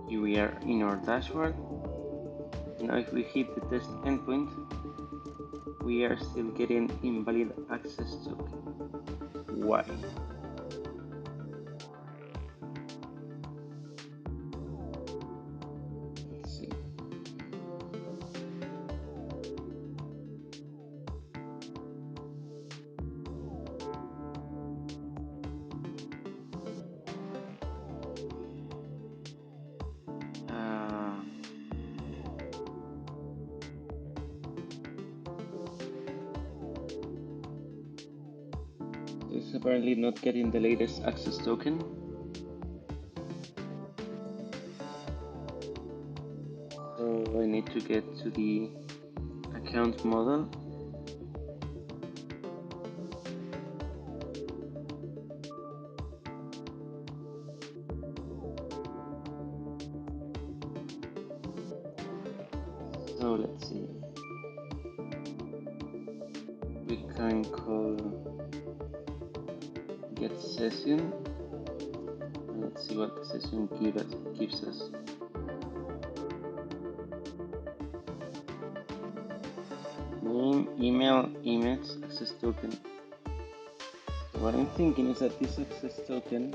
Here we are in our dashboard. Now if we hit the test endpoint, we are still getting invalid access token. Why? Let's see. Uh, it's apparently not getting the latest access token. So I need to get to the account model. So let's see. We can call get session. Let's see what the session gives us. Name, email, image, access token. So what I'm thinking is that this access token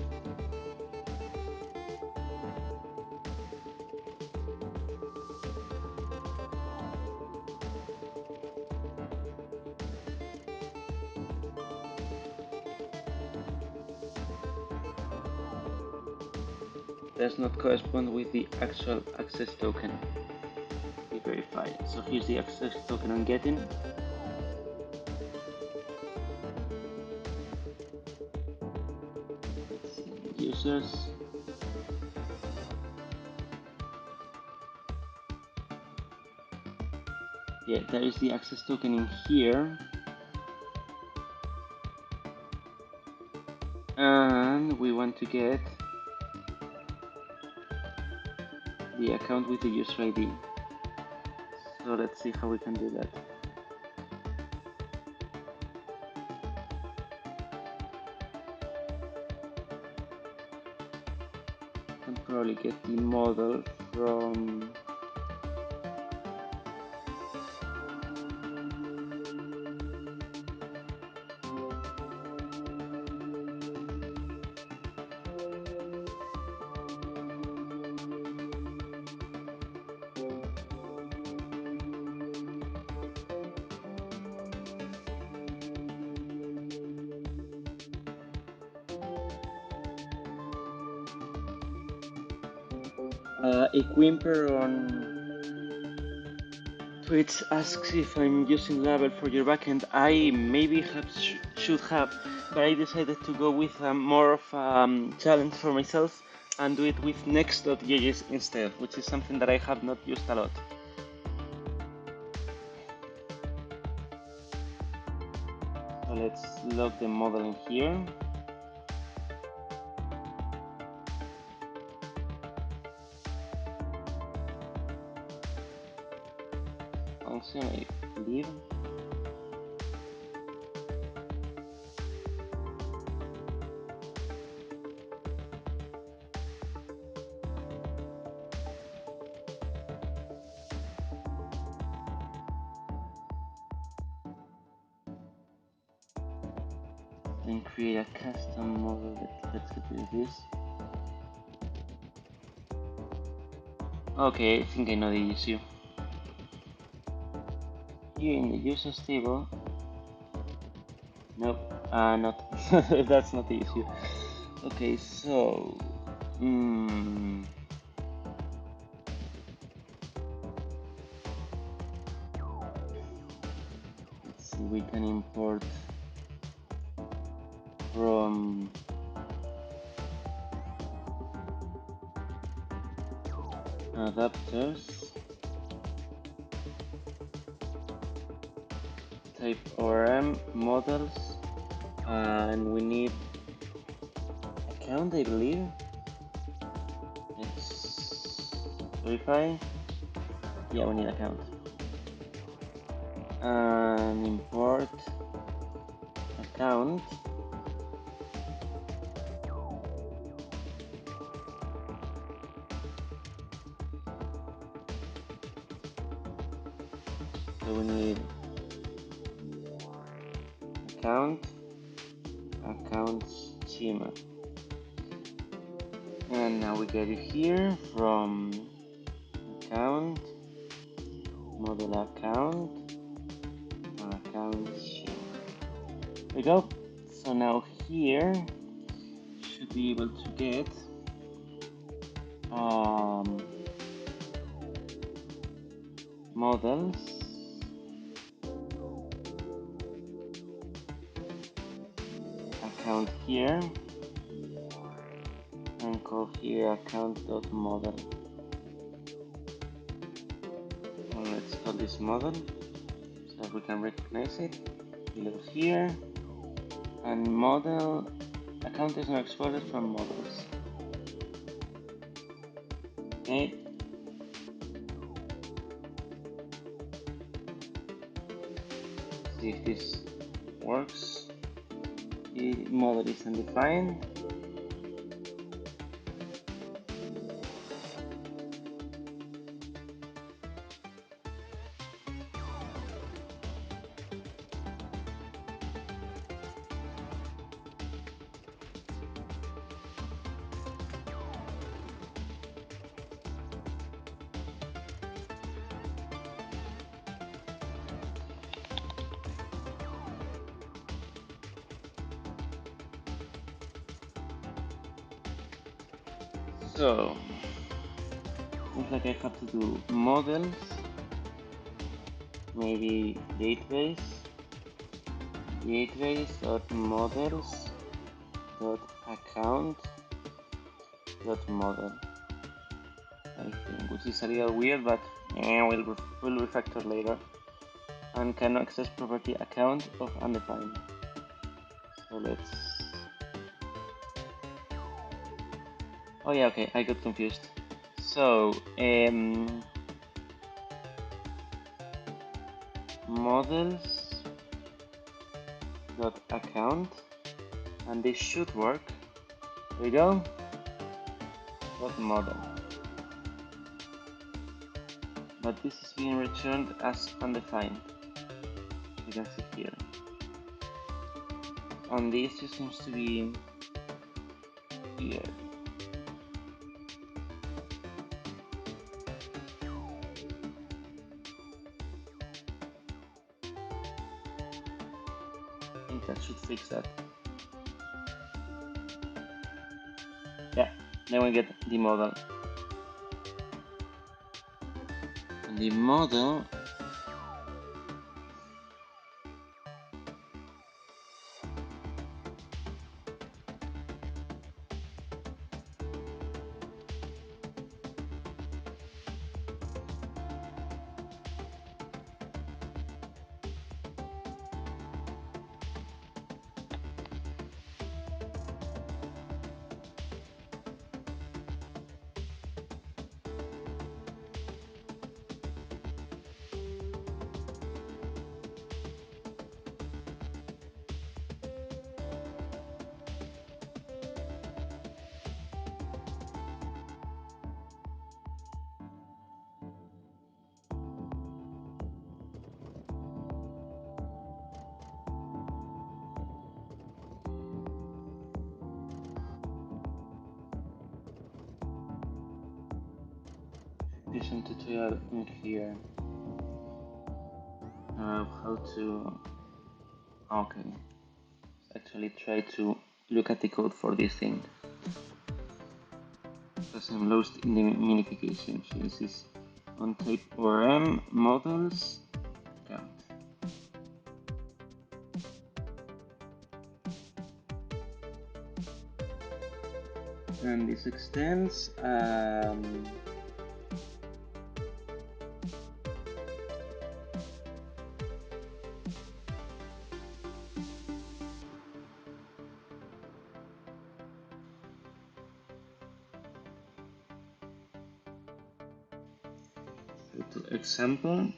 does not correspond with the actual access token. We verify it. So here's the access token I'm getting. Let's see, users. Yeah, there is the access token in here. And we want to get the account with the user ID. So let's see how we can do that. Can probably get the model from Equimper on Twitch asks if I'm using Laravel for your backend. I maybe should have, but I decided to go with more of a challenge for myself and do it with Next.js instead, which is something that I have not used a lot. So let's log the model in here. Function I believe. Then create a custom model. Let's get rid of this. Okay, I think I know the issue. Here in the users table. Nope, not. That's not the issue. Okay, so. Let's see, we can import from adapters type ORM models, and we need account, I believe. Let's verify. Yeah, we need account. And import account. So we need account, accounts schema. And now we get it here from account, model account, account schema. There we go. So now here should be able to get models, account here, and call here account.model. Let's call this model so that we can recognize it. Below here, and model account is now exported from models. Okay. see if this works. The model is undefined. So, looks like I have to do models, maybe database.models.account.model, I think, which is a little weird, but we'll refactor later. And can access property account of undefined. So let's. Oh yeah, okay, I got confused. So models.account, and this should work. There we go. .model. But this is being returned as undefined. You can see here. And this just seems to be here. I think that should fix that. Yeah, then we get the model. And the model do some tutorial in here. How to okay, actually try to look at the code for this thing because I'm lost in the minification. So this is on type ORM models account, and this extends to example.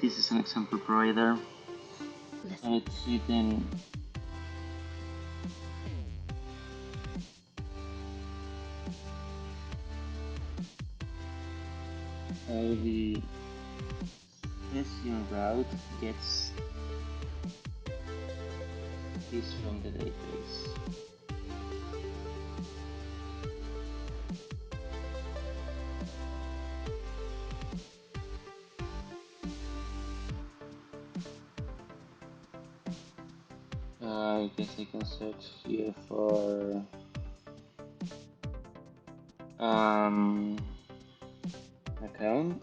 This is an example provider. So let's see then. How the session route gets this from the database. I guess I can search here for account.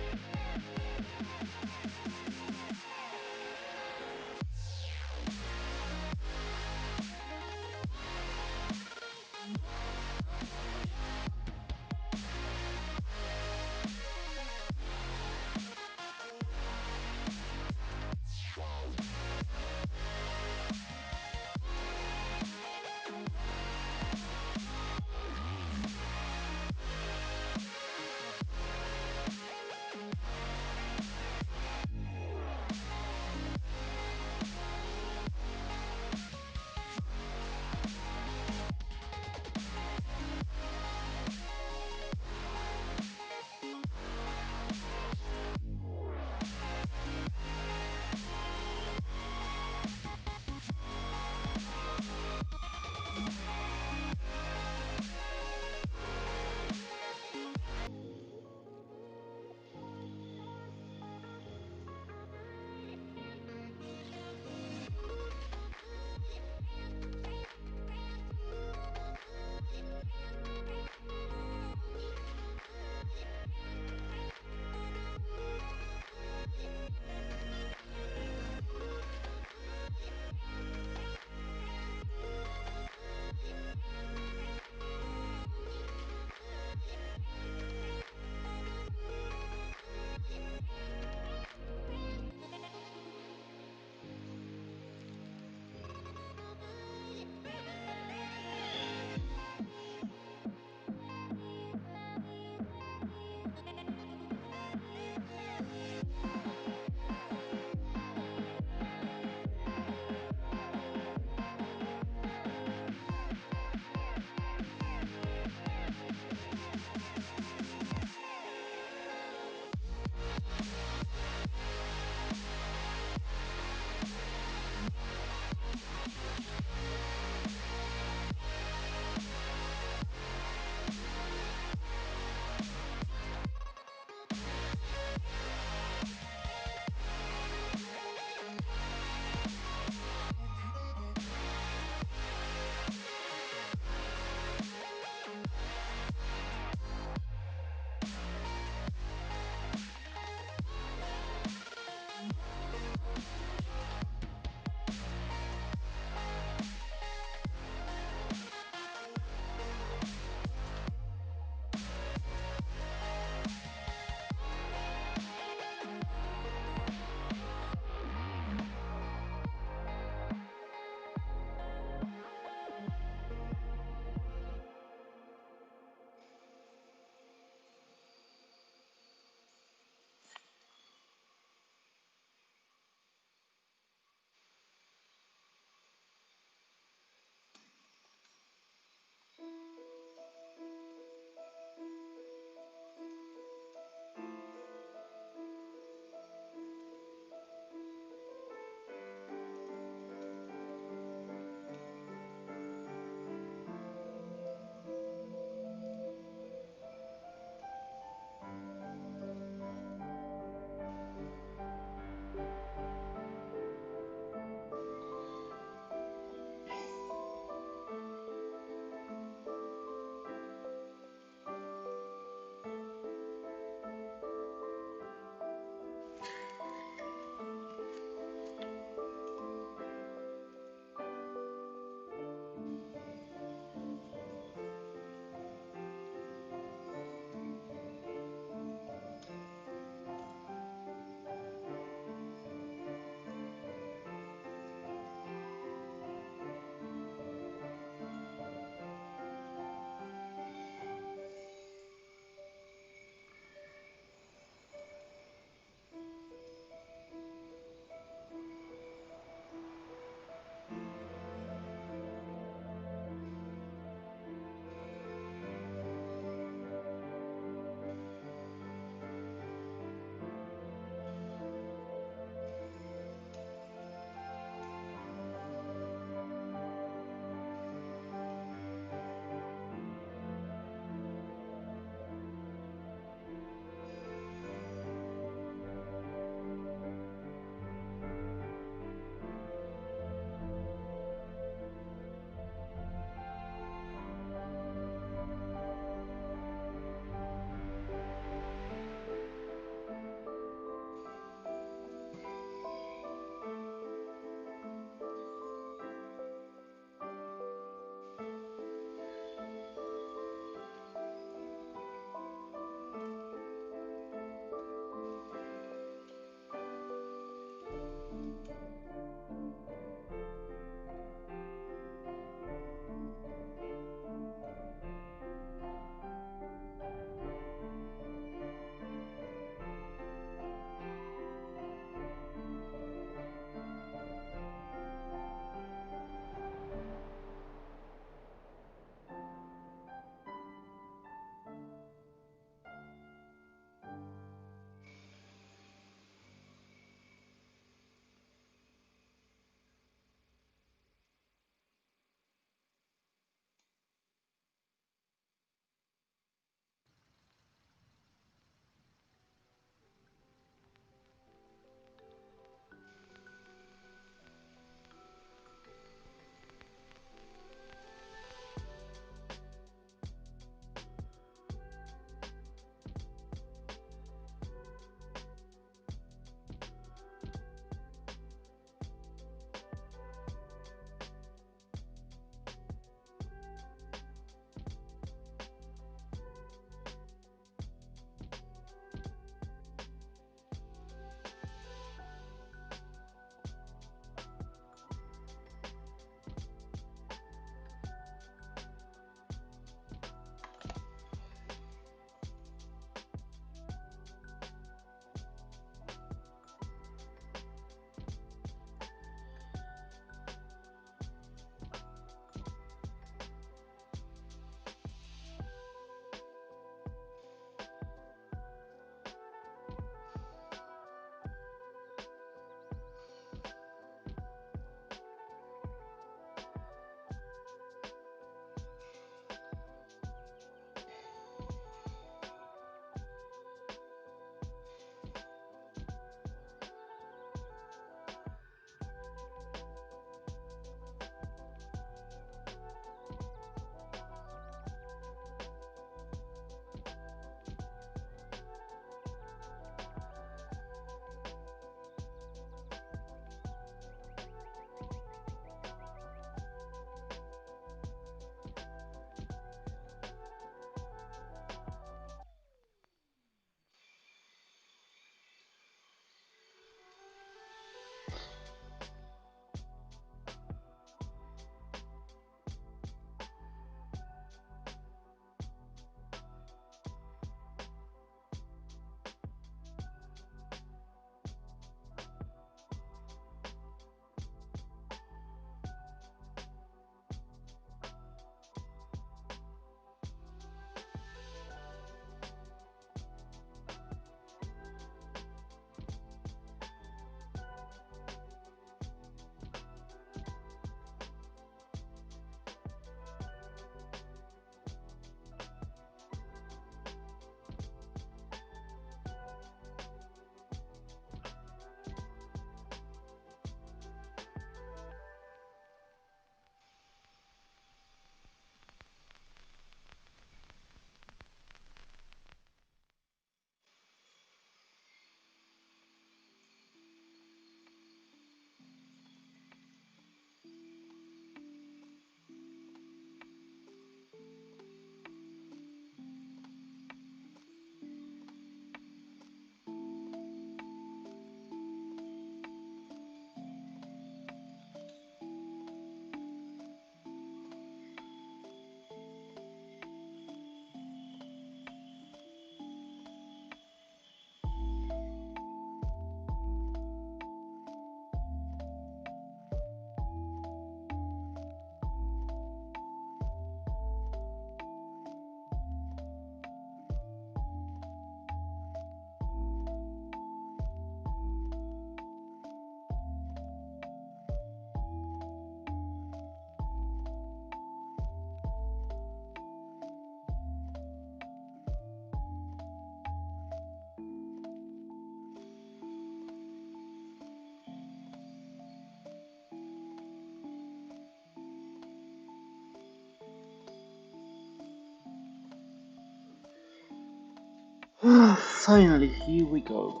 Finally, here we go.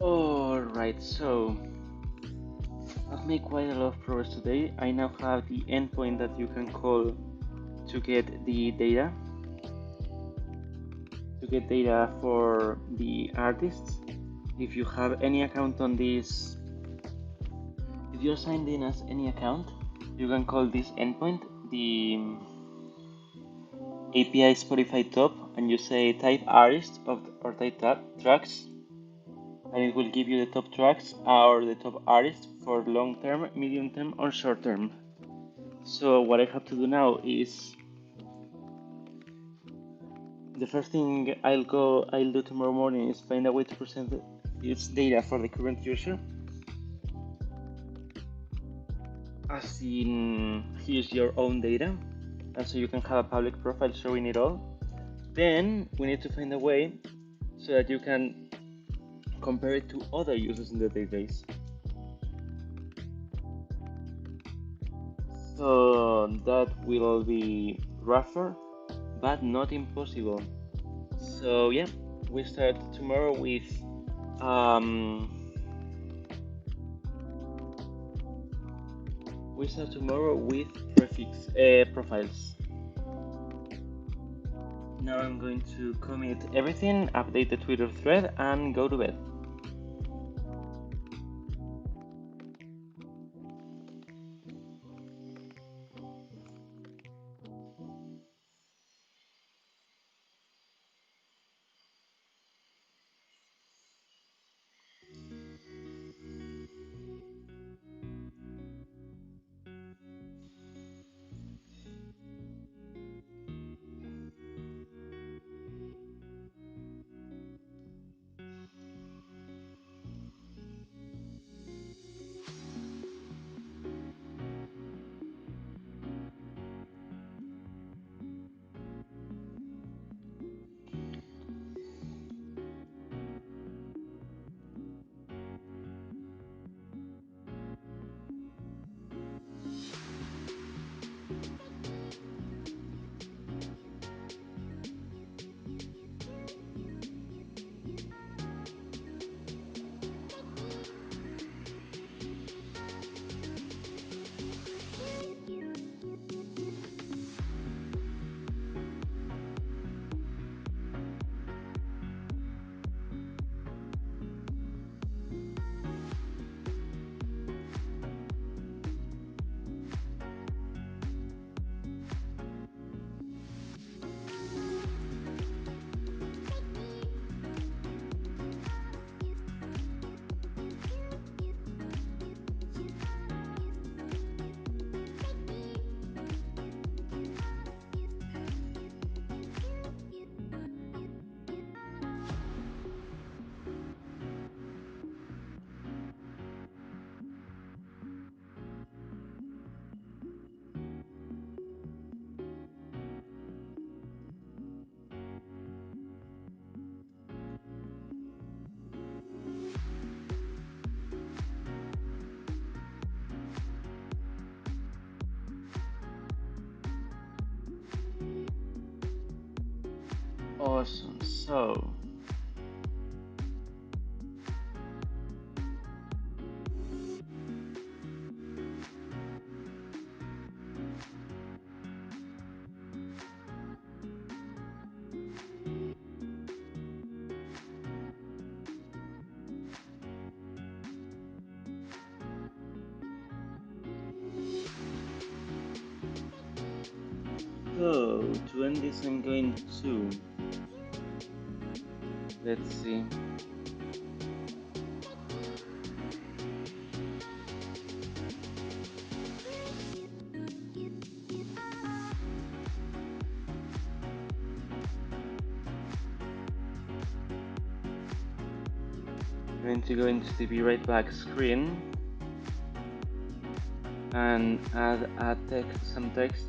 Alright, so I've made quite a lot of progress today. I now have the endpoint that you can call to get the data. to get data for the artists. If you have any account on this, if you're signed in as any account, you can call this endpoint the API Spotify top, and you say type artist or type tracks, and it will give you the top tracks or the top artists for long term, medium term, or short term. So what I have to do now is the first thing I'll do tomorrow morning is find a way to present this data for the current user, as in here's your own data, and so you can have a public profile showing it all. Then we need to find a way so that you can compare it to other users in the database. So that will be rougher, but not impossible. So yeah, we start tomorrow with um, prefix profiles. Now I'm going to commit everything, update the Twitter thread, and go to bed. Awesome. So to end this, I'm going to, let's see. I'm going to go into the be right back screen and add some text